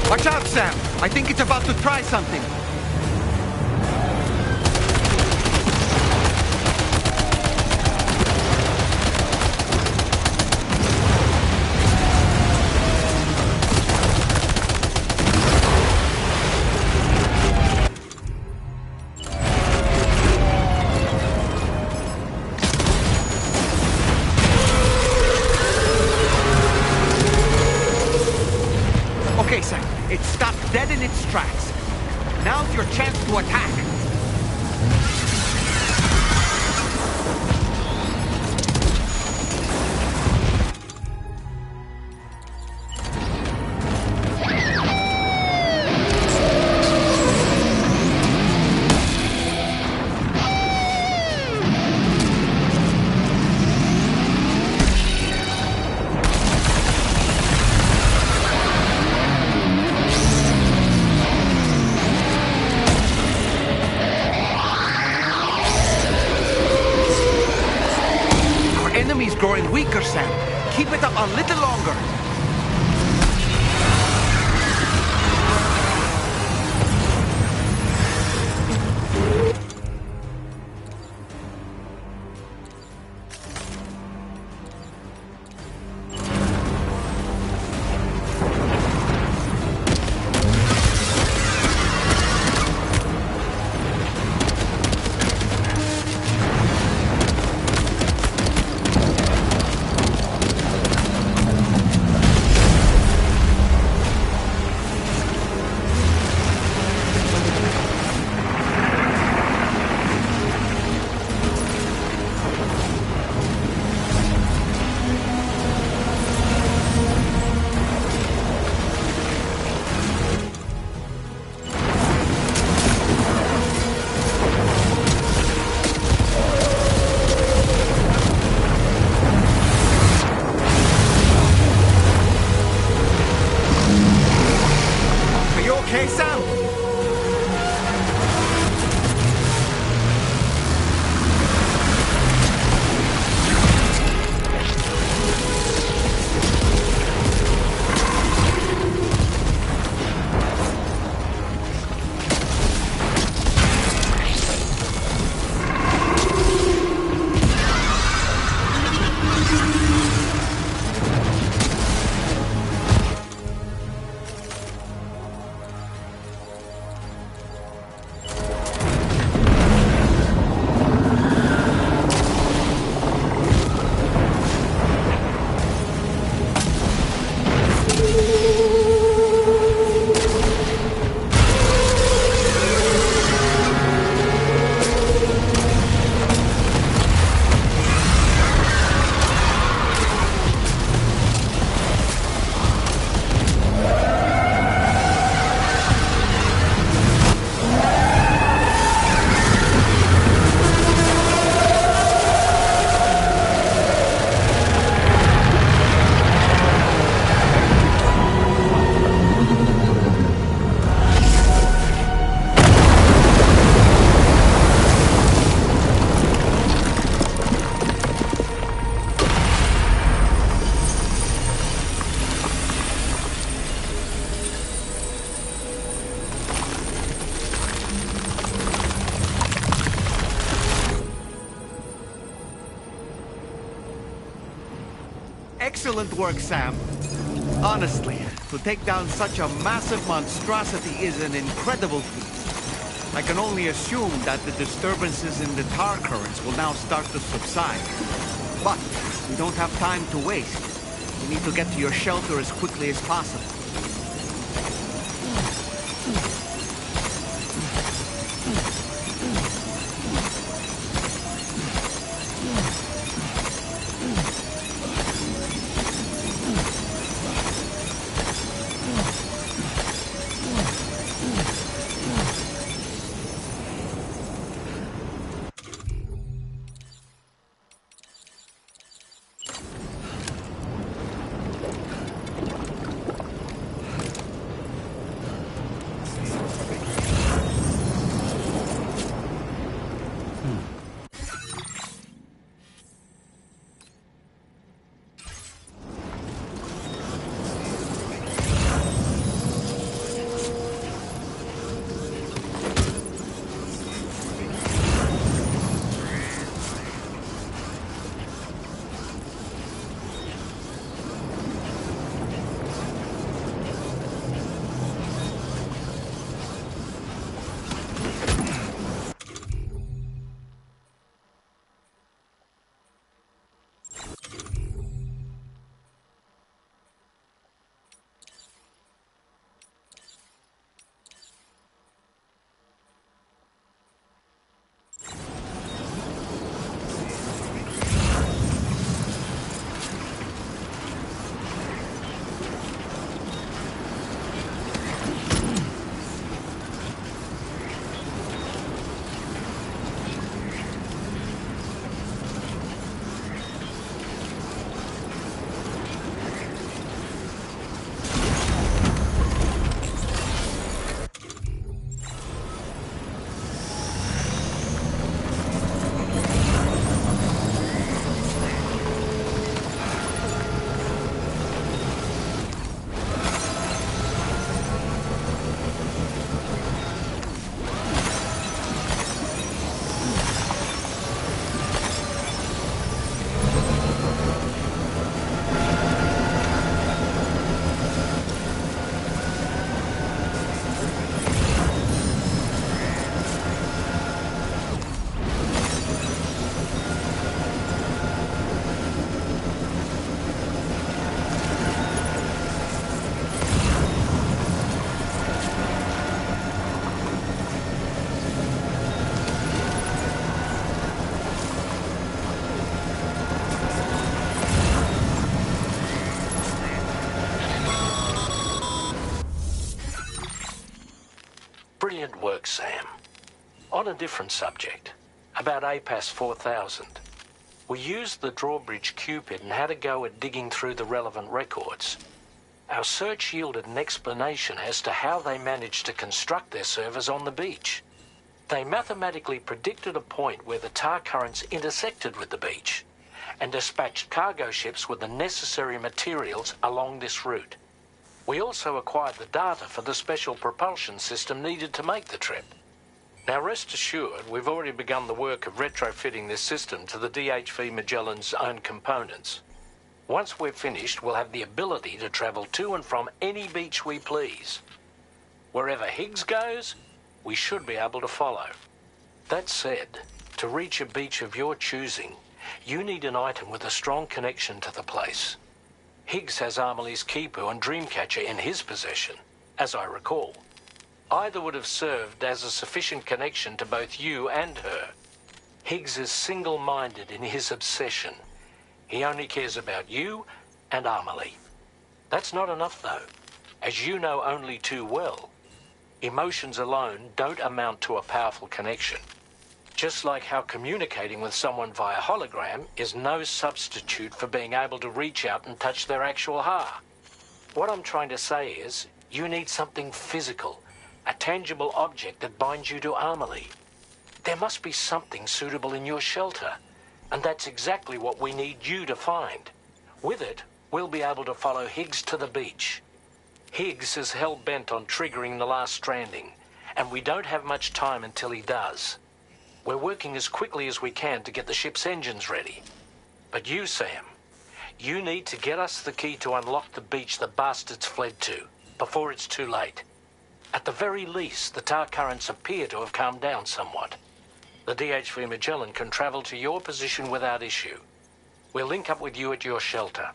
Watch out, Sam! I think it's about to try something. Okay, Sam. It stopped dead in its tracks. Now's your chance to attack. weaker, Sam. Keep it up a little longer. Okay, Sam? Excellent work, Sam. Honestly, to take down such a massive monstrosity is an incredible feat. I can only assume that the disturbances in the tar currents will now start to subside. But we don't have time to waste. We need to get to your shelter as quickly as possible. Brilliant work, Sam. On a different subject, about APAS 4000. We used the drawbridge Cupid and had a go at digging through the relevant records. Our search yielded an explanation as to how they managed to construct their servers on the beach. They mathematically predicted a point where the tar currents intersected with the beach and dispatched cargo ships with the necessary materials along this route. We also acquired the data for the special propulsion system needed to make the trip. Now rest assured, we've already begun the work of retrofitting this system to the DHV Magellan's own components. Once we're finished, we'll have the ability to travel to and from any beach we please. Wherever Higgs goes, we should be able to follow. That said, to reach a beach of your choosing, you need an item with a strong connection to the place. Higgs has Amelie's Kipu and Dreamcatcher in his possession, as I recall. Either would have served as a sufficient connection to both you and her. Higgs is single-minded in his obsession. He only cares about you and Amelie. That's not enough, though. As you know only too well, emotions alone don't amount to a powerful connection. Just like how communicating with someone via hologram is no substitute for being able to reach out and touch their actual heart. What I'm trying to say is, you need something physical, a tangible object that binds you to Amelie. There must be something suitable in your shelter, and that's exactly what we need you to find. With it, we'll be able to follow Higgs to the beach. Higgs is hell-bent on triggering the last stranding, and we don't have much time until he does. We're working as quickly as we can to get the ship's engines ready. But you, Sam, you need to get us the key to unlock the beach the bastards fled to, before it's too late. At the very least, the tar currents appear to have calmed down somewhat. The DHV Magellan can travel to your position without issue. We'll link up with you at your shelter.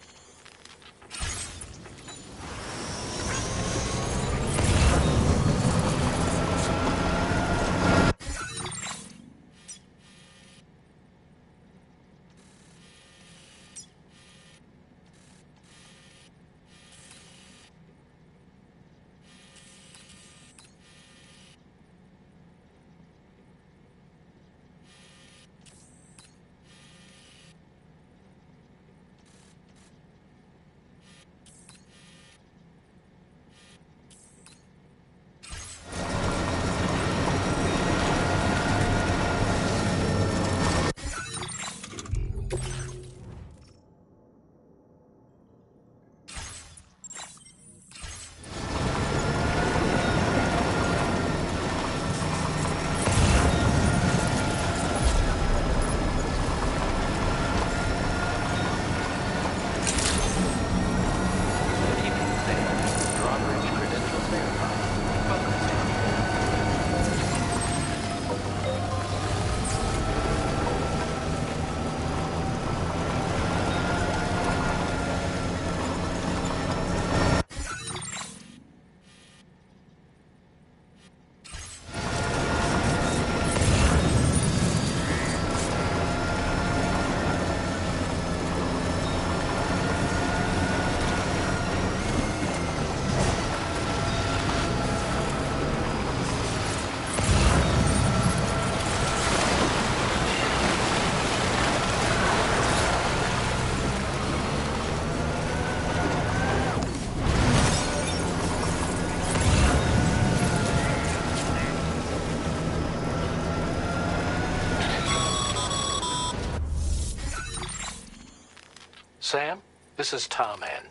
Sam, this is Tarman.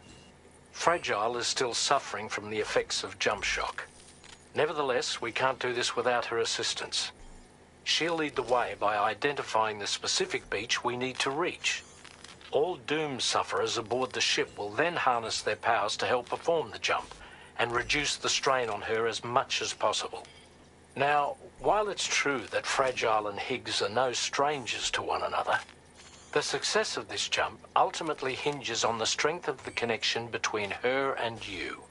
Fragile is still suffering from the effects of jump shock. Nevertheless, we can't do this without her assistance. She'll lead the way by identifying the specific beach we need to reach. All Doom sufferers aboard the ship will then harness their powers to help perform the jump and reduce the strain on her as much as possible. Now, while it's true that Fragile and Higgs are no strangers to one another, the success of this jump ultimately hinges on the strength of the connection between her and you.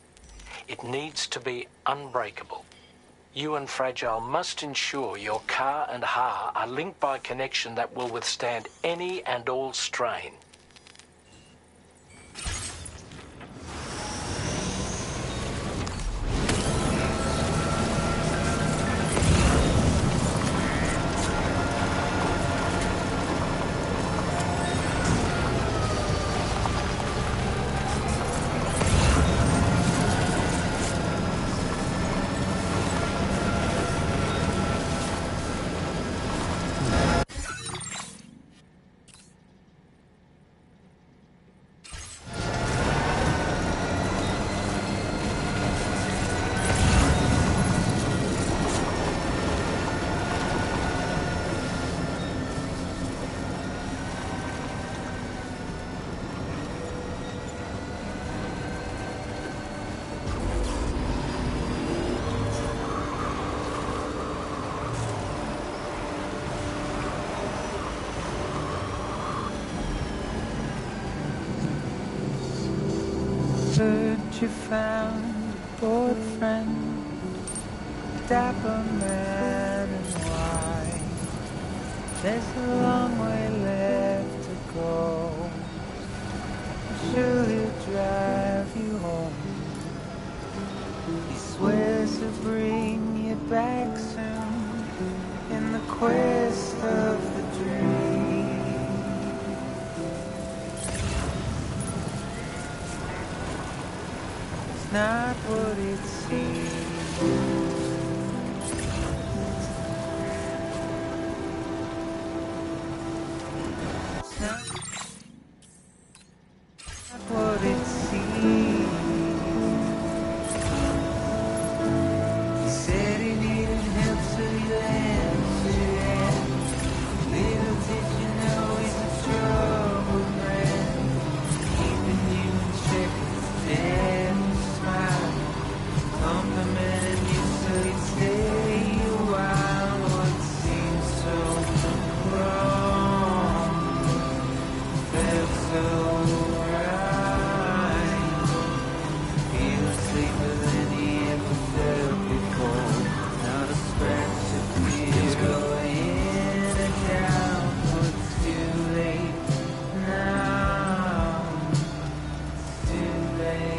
It needs to be unbreakable. You and Fragile must ensure your Ka and Ha are linked by a connection that will withstand any and all strain. Heard you found a bored friend, dapper man and white. There's a long way left to go. I'm sure he'll drive you home. He swears to bring you back soon in the quest of the dream. It's not what it seems. It's not what it seems. He said he needed help, so you answered. Little did you know he's a trouble man, keeping you in check. Never smile, complimenting you so you'd stay a while. Oh, it seems so wrong, felt so right. Feels safer than he ever felt before. Not a scratch of fear going in and down. Oh, it's too late now. It's too late.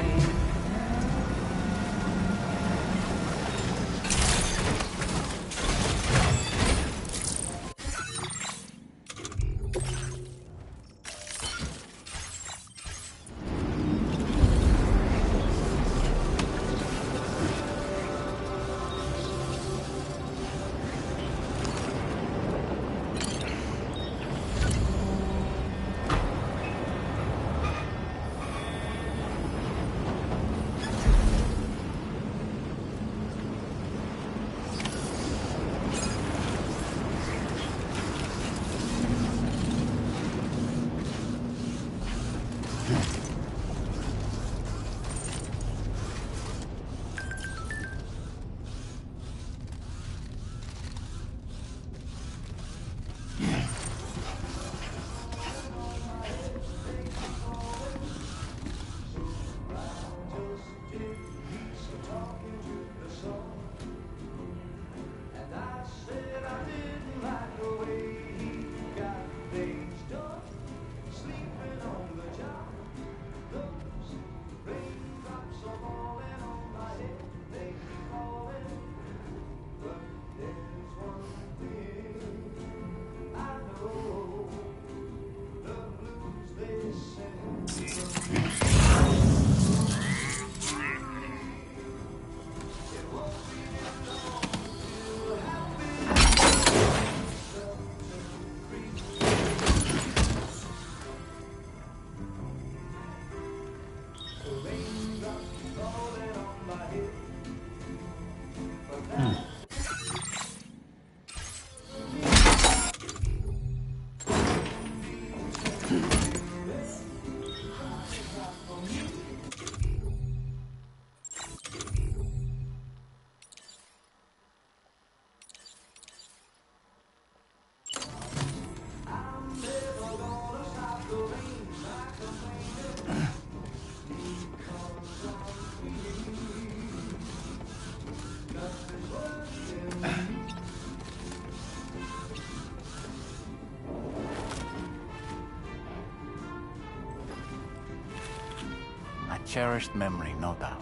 Cherished memory, no doubt.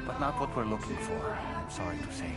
But not what we're looking for, I'm sorry to say.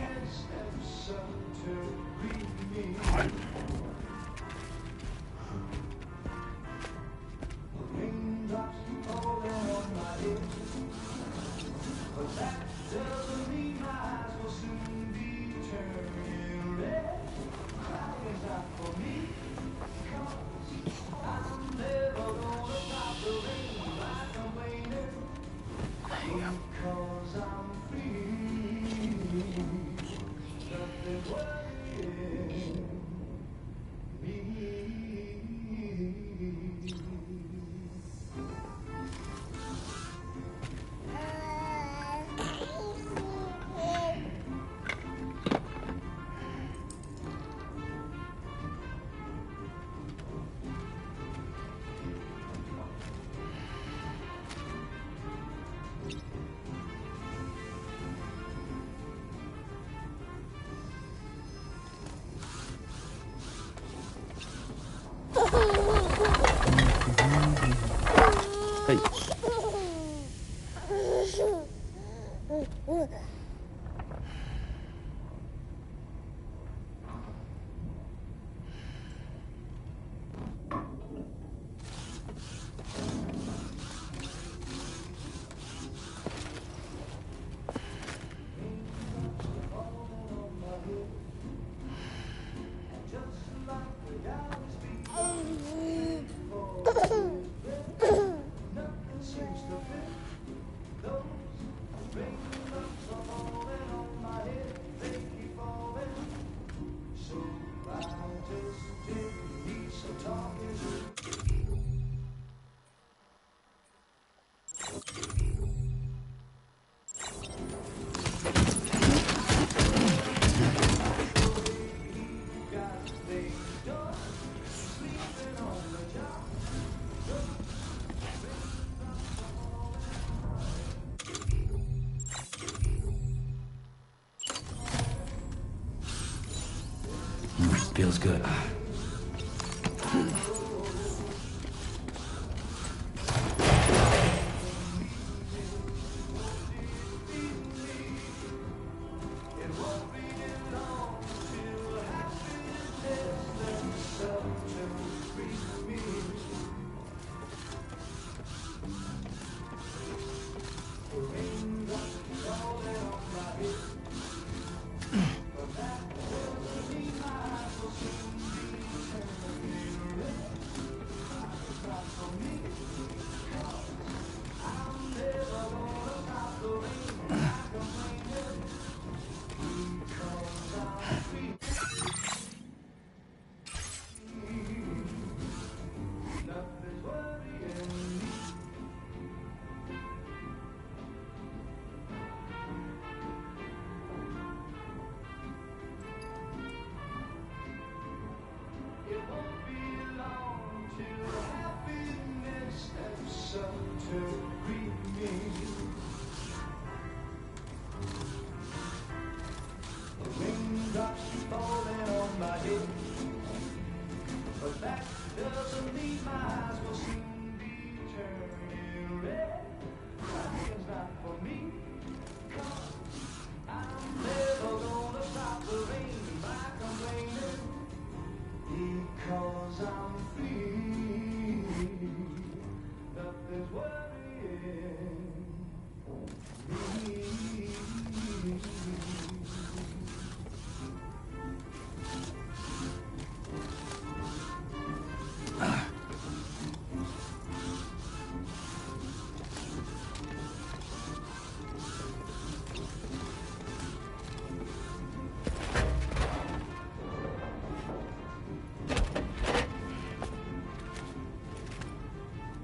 Feels good.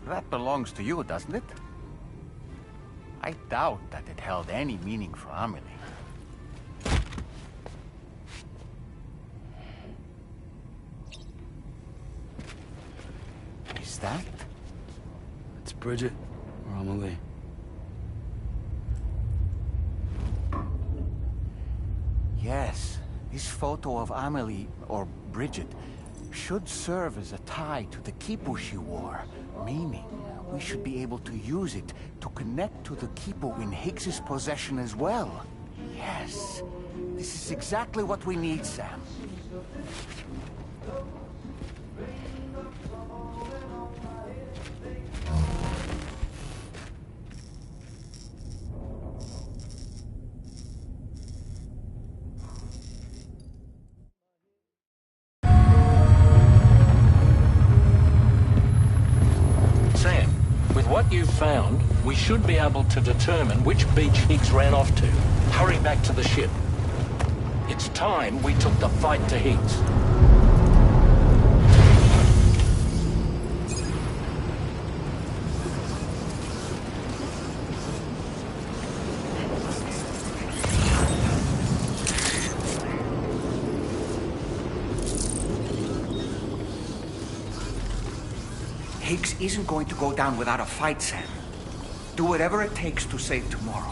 That belongs to you, doesn't it? I doubt that it held any meaning for Amelie. Is that? It's Bridget or Amelie. Yes, this photo of Amelie, or Bridget, should serve as a tie to the quipu she wore, meaning we should be able to use it to connect to the quipu in Higgs's possession as well. Yes, this is exactly what we need, Sam. What you've found, we should be able to determine which beach Higgs ran off to. Hurry back to the ship. It's time we took the fight to Higgs. Higgs isn't going to go down without a fight, Sam. Do whatever it takes to save tomorrow.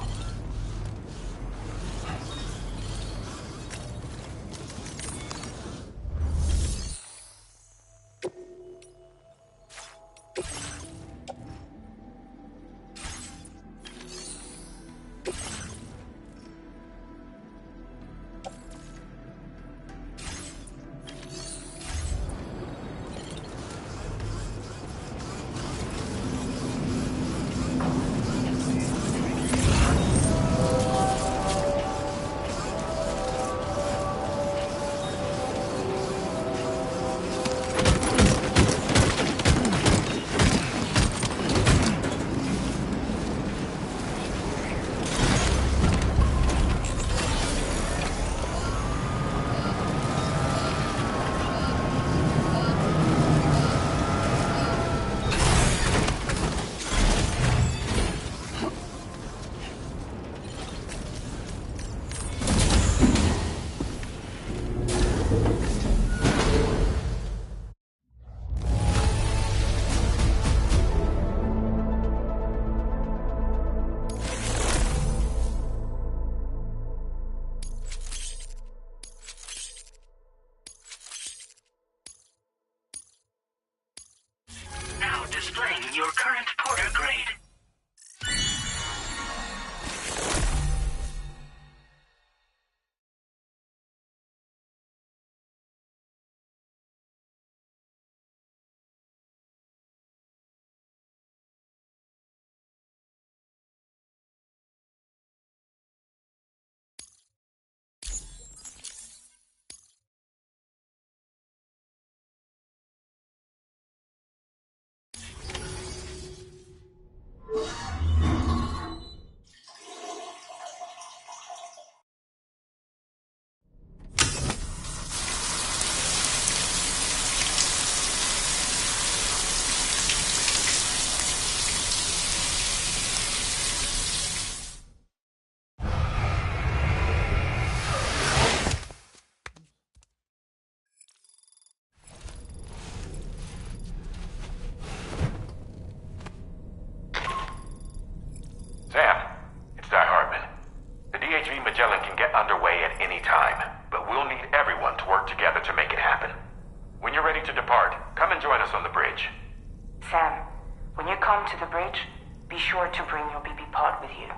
the bridge, be sure to bring your BB pod with you.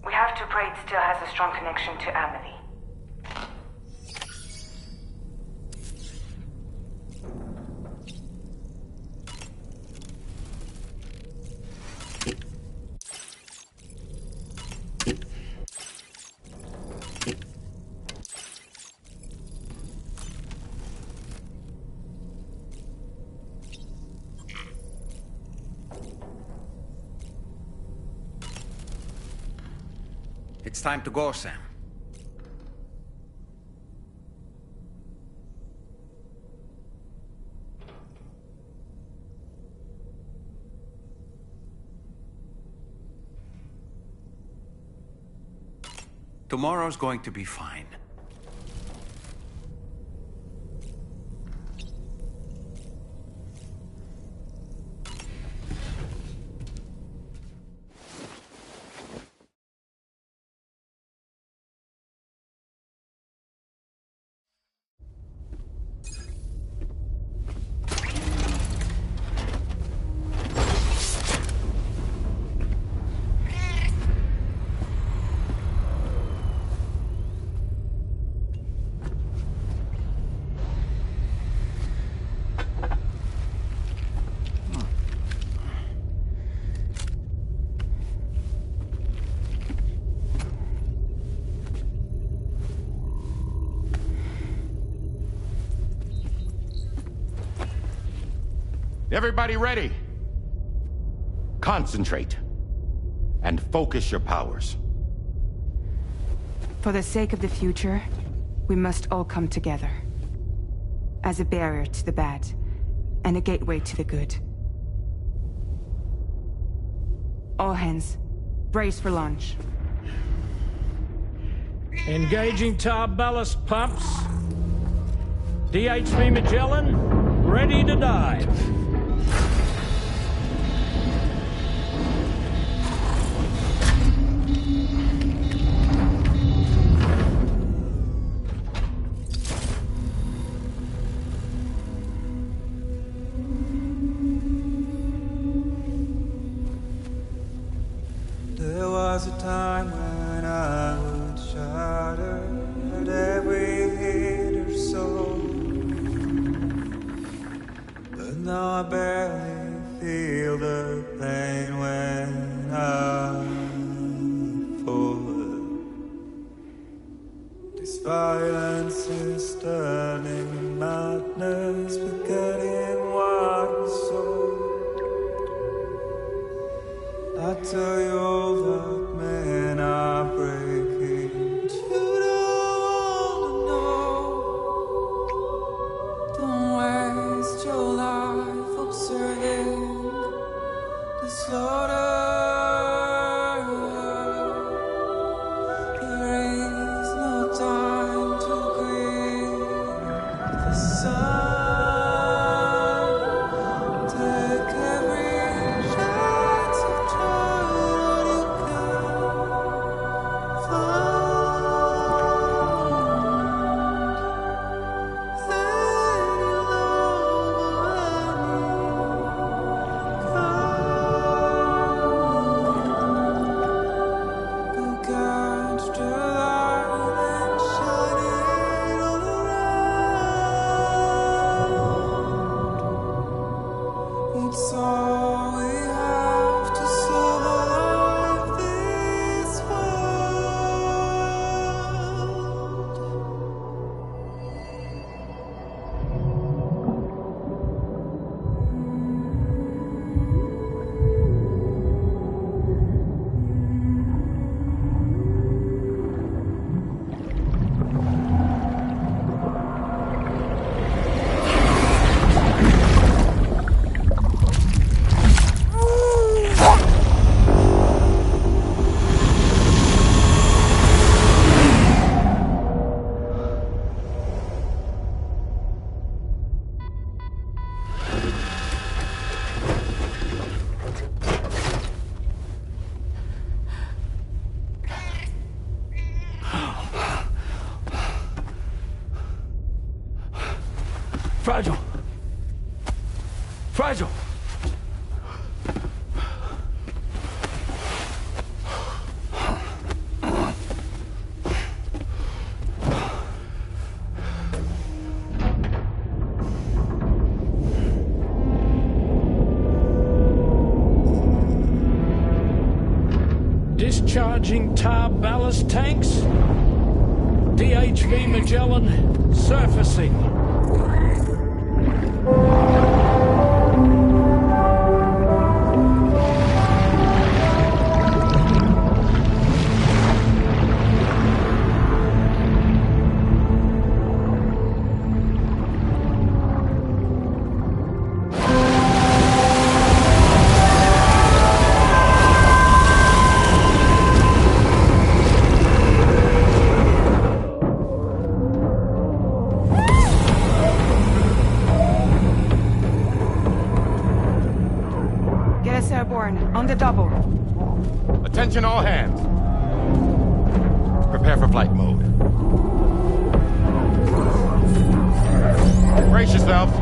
We have to pray it still has a strong connection to Amelie. It's time to go, Sam. Tomorrow's going to be fine. Everybody ready? Concentrate. And focus your powers. For the sake of the future, we must all come together. As a barrier to the bad, and a gateway to the good. All hands, brace for launch. Engaging tar ballast pumps. DHV Magellan, ready to dive. There was a time when I would shatter at every hit or soul, but now I barely feel the pain when I fall. This violence is turning madness, forgetting what was sold. I tell you all that men are breaking, but you don't know. Don't waste your life observing the slaughter. There is no time to grieve the sun. Take every chance of joy you can find. Then you love go catch the light and shine it all around. It's all we have to survive this world. Fragile! Fragile! charging tar ballast tanks. DHV Magellan surfacing. On the double. Attention all hands. Prepare for flight mode. Brace yourselves.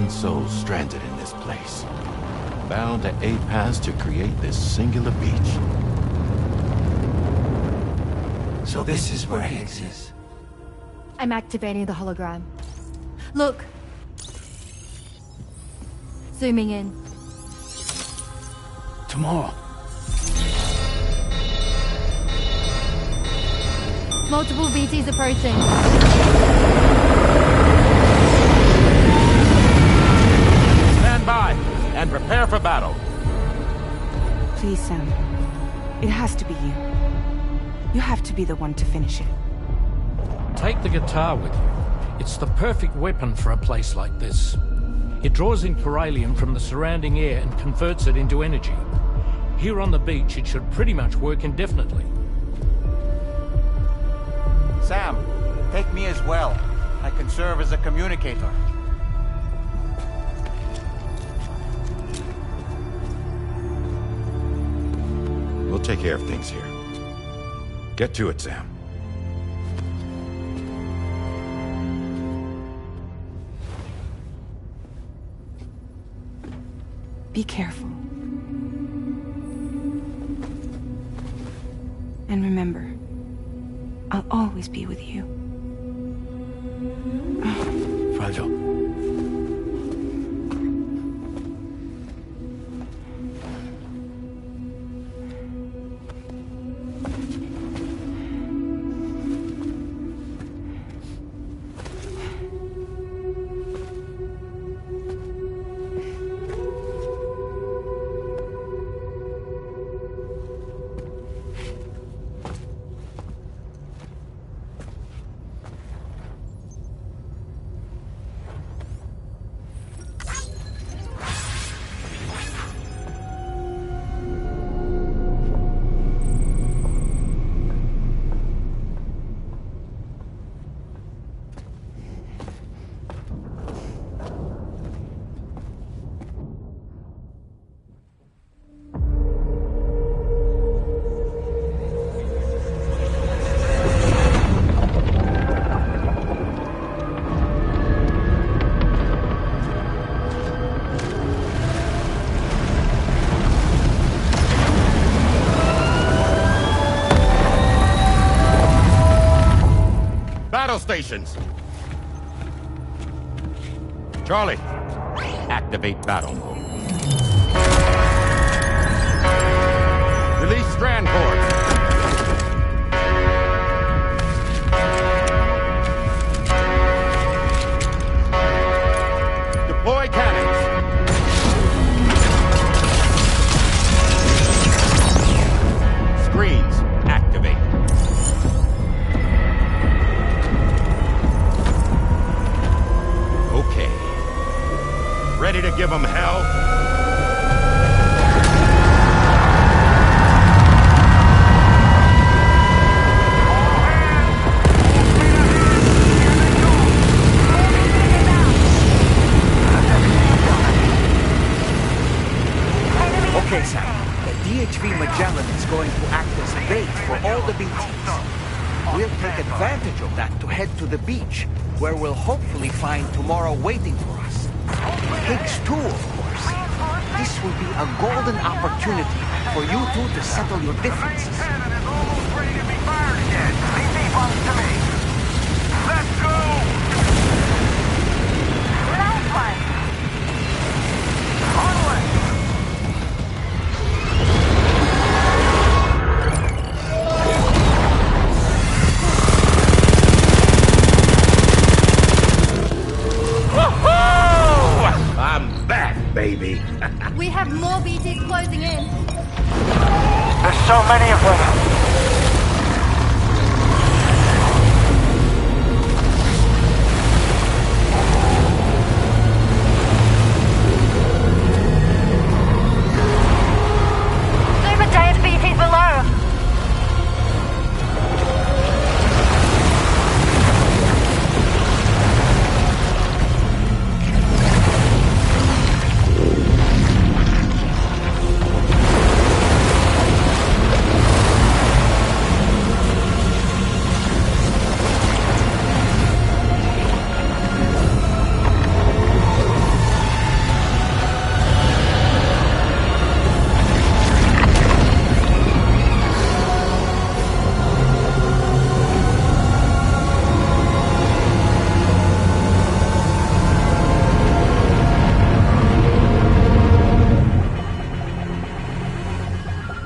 Souls stranded in this place, bound to 8 paths to create this singular beach. So this is where Higgs is. I'm activating the hologram. Look. Zooming in. Tomorrow. Multiple BTs approaching. By and prepare for battle. Please, Sam. It has to be you. You have to be the one to finish it. Take the guitar with you. It's the perfect weapon for a place like this. It draws in chiralium from the surrounding air and converts it into energy. Here on the beach, it should pretty much work indefinitely. Sam, take me as well. I can serve as a communicator. We'll take care of things here. Get to it, Sam. Be careful. And remember, I'll always be with you. Fragile. Battle stations. Charlie, activate battle mode. Release strand cords. Deploy cannons. Screens, activate. Okay. Ready to give them hell? to head to the beach, where we'll hopefully find tomorrow waiting for us. Higgs too, of course. This will be a golden opportunity for you two to settle your differences. Let's go! Nice one! Onward! I'm back, baby. We have more BTs closing in. There's so many of them. Super giant BTs below.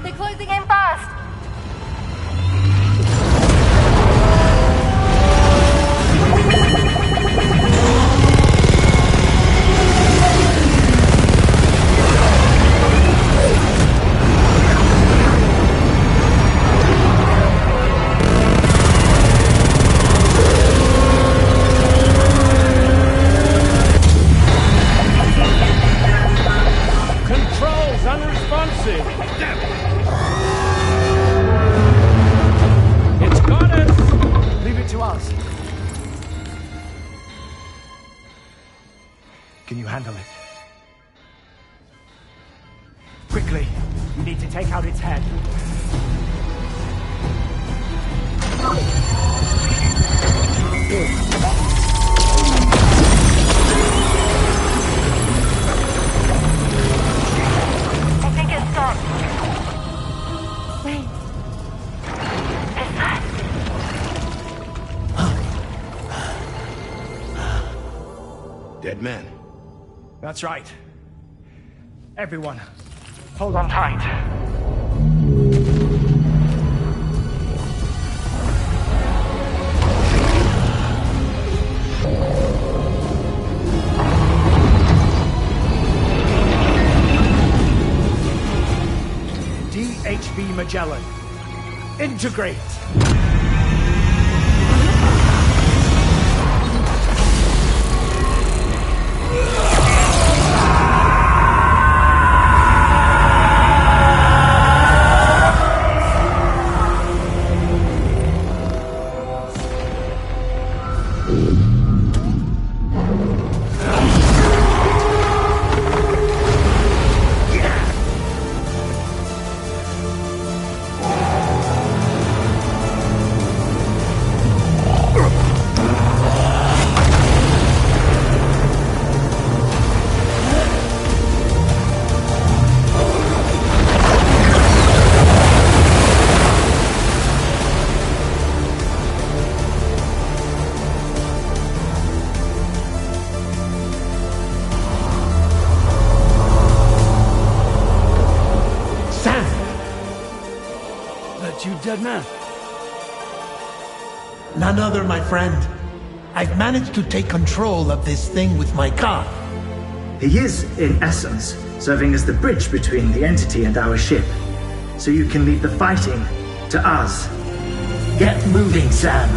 They're closing in fast. Controls unresponsive. Damn it. It's got us. Leave it to us. Can you handle it? Quickly, we need to take out its head. I think it stopped. Wait. Is that? Dead man. That's right. Everyone, Hold on tight. DHV Magellan. Integrate. You dead man? None other, my friend. I've managed to take control of this thing with my car. He is, in essence, serving as the bridge between the entity and our ship. So you can leave the fighting to us. Get moving, Sam.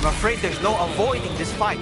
I'm afraid there's no avoiding this fight.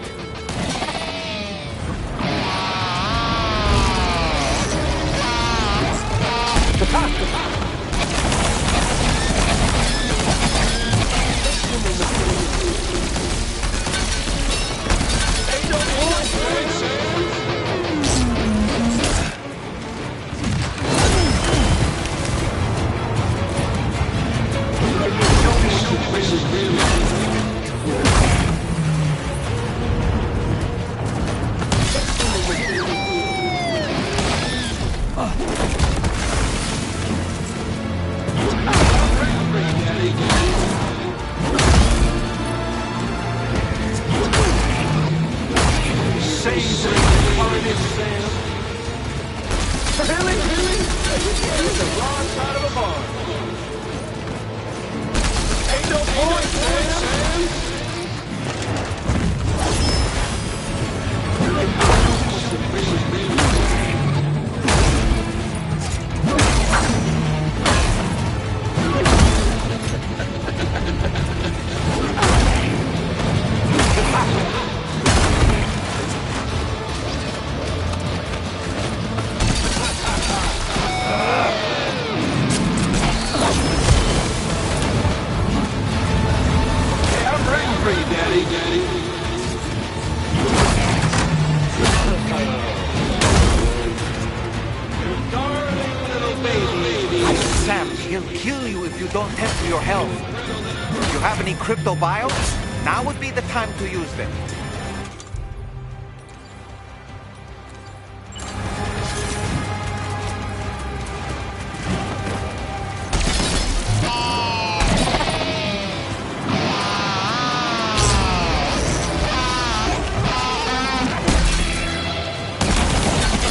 Crypto biomes? Now would be the time to use them.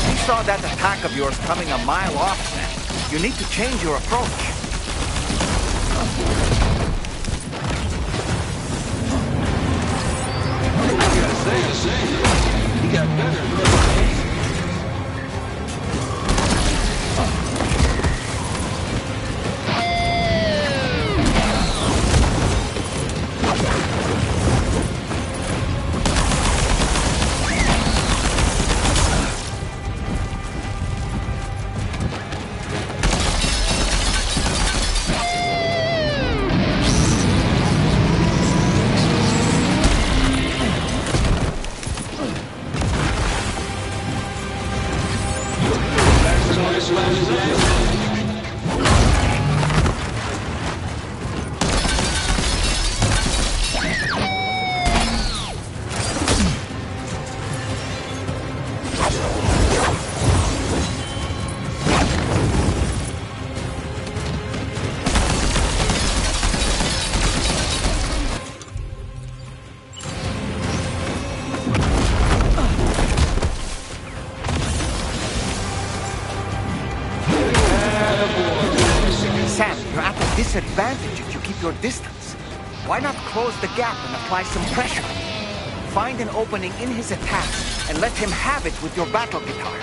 You saw that attack of yours coming a mile off, Sam. You need to change your approach. He got better. Disadvantage if you keep your distance. Why not close the gap and apply some pressure? Find an opening in his attack and let him have it with your battle guitar.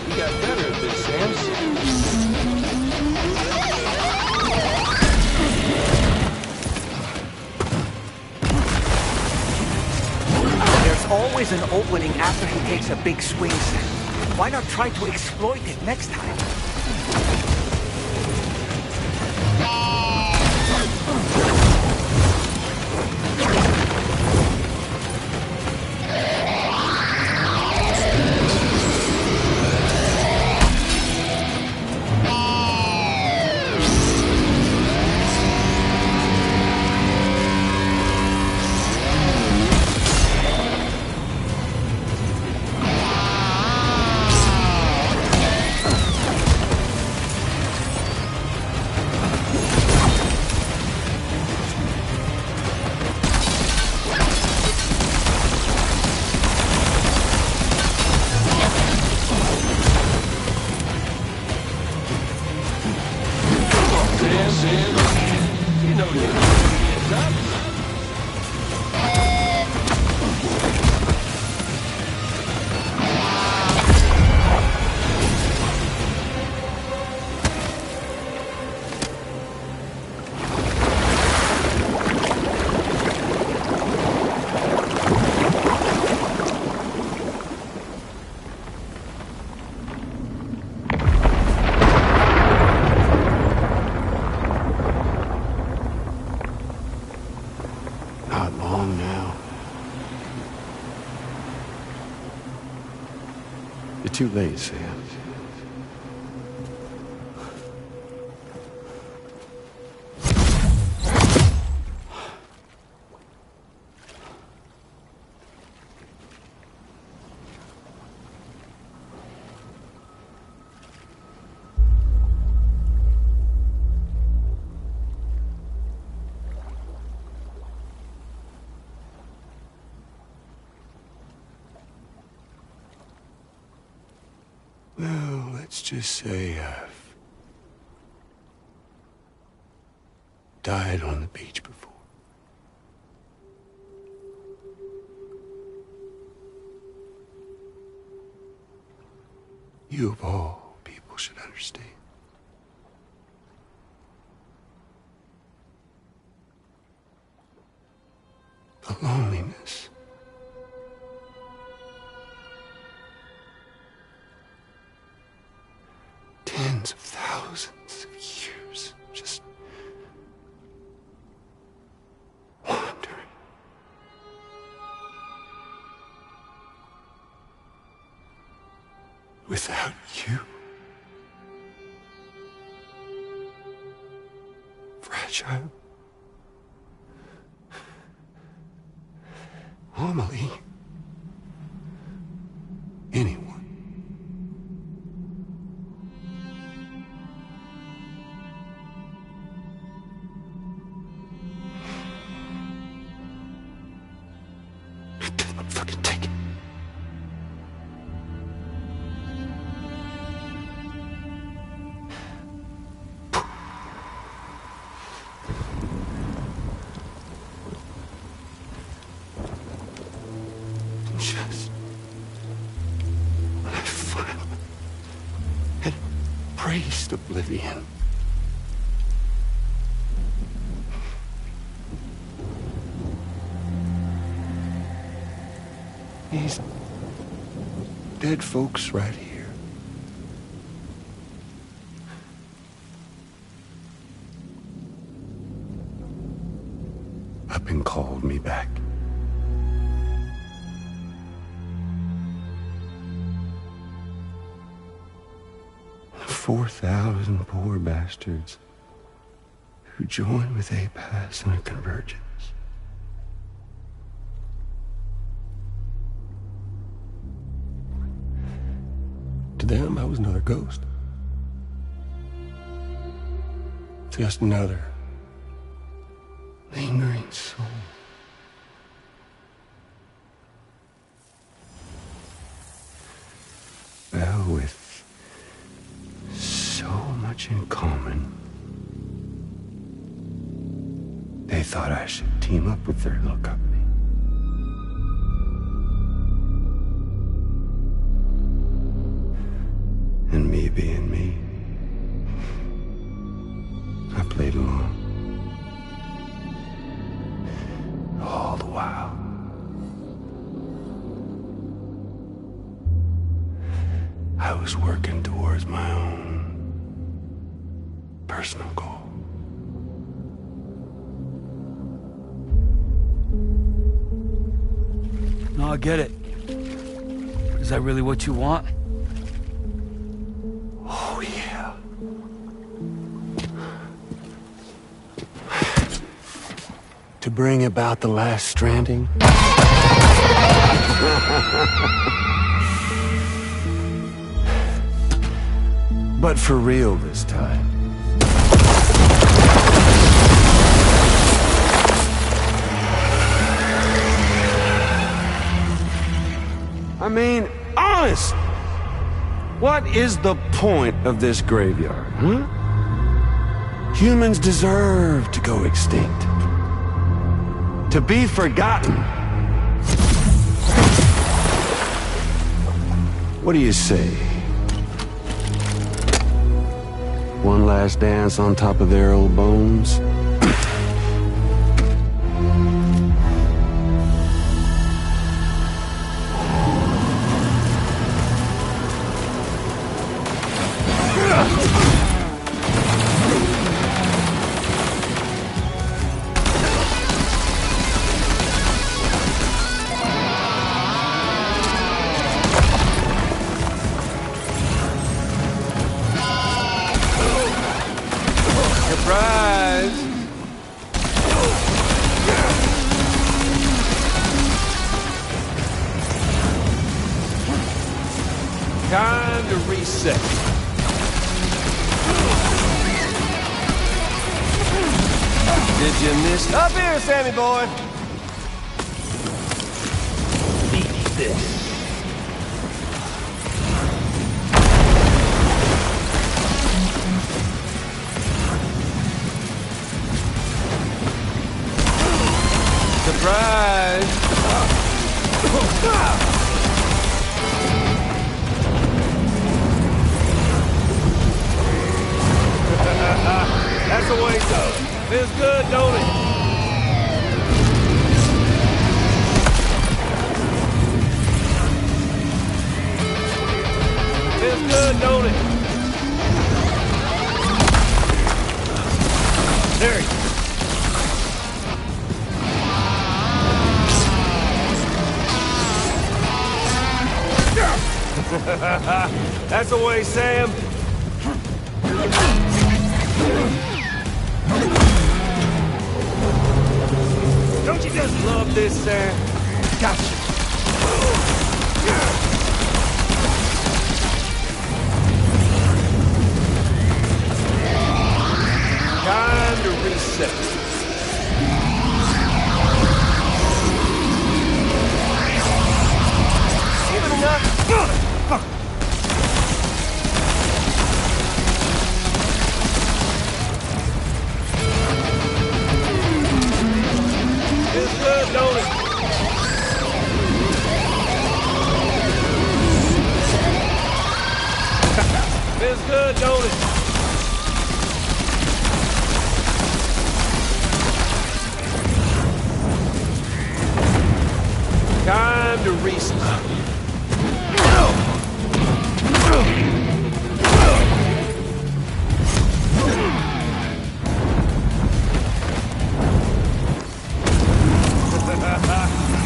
You got better at this, Sam. There's always an opening after he takes a big swing set. Why not try to exploit it next time? too late, Sam. Well, let's just say I've died on the beach before. You of all people should understand. The loneliness. Tens of thousands of years just wandering. Without you. Fragile. Amelie. Anyone. Just when I finally had embraced oblivion, these dead folks right here up and called me back. 4,000 poor bastards who joined with APAS in a convergence. To them, I was another ghost. Just another lingering soul. Well, with so much in common, they thought I should team up with their little company. And me being me, I played along. All the while, I was working towards my own personal goal. No, I get it. Is that really what you want? Oh, yeah. To bring about the last stranding? But for real this time. I mean, honest! What is the point of this graveyard, huh? Humans deserve to go extinct. To be forgotten. What do you say? One last dance on top of their old bones? to reset. Did you miss? Up here, Sammy boy. Eat this. Surprise! That's the way, though. Feels good, don't it? Feels good, don't it? There you go. That's the way, Sam. Don't you just love this, Sam? Gotcha. Time to reset. Even enough. Feels good, don't it? Feels good, don't it? Time to restart.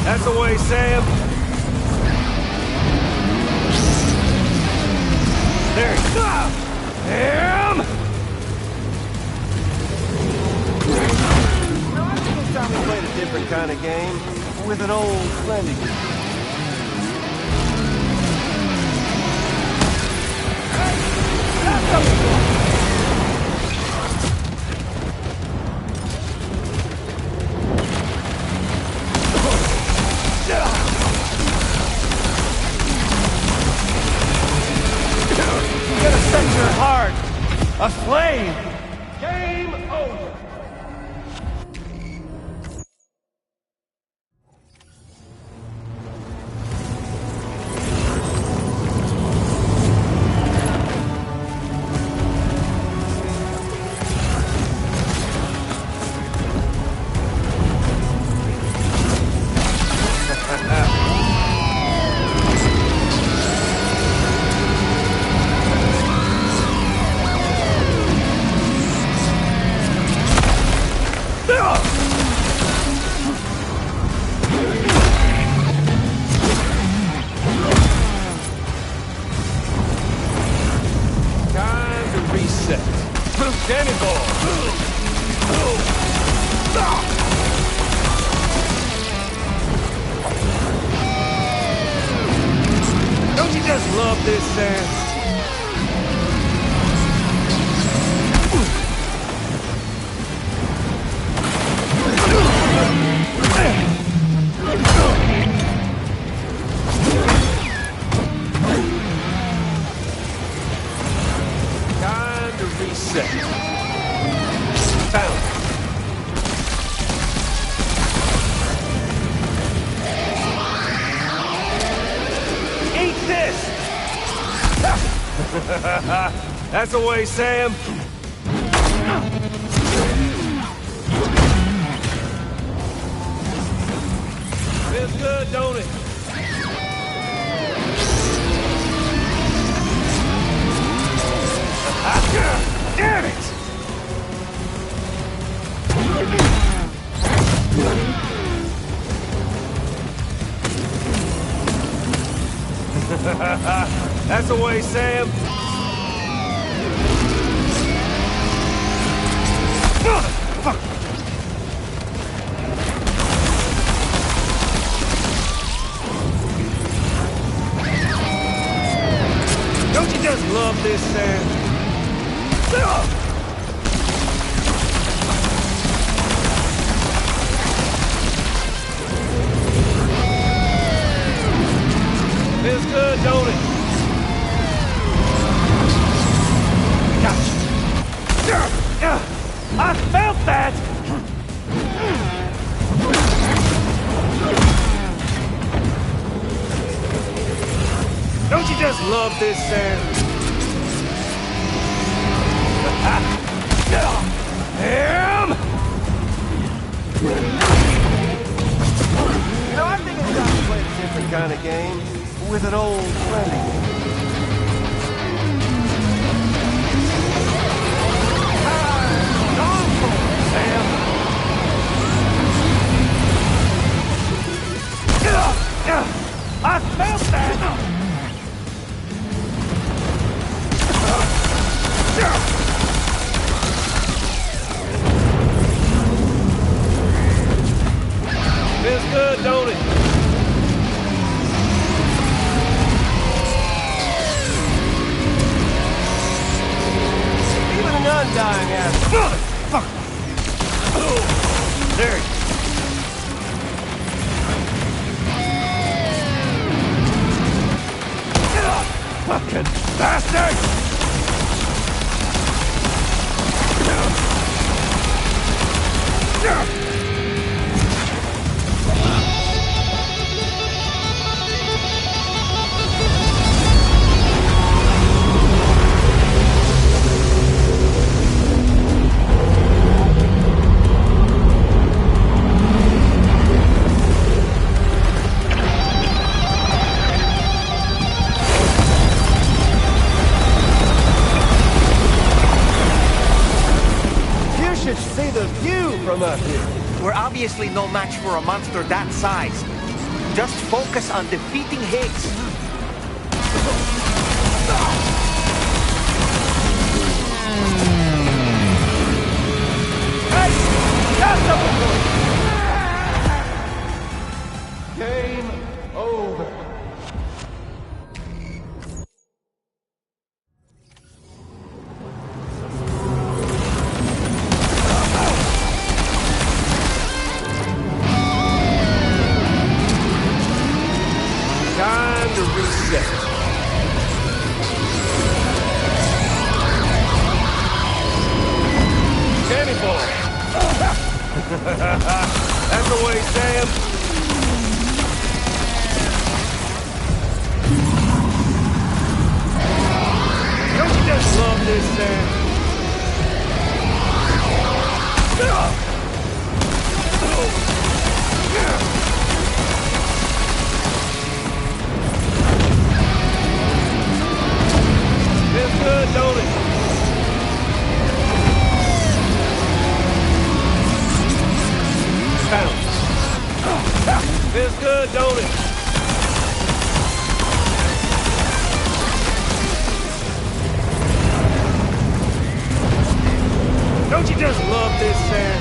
That's the way, Sam. There you go. Sam! No, I think it's time we played a different kind of game with an old friend again. You're gonna set your heart aflame. Game over. Time to reset. Danny ball. Don't you just love this, Sam? Time to reset. Found it. Eat this! That's the way, Sam. Feels good, don't it? Damn it! That's the way, Sam. Fuck. Don't you just love this, Sam? Feels good, don't it? Gotcha. I felt that! Don't you just love this, Sam? Damn! You know, I think it's time to play a different kind of game with an old friend. I felt that! Feels good, don't it? Even an undying ass. Motherfucker! There he is. Fucking bastard! See the view from up here. We're obviously no match for a monster that size. Just focus on defeating Higgs. Hey! That's the point! Game over. Time to reset. Danny boy. That's the way, Sam. Don't you just love this, Sam? Feels good, don't it? Bounce. Feels good, don't it? Don't you just love this, Sam?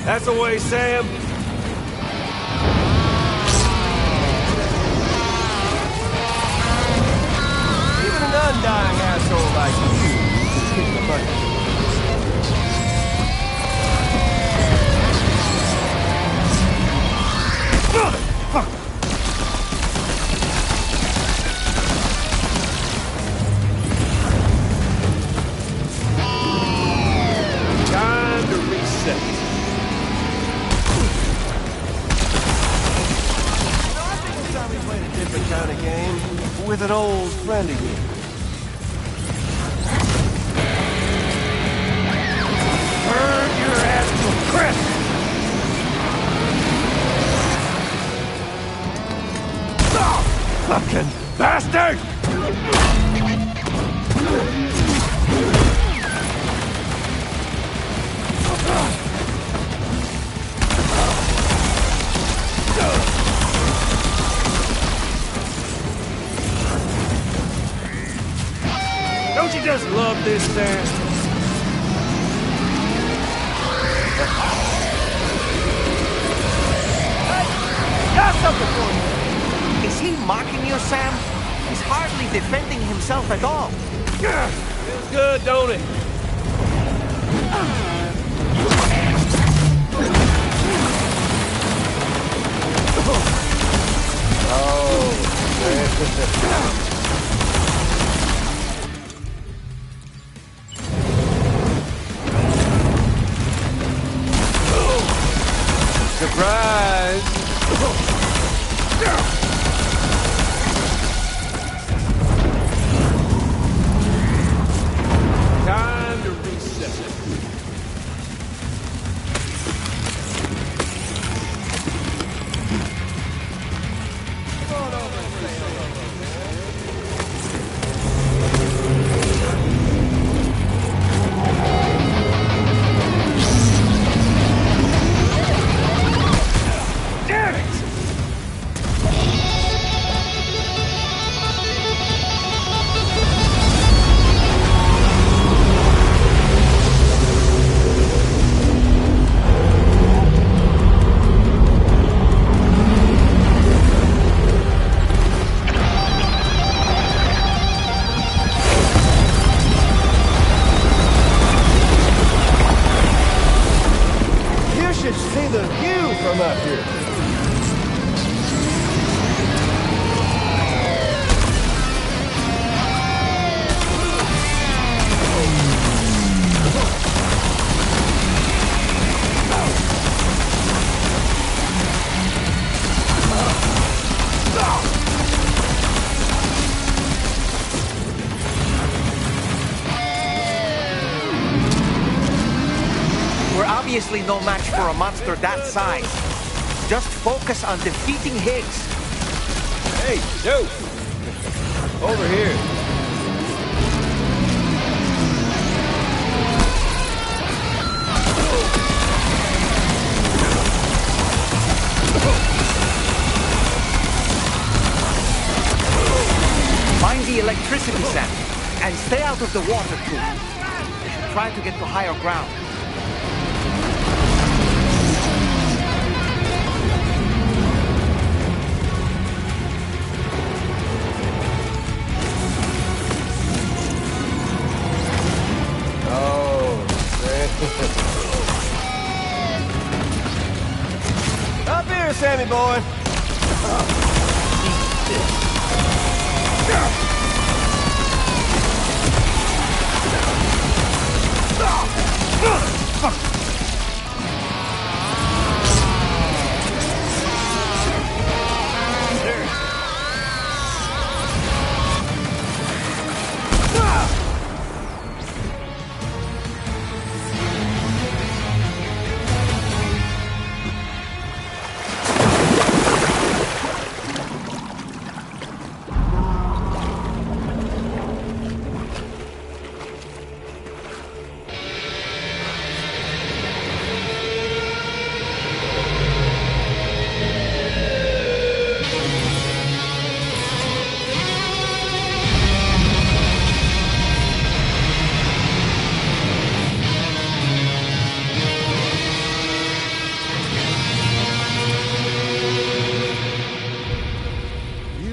That's the way, Sam. Even an undying asshole like you can kick the bucket. Motherfucker! Time to reset. We played a different kind of game with an old friend again. Burn your ass to a crisp! Oh, fucking bastard! Don't you just love this, Sam? Sam? He's hardly defending himself at all. Feels good, don't it? Surprise! Time to reset. Damn it! You should see the view from up here. We're obviously no match for a monster that size. Just focus on defeating Higgs. Hey, Joe! Over here. Find the electricity, Sam, and stay out of the water too. We should try to get to higher ground. Up here, Sammy boy.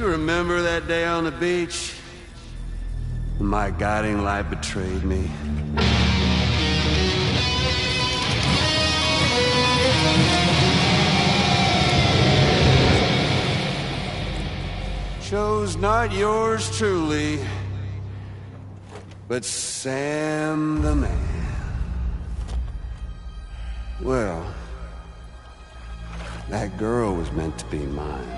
Remember that day on the beach? When my guiding light betrayed me. Chose not yours truly, but Sam the man. Well, that girl was meant to be mine.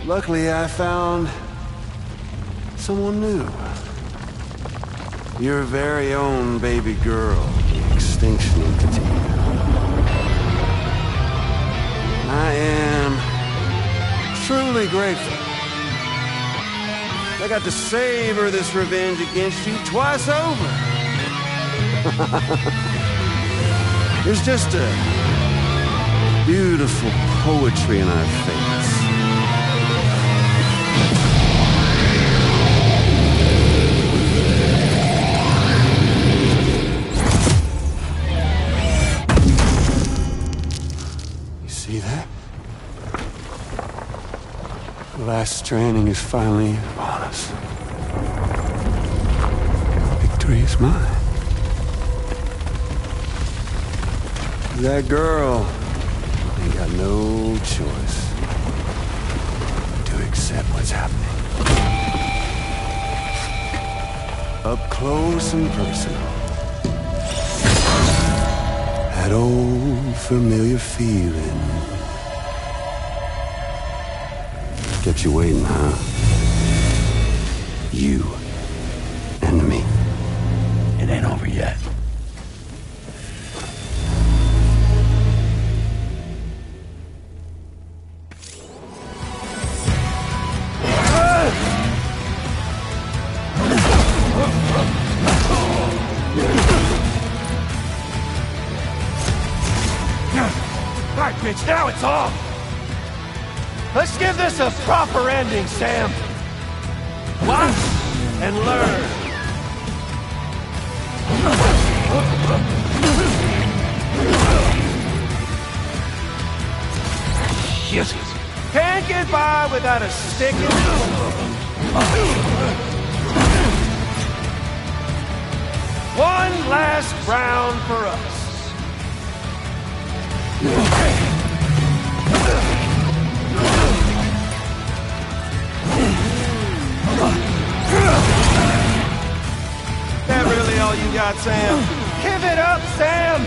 Luckily, I found someone new. Your very own baby girl, the Extinction Entity. I am truly grateful. I got to savor this revenge against you twice over. There's just a beautiful poetry in our fates. The last stranding is finally upon us. Victory is mine. That girl ain't got no choice to accept what's happening. Up close and personal. That old familiar feeling. Kept you waiting, huh? You and me. It ain't over yet. Alright, bitch, now it's off! Let's give this a proper ending, Sam! Watch and learn! Shit! Can't get by without a stick in one last round for us. That really all you got, Sam? Give it up, Sam!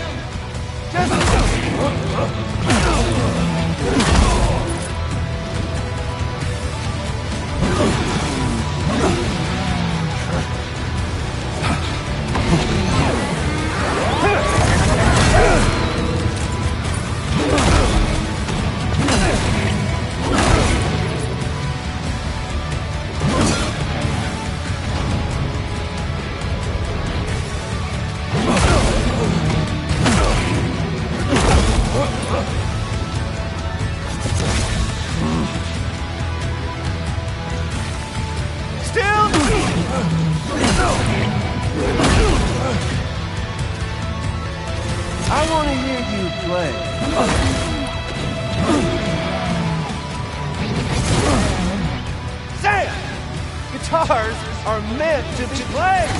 I want to hear you play. Sam! Guitars are meant to be played!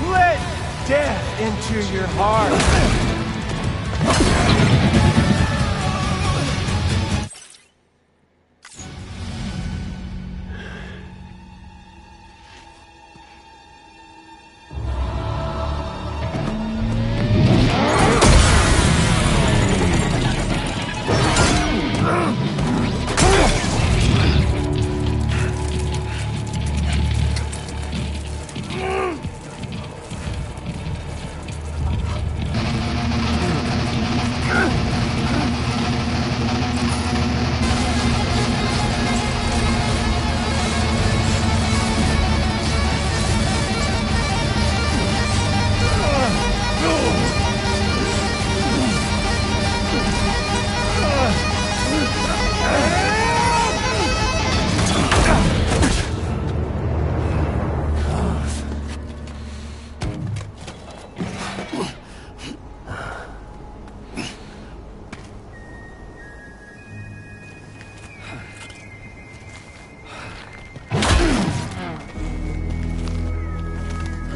Let death into your heart.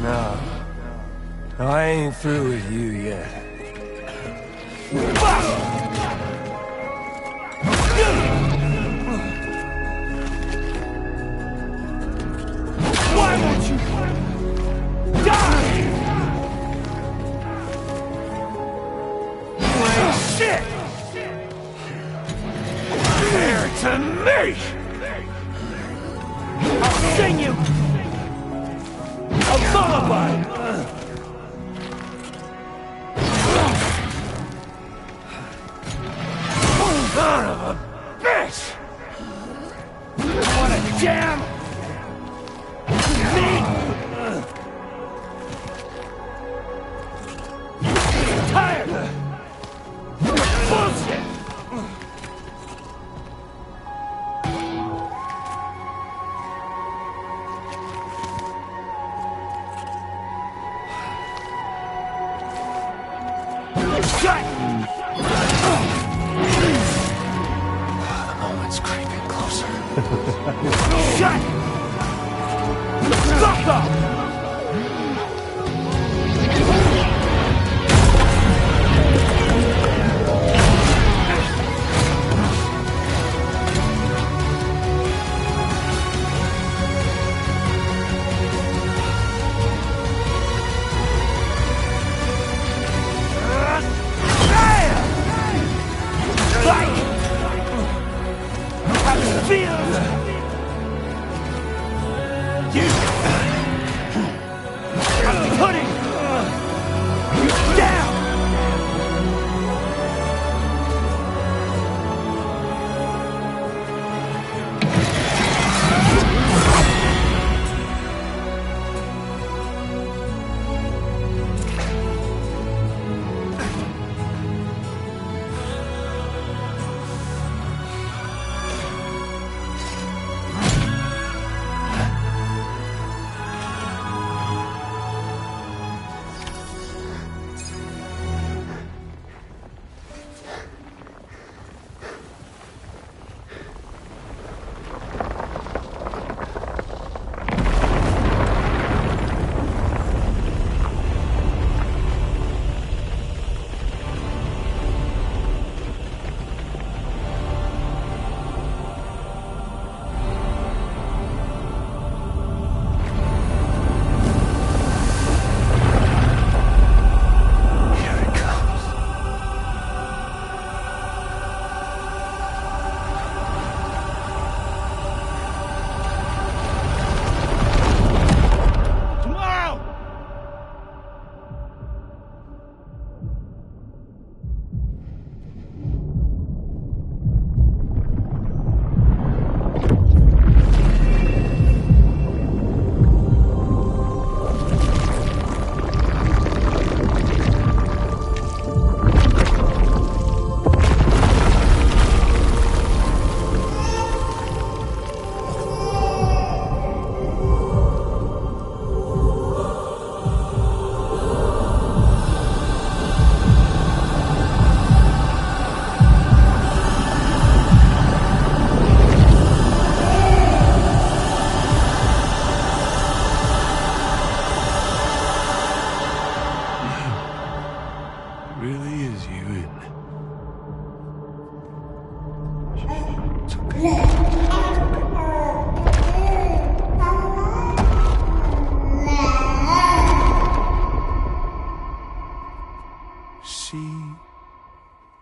No, I ain't through with you yet. Why won't you die? You ain't shit! Fair to me! I'll sing you a lullaby! Son of a bitch! What a jam! Me! The moment's creeping closer.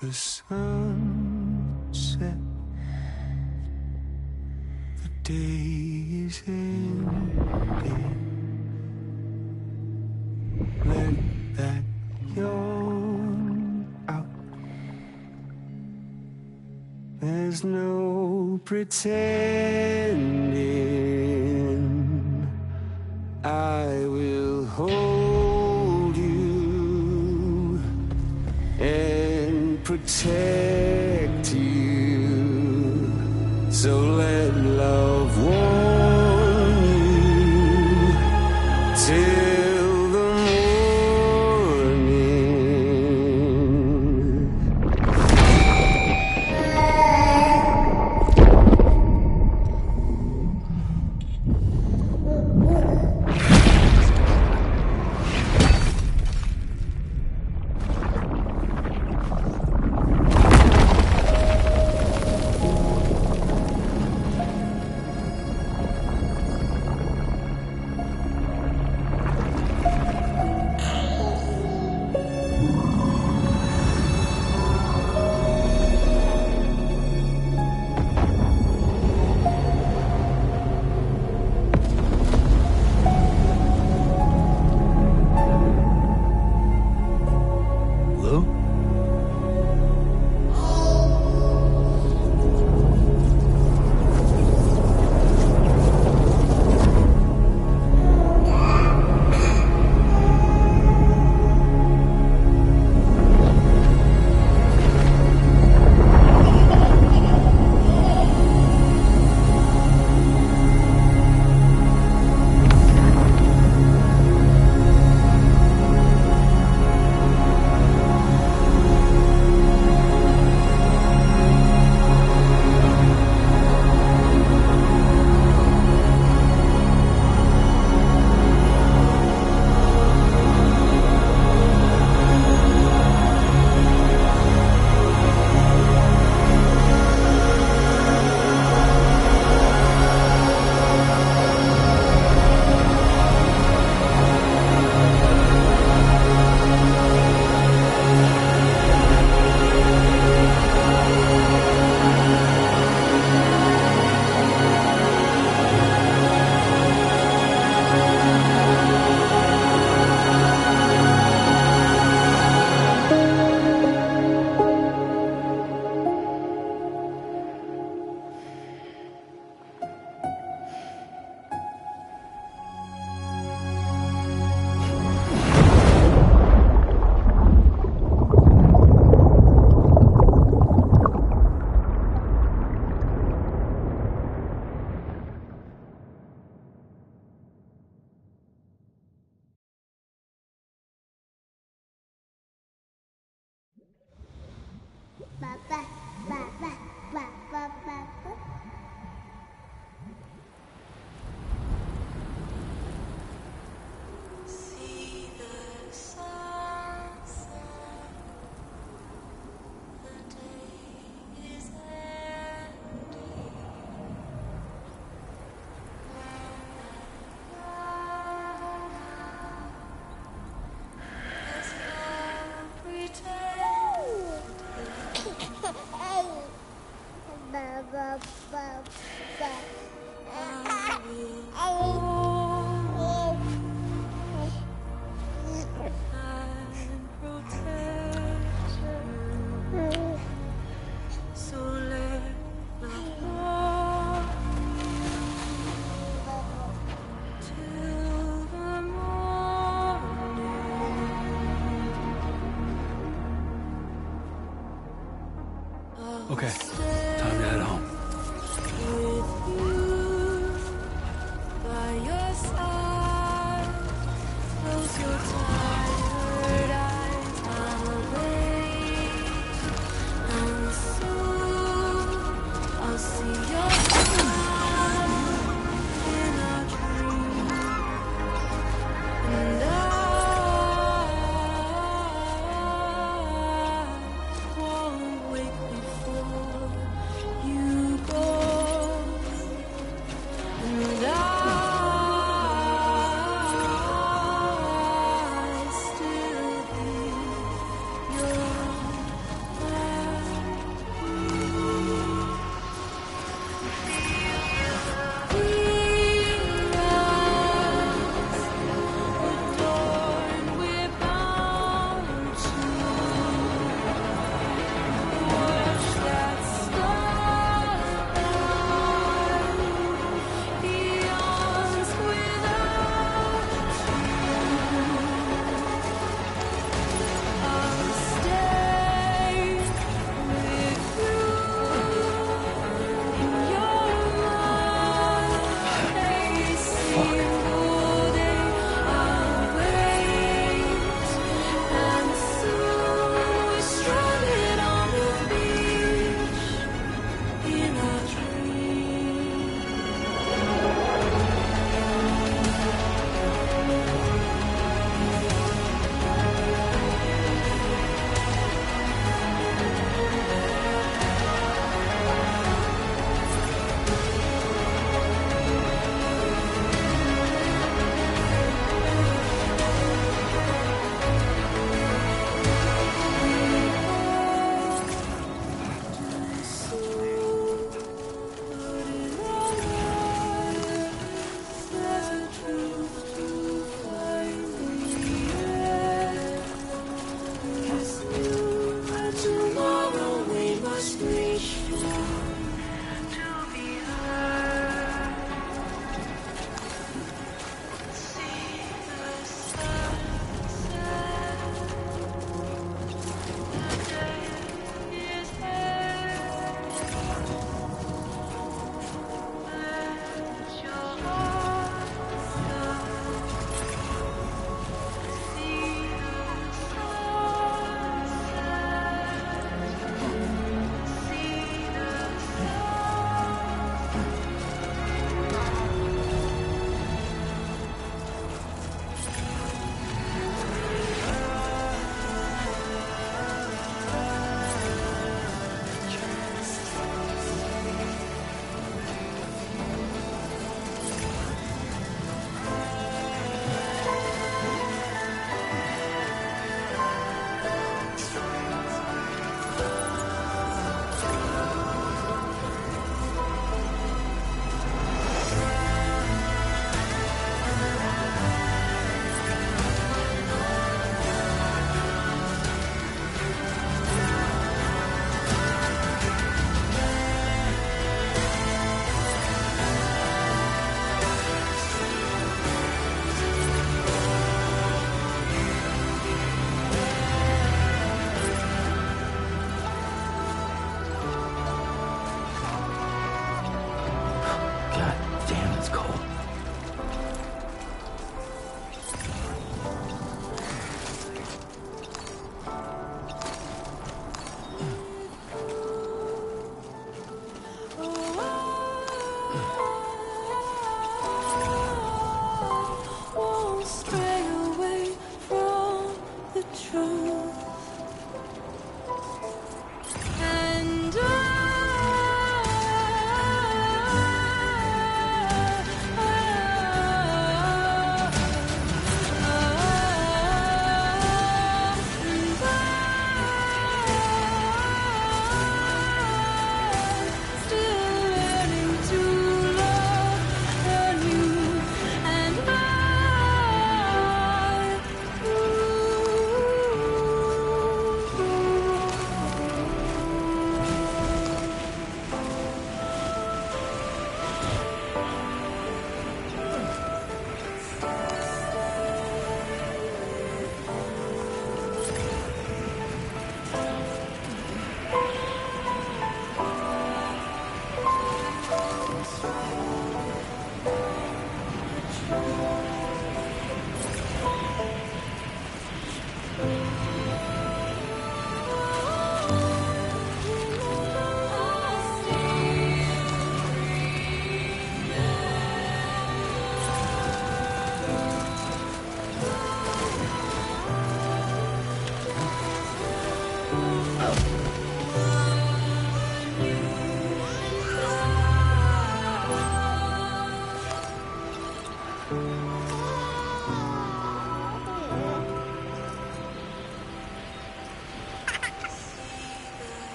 The sun set, the day is ending. Let that yawn out. There's no pretending. I will hold you and protect you. So let love warm you till the morning. Okay, time to head home. By your side, close your tired eyes, I'll wait, and soon I'll see your smile in a dream, and I won't wake before you go. And I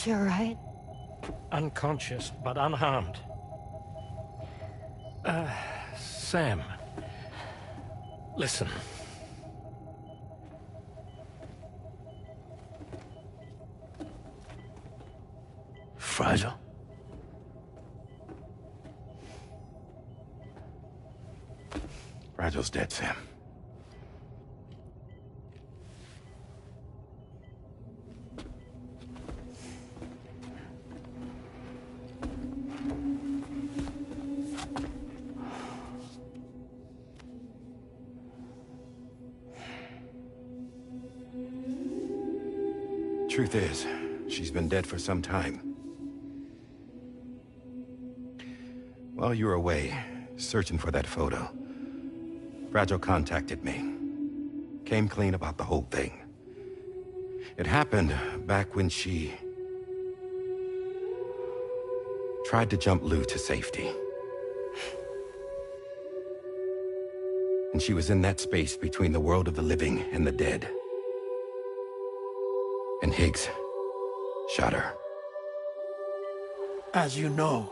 She alright? Unconscious, but unharmed. Sam. Listen. Fragile? Fragile's dead, Sam. Truth is, she's been dead for some time. While you were away, searching for that photo, Fragile contacted me. Came clean about the whole thing. It happened back when she tried to jump Lou to safety. And she was in that space between the world of the living and the dead. And Higgs shot her. As you know,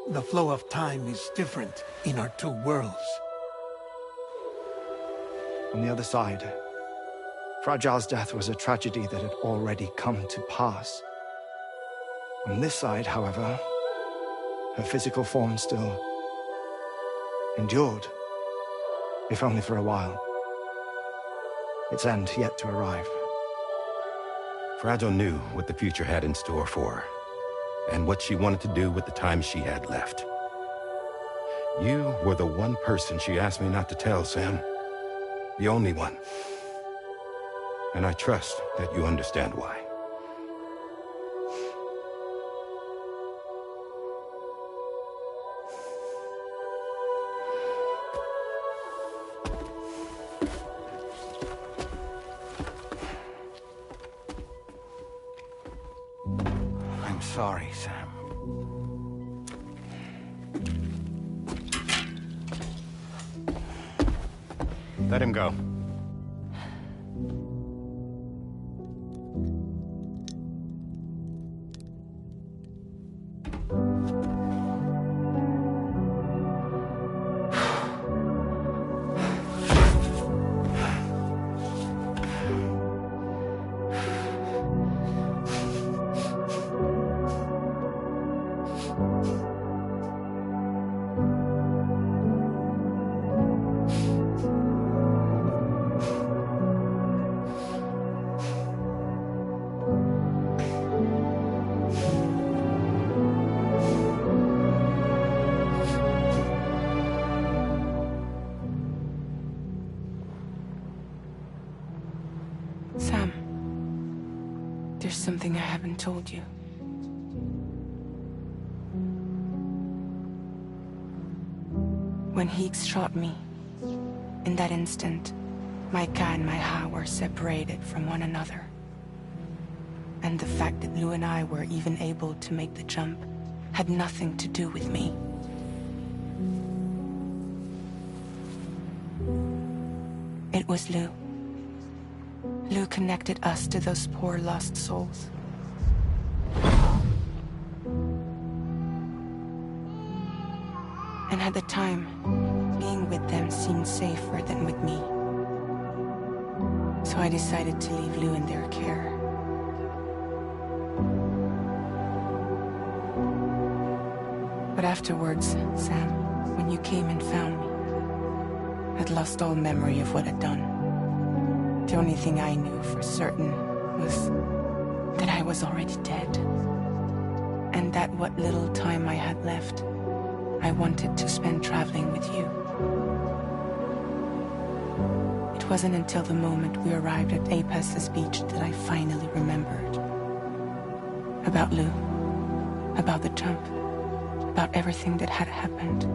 the flow of time is different in our two worlds. On the other side, Fragile's death was a tragedy that had already come to pass. On this side, however, her physical form still endured, if only for a while. Its end yet to arrive. Fragile knew what the future had in store for her, and what she wanted to do with the time she had left. You were the one person she asked me not to tell, Sam. The only one. And I trust that you understand why. I'm sorry, Sam. Let him go. Sam, there's something I haven't told you. When Higgs shot me, in that instant, my Ka and my Ha were separated from one another. And the fact that Lou and I were even able to make the jump had nothing to do with me. It was Lou. Lou connected us to those poor lost souls. And at the time, being with them seemed safer than with me. So I decided to leave Lou in their care. But afterwards, Sam, when you came and found me, I'd lost all memory of what I'd done. The only thing I knew for certain was that I was already dead. And that what little time I had left, I wanted to spend traveling with you. It wasn't until the moment we arrived at Apes's beach that I finally remembered. About Lou, about the jump, about everything that had happened.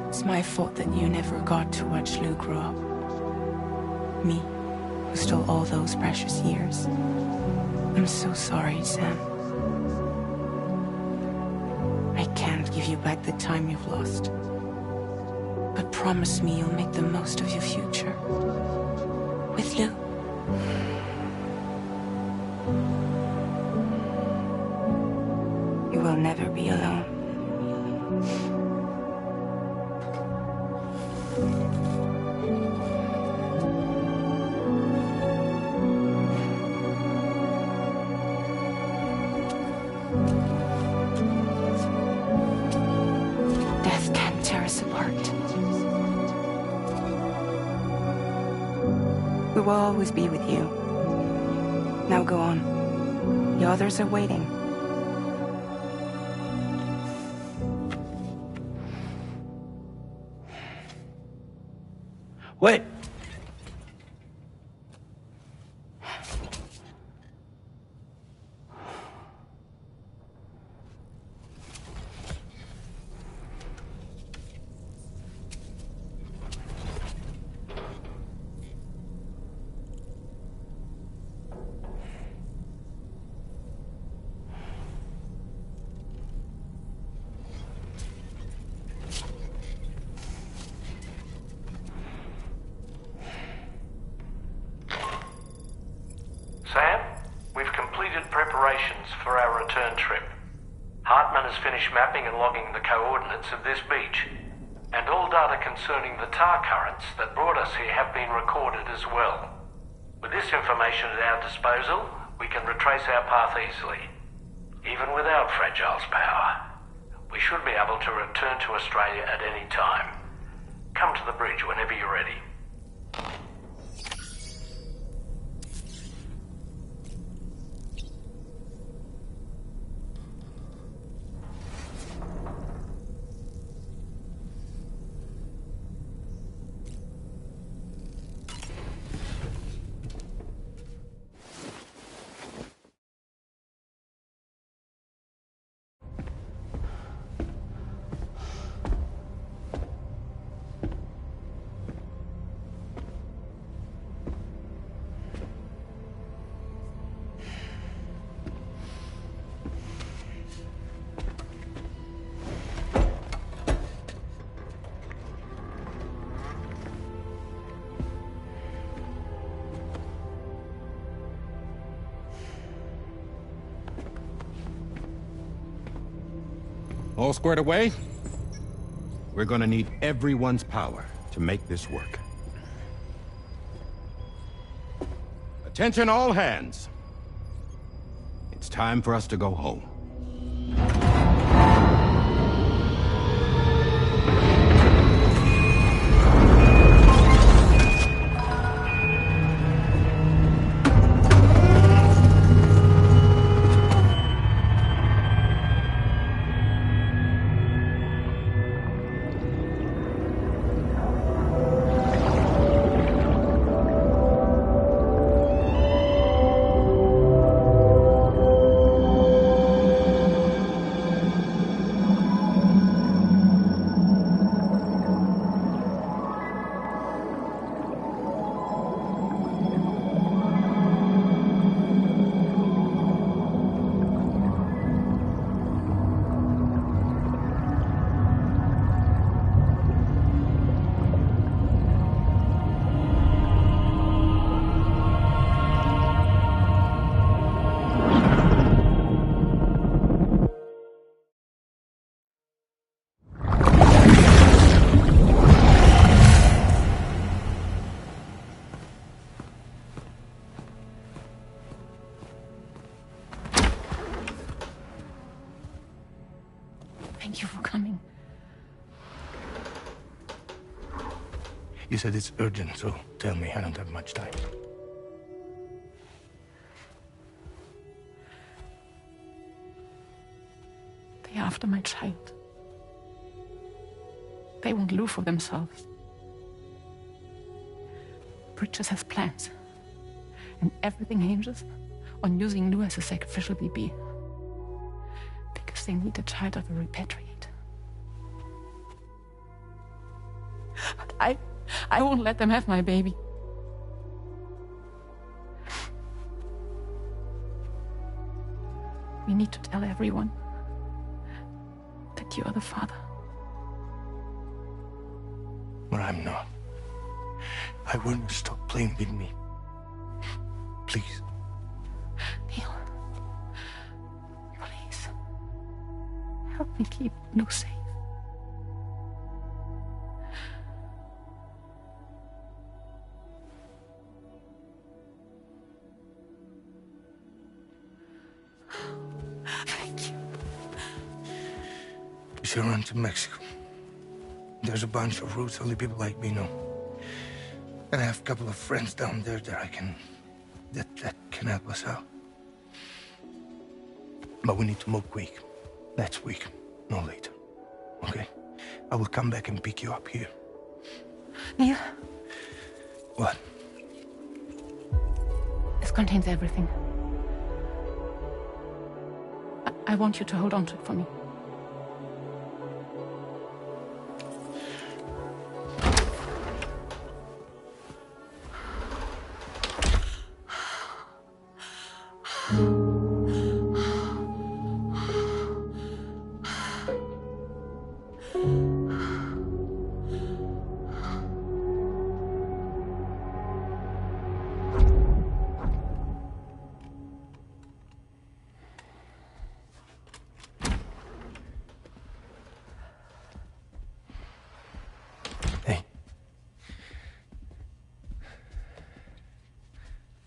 It's my fault that you never got to watch Lou grow up. Me, who stole all those precious years. I'm so sorry, Sam. I can't give you back the time you've lost. But promise me you'll make the most of your future. With Lou. You will never be alone. Death can't tear us apart. We will always be with you. Now go on. The others are waiting. Wait! Sam, we've completed preparations for our return trip. Hartman has finished mapping and logging the coordinates of this beach. And all data concerning the tar currents that brought us here have been recorded as well. With this information at our disposal, we can retrace our path easily. Even without Fragile's power, we should be able to return to Australia at any time. Come to the bridge whenever you're ready. All squared away? We're gonna need everyone's power to make this work. Attention all hands. It's time for us to go home. Thank you for coming. You said it's urgent, so tell me. I don't have much time. They're after my child. They won't live for themselves. Bridges has plans. And everything hinges on using Lou as a sacrificial BB. Because they need a child of a repatriate. But I won't let them have my baby. We need to tell everyone that you are the father. But I'm not. I wouldn't stop playing with me. Please. The Help me keep Lou safe. Thank you. We should run to Mexico. There's a bunch of routes only people like me know. And I have a couple of friends down there that can help us out. But we need to move quick. Next week, no later. Okay? I will come back and pick you up here. Neil? What? This contains everything. I want you to hold on to it for me.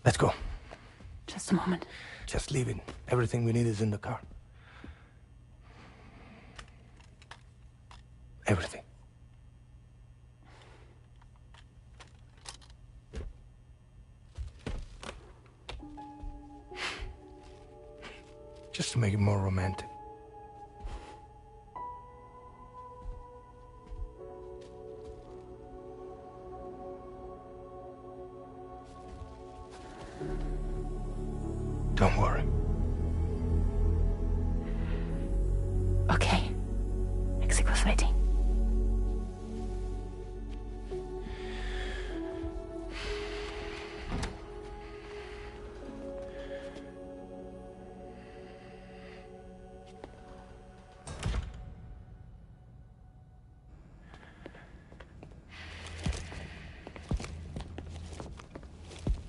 Let's go. Just a moment. Just leave it. Everything we need is in the car. Everything. Just to make it more romantic. Don't worry. Okay. Mexico's waiting.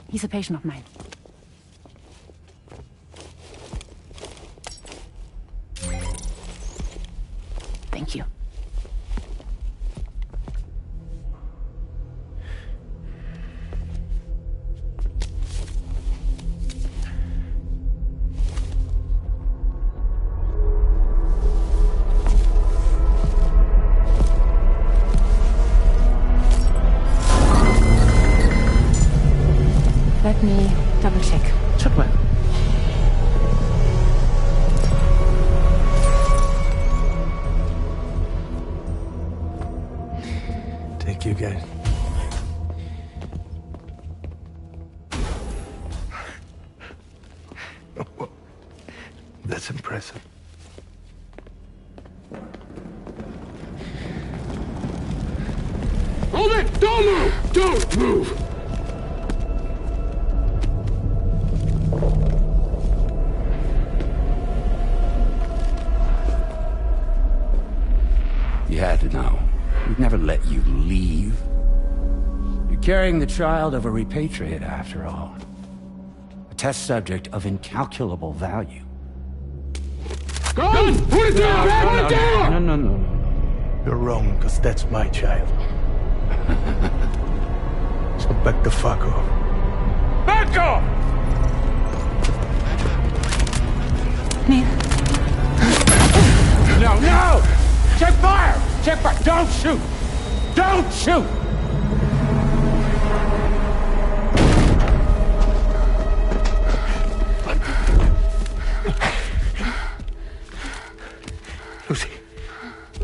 He's a patient of mine. Thank you. Let me double check. Should work. Thank you, guys. That's impressive. Hold it! Don't move! Don't move! You had to know. We'd never let you leave. You're carrying the child of a repatriate, after all. A test subject of incalculable value. Gun! Put it down! Put it down! No. You're wrong, because that's my child. So back the fuck off. Back off! Neil. No! Check fire! Check fire! Don't shoot! Don't shoot!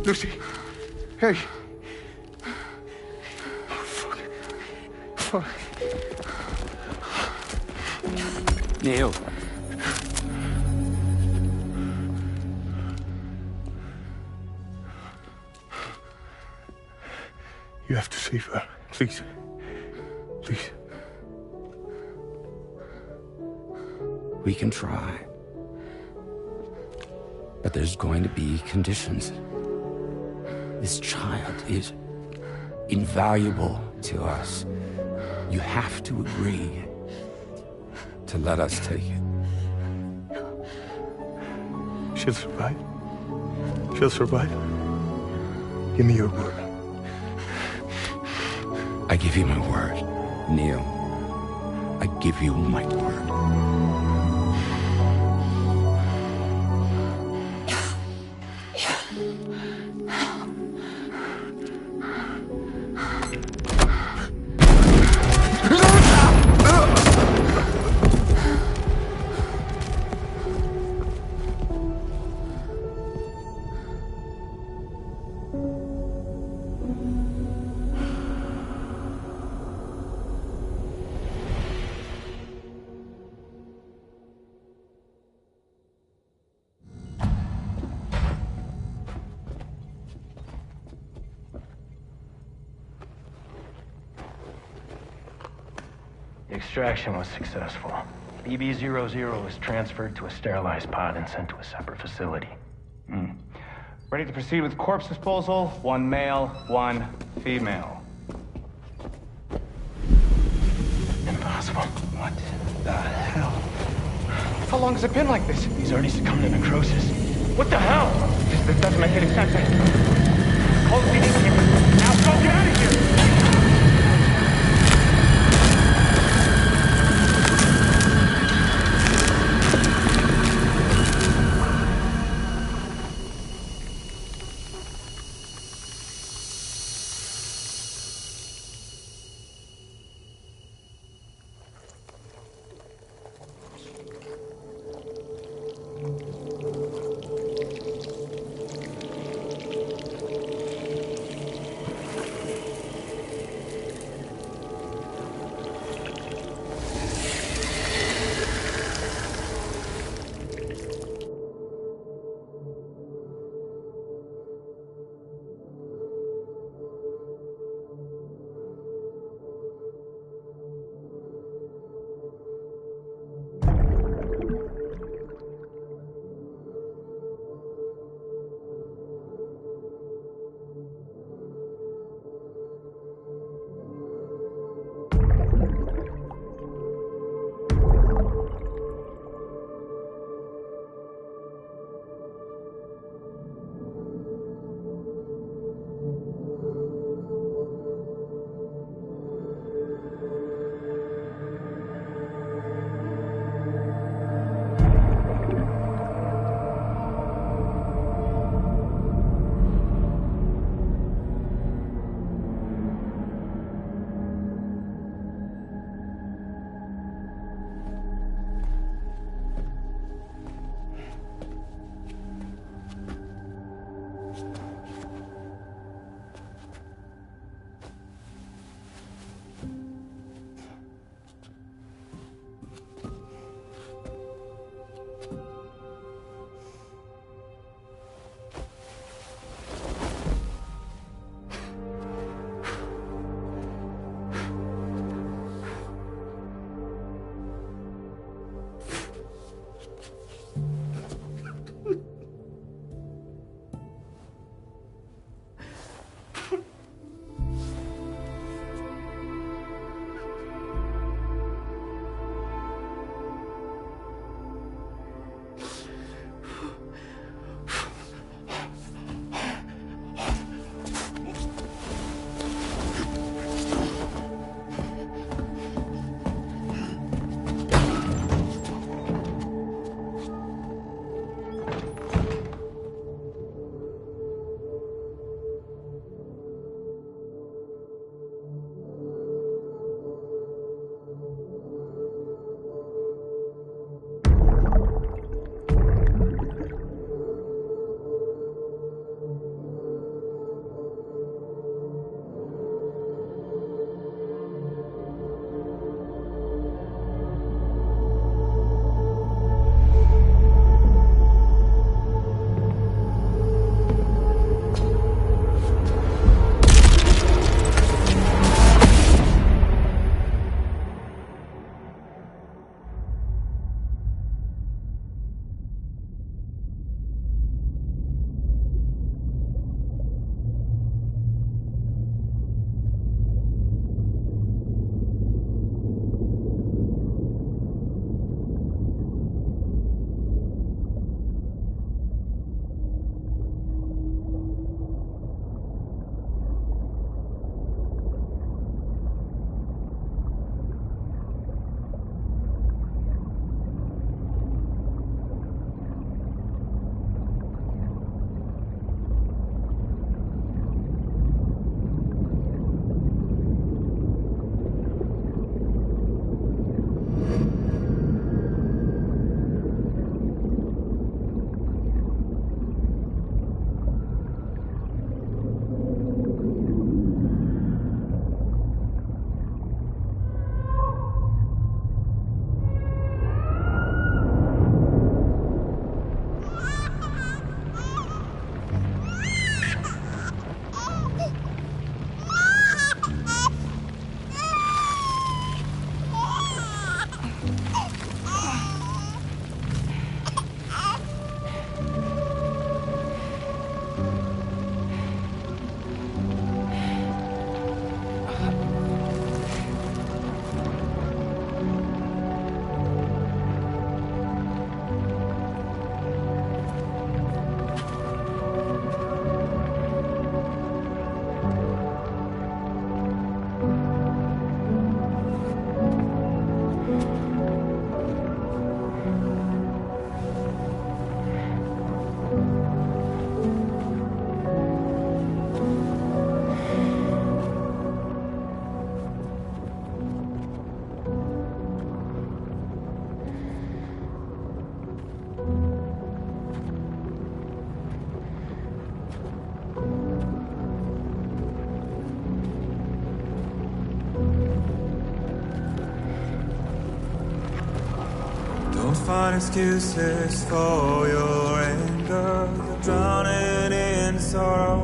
Lucy. Hey. Oh, fuck. Neil. You have to save her. Please. Please. We can try. But there's going to be conditions. This child is invaluable to us. You have to agree to let us take it. She'll survive. She'll survive. Give me your word. I give you my word, Neil. I give you my word. Extraction was successful. BB-00 was transferred to a sterilized pod and sent to a separate facility. Ready to proceed with corpse disposal. 1 male, 1 female. Impossible. What the hell? How long has it been like this? He's already succumbed to necrosis. What the hell? This doesn't make any sense. Call the CD team. Now go get out of here! find excuses for your anger. You're drowning in sorrow.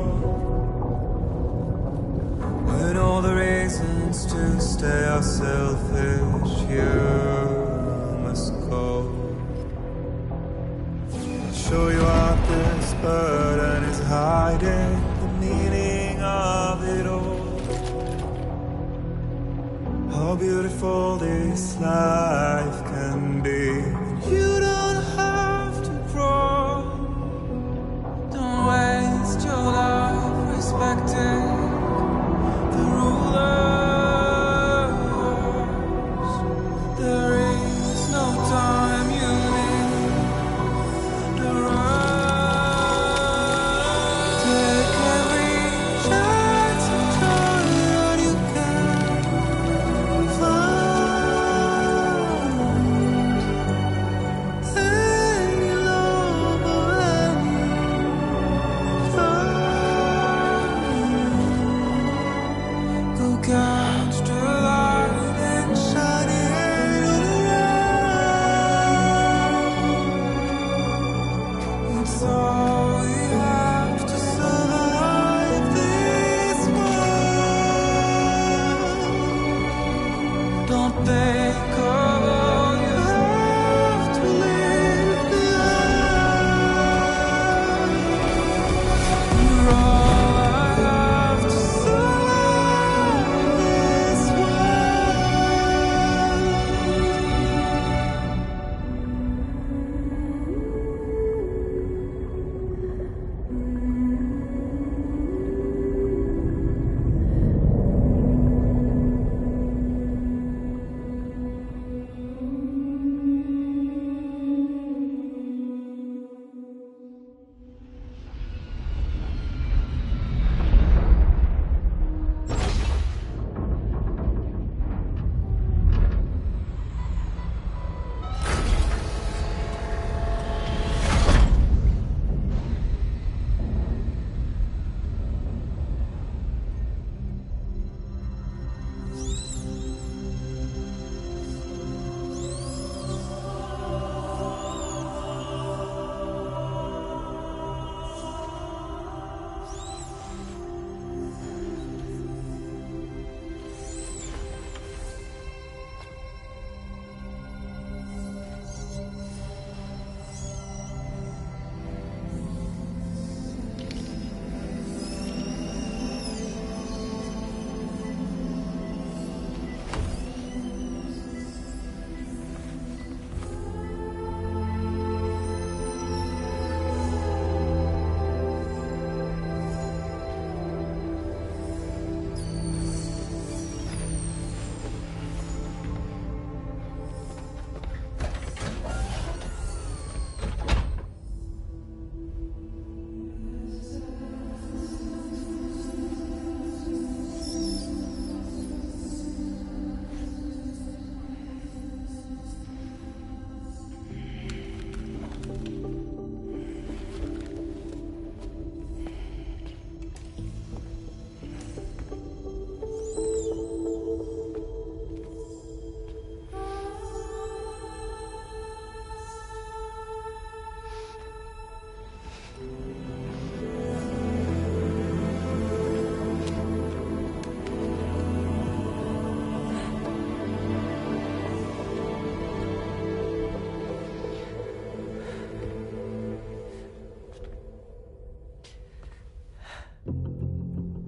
When all the reasons to stay are selfish, you must go. I'll show you what this burden is hiding, the meaning of it all. How beautiful this life can be. You don't have to grow. Don't waste your life respecting the rulers. There is no time you need to run. Take every chance and try what you can.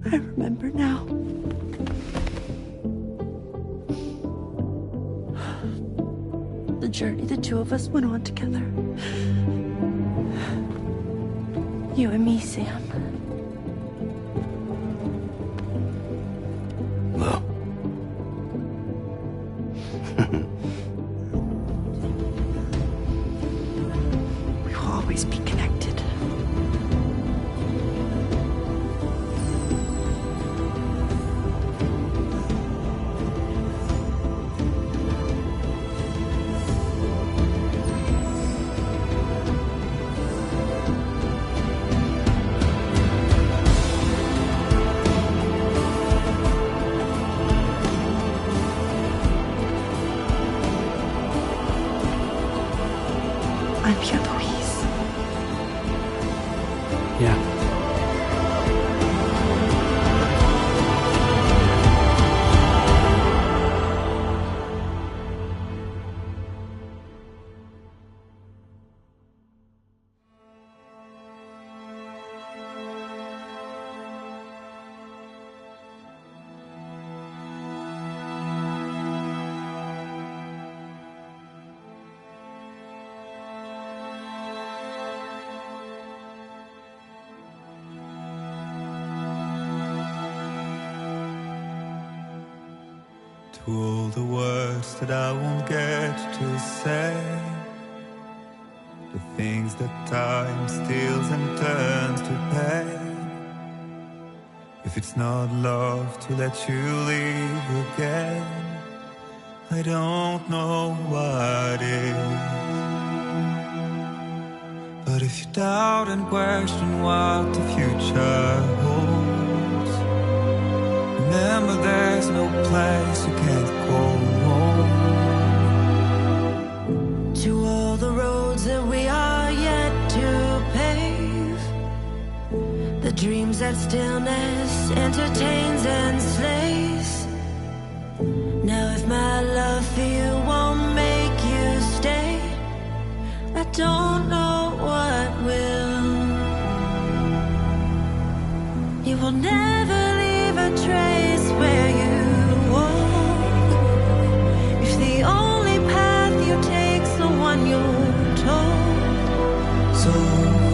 I remember now. The journey the two of us went on together. You and me, Sam. Well. We will always be connected. Yeah. To all the words that I won't get to say, the things that time steals and turns to pain. If it's not love to let you leave again, I don't know what is. But if you doubt and question what the future holds, remember there's no place you can't go home. To all the roads that we are yet to pave, the dreams that stillness entertains and slays. Now if my love for you won't make you stay, I don't know what will. You will never leave a trace where you walk, if the only path you take's the one you're told. So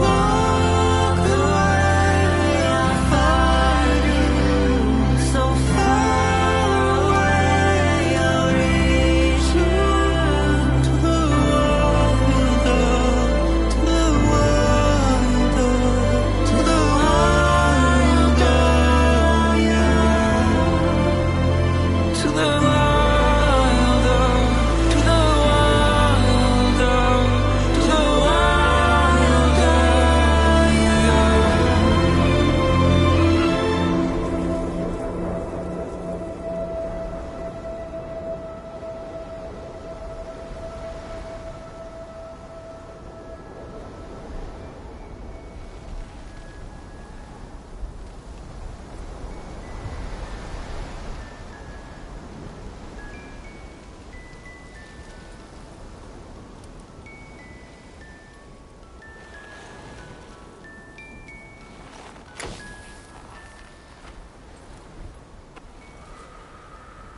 walk the way I'll find you, so far away I'll reach you, to the wild, to the wild, to the wild, yeah. To the wild, to the wild, to the wild, yeah.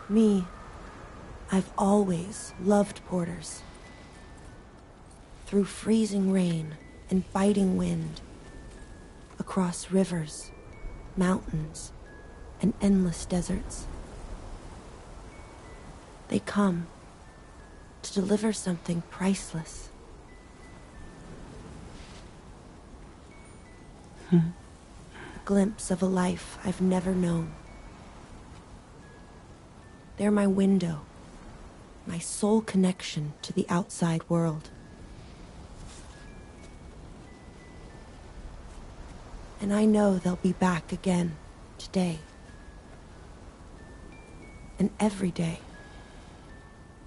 Me, I've always loved porters. Through freezing rain and biting wind, across rivers, mountains, and endless deserts. They come to deliver something priceless. A glimpse of a life I've never known. They're my window, my sole connection to the outside world. And I know they'll be back again today. And every day,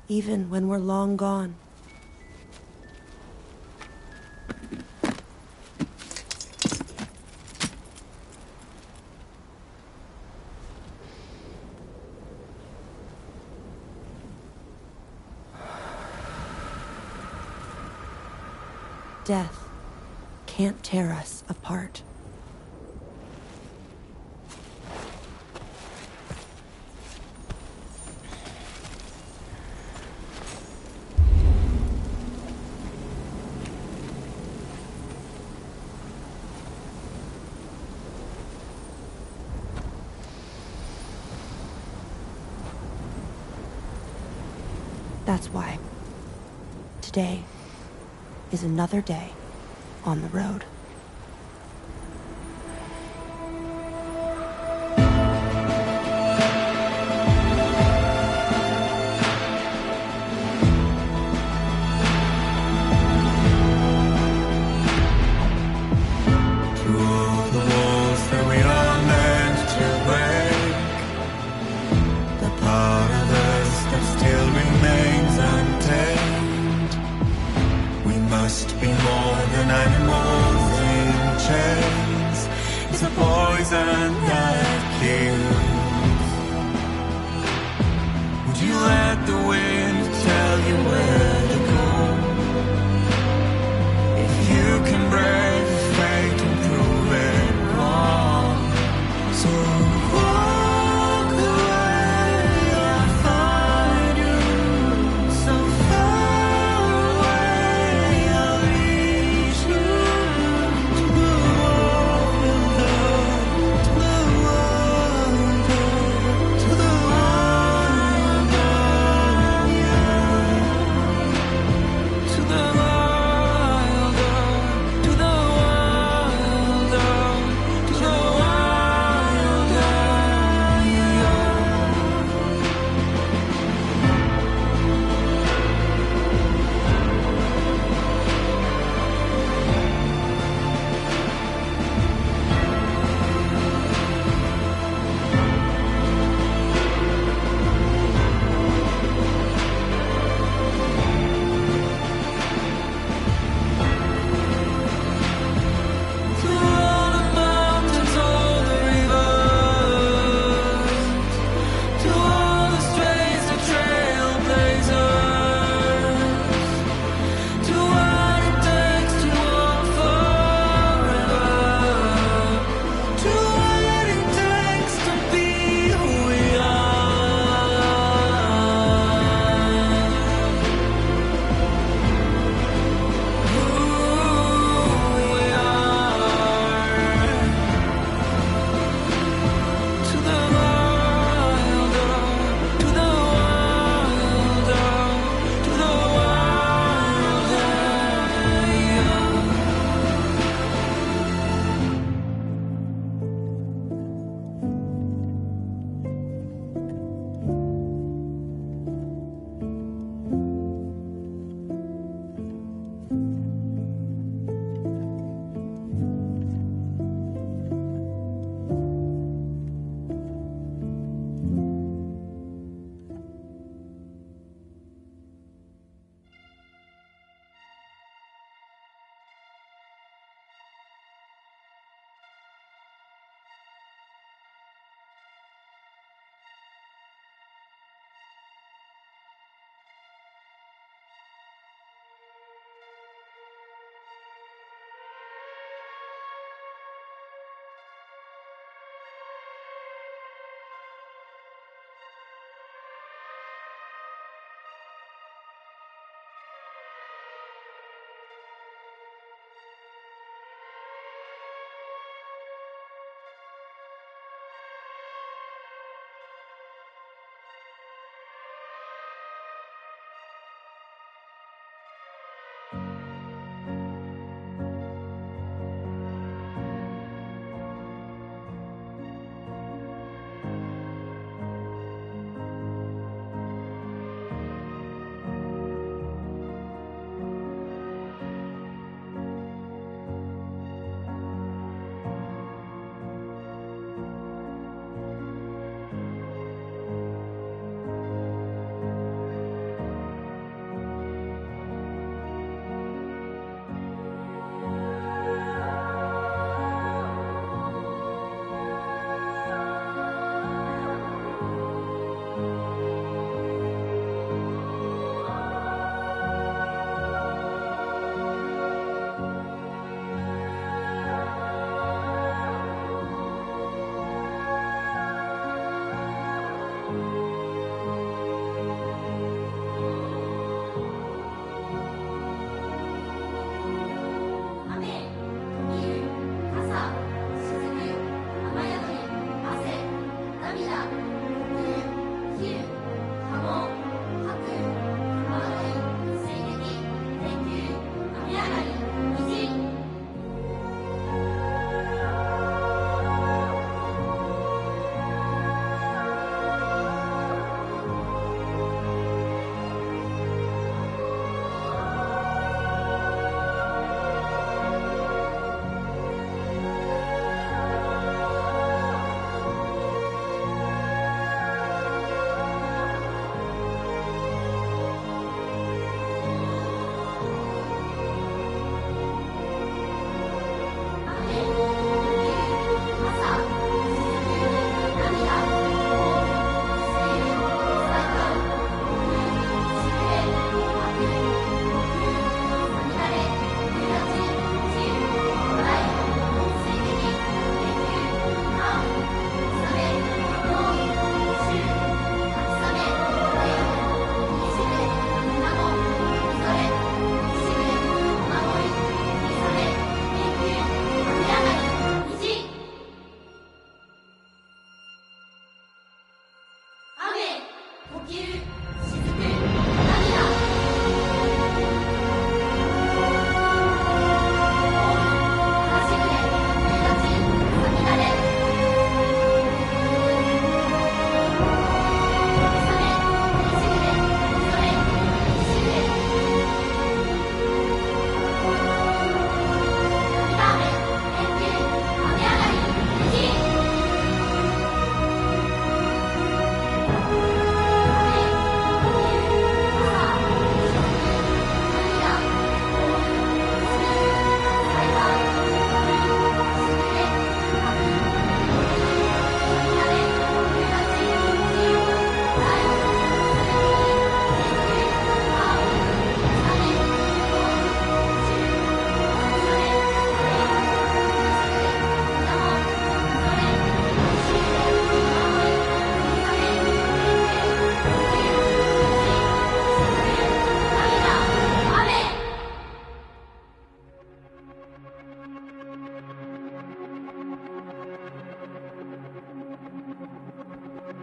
even when we're long gone. Death can't tear us apart. That's why today is another day on the road. Must be more than animals. poison that kills. Would you let the wind tell you where to go? If you can break fate and prove it wrong, so walk away, I'll find you. So far away, I'll reach you. To the wonder, to the wonder, to the wonder.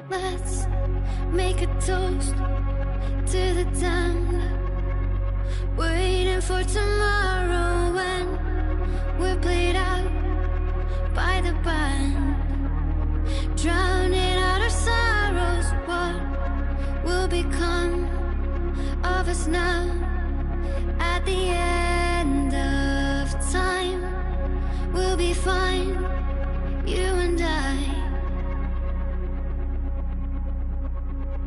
Let's make a toast to the damned, waiting for tomorrow when we're played out by the band, drowning out our sorrows. What will become of us now at the end of time? We'll be fine, you and I.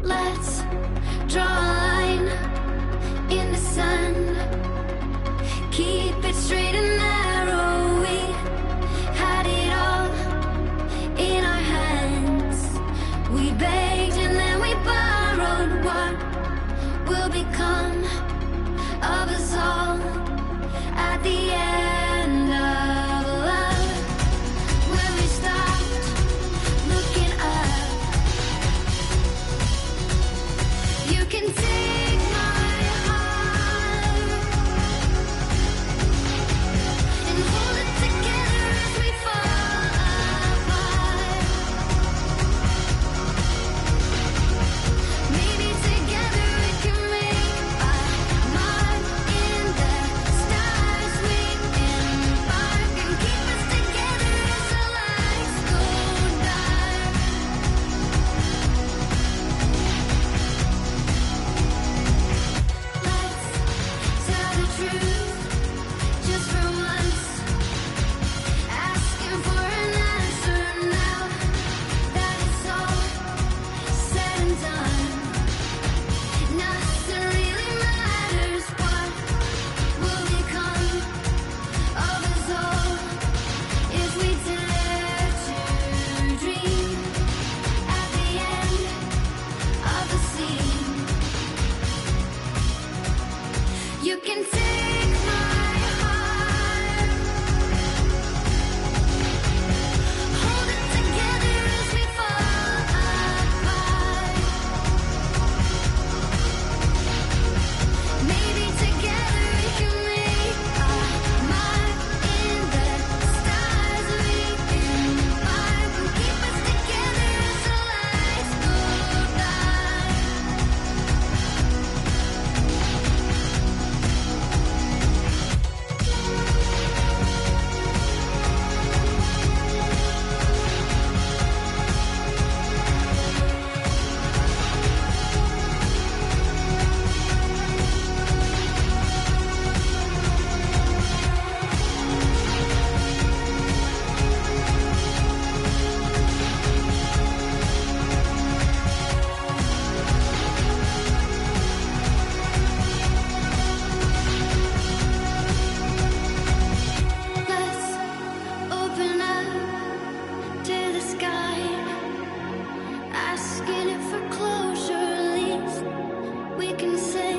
Let's draw a line in the sand, keep it straight and narrow. We had it all in our hands. We begged and then we borrowed. What will become of us all at the end of love? When we stopped looking up, you can take my heart and hold it together as we fall apart. Maybe together we can make a mark in the stars. We embark and keep us together as the lights go dark. Let's tell the truth just for once, asking for an answer now that it's all said and done. Nothing really matters. What will become of us all if we dare to dream at the end of the scene? You can take my heart, hold it together as we fall apart. Maybe together we can make a mark in the stars. We embark and keep us together as the lights go dark. Let's open up to the sky, asking it for closure. At least we can say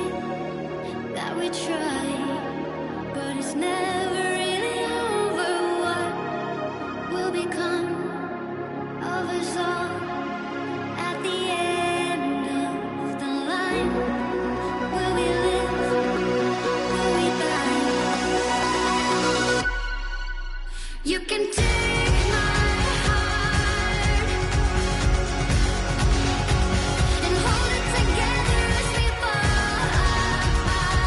that we tried, but it's never really over. What will become of us all at the end of the line? Will we live? Will we die? You can take my heart and hold it together as we fall apart.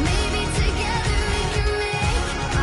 Maybe together we can make a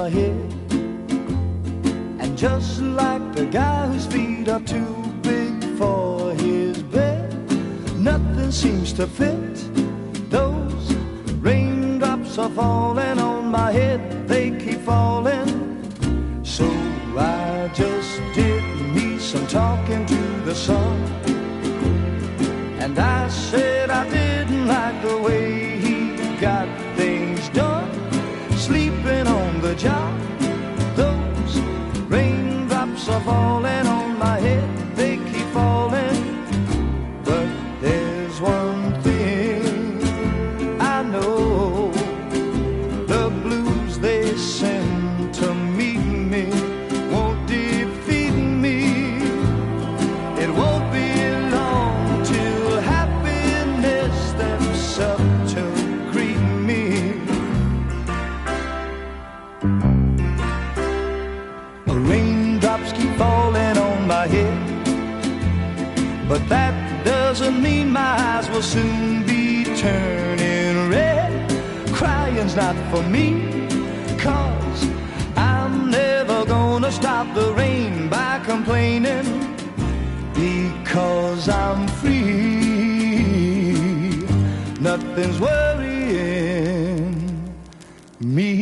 my head. And just like the guy whose feet are too big for his bed, nothing seems to fit. Those raindrops are falling on my head, they keep falling. So I just did me some talking to the sun, and I said I didn't like the way he got things done, sleeping on the job. Those raindrops are falling on my head, they keep falling. But there's one thing I know, the blues they send to meet me won't defeat me. It won't be long till happiness steps up to greet me. The raindrops keep falling on my head, but that doesn't mean my eyes will soon be turning red. Crying's not for me, 'cause I'm never gonna stop the rain by complaining, because I'm free. Nothing's worrying me.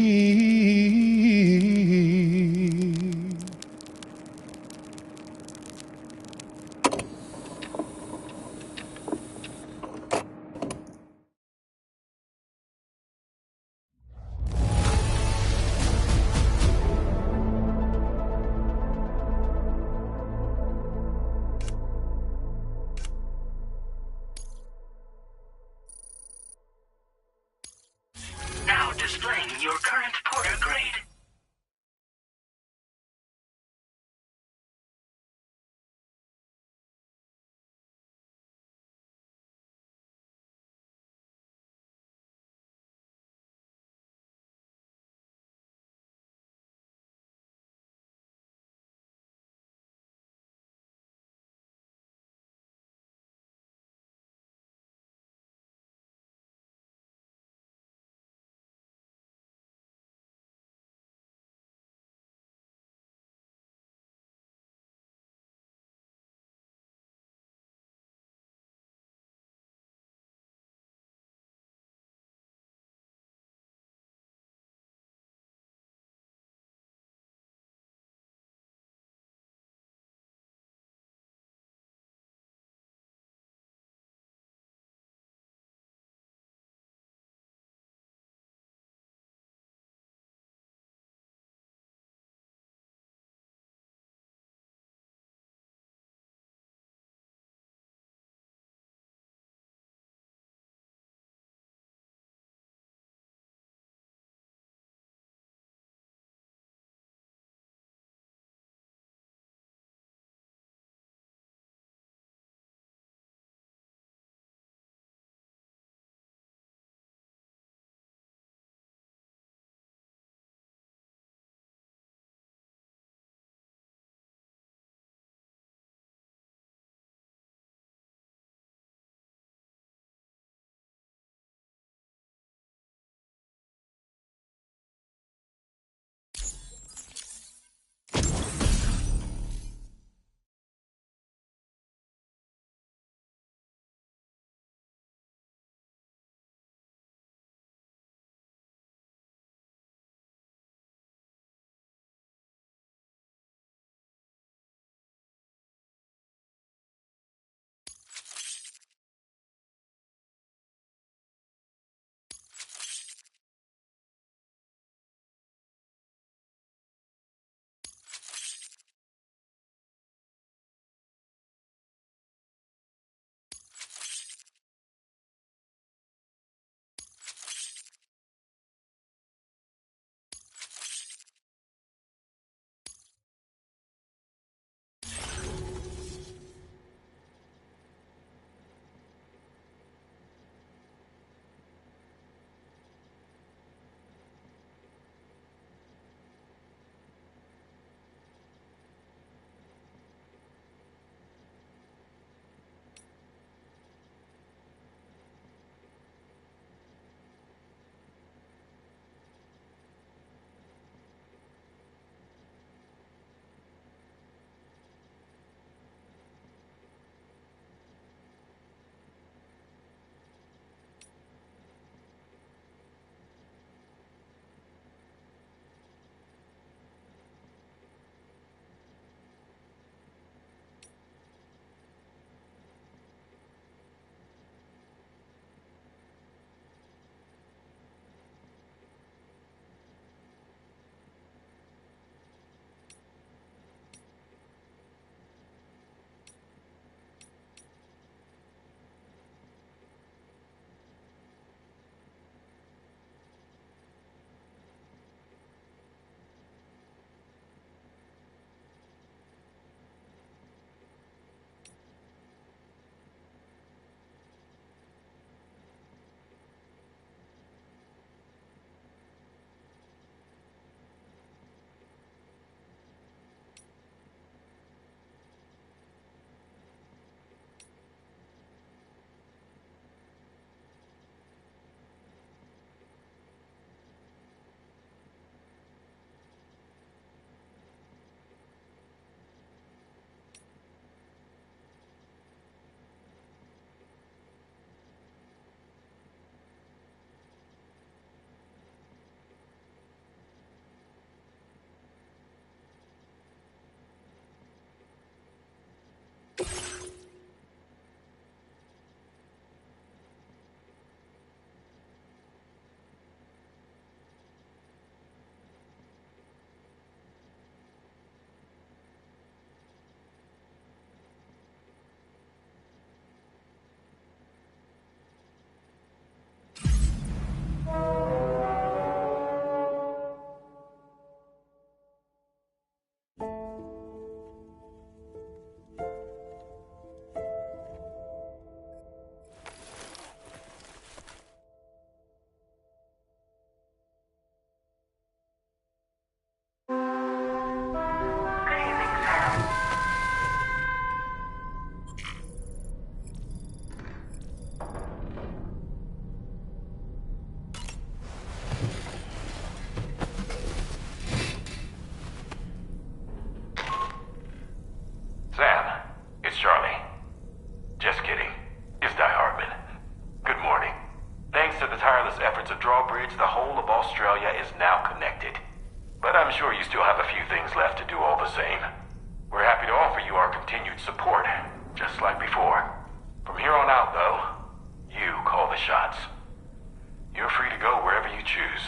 left to do all the same. We're happy to offer you our continued support, just like before. From here on out, though, you call the shots. You're free to go wherever you choose.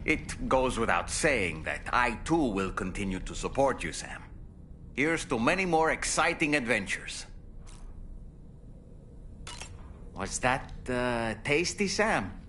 It goes without saying that I too will continue to support you, Sam. Here's to many more exciting adventures. Was that tasty, Sam?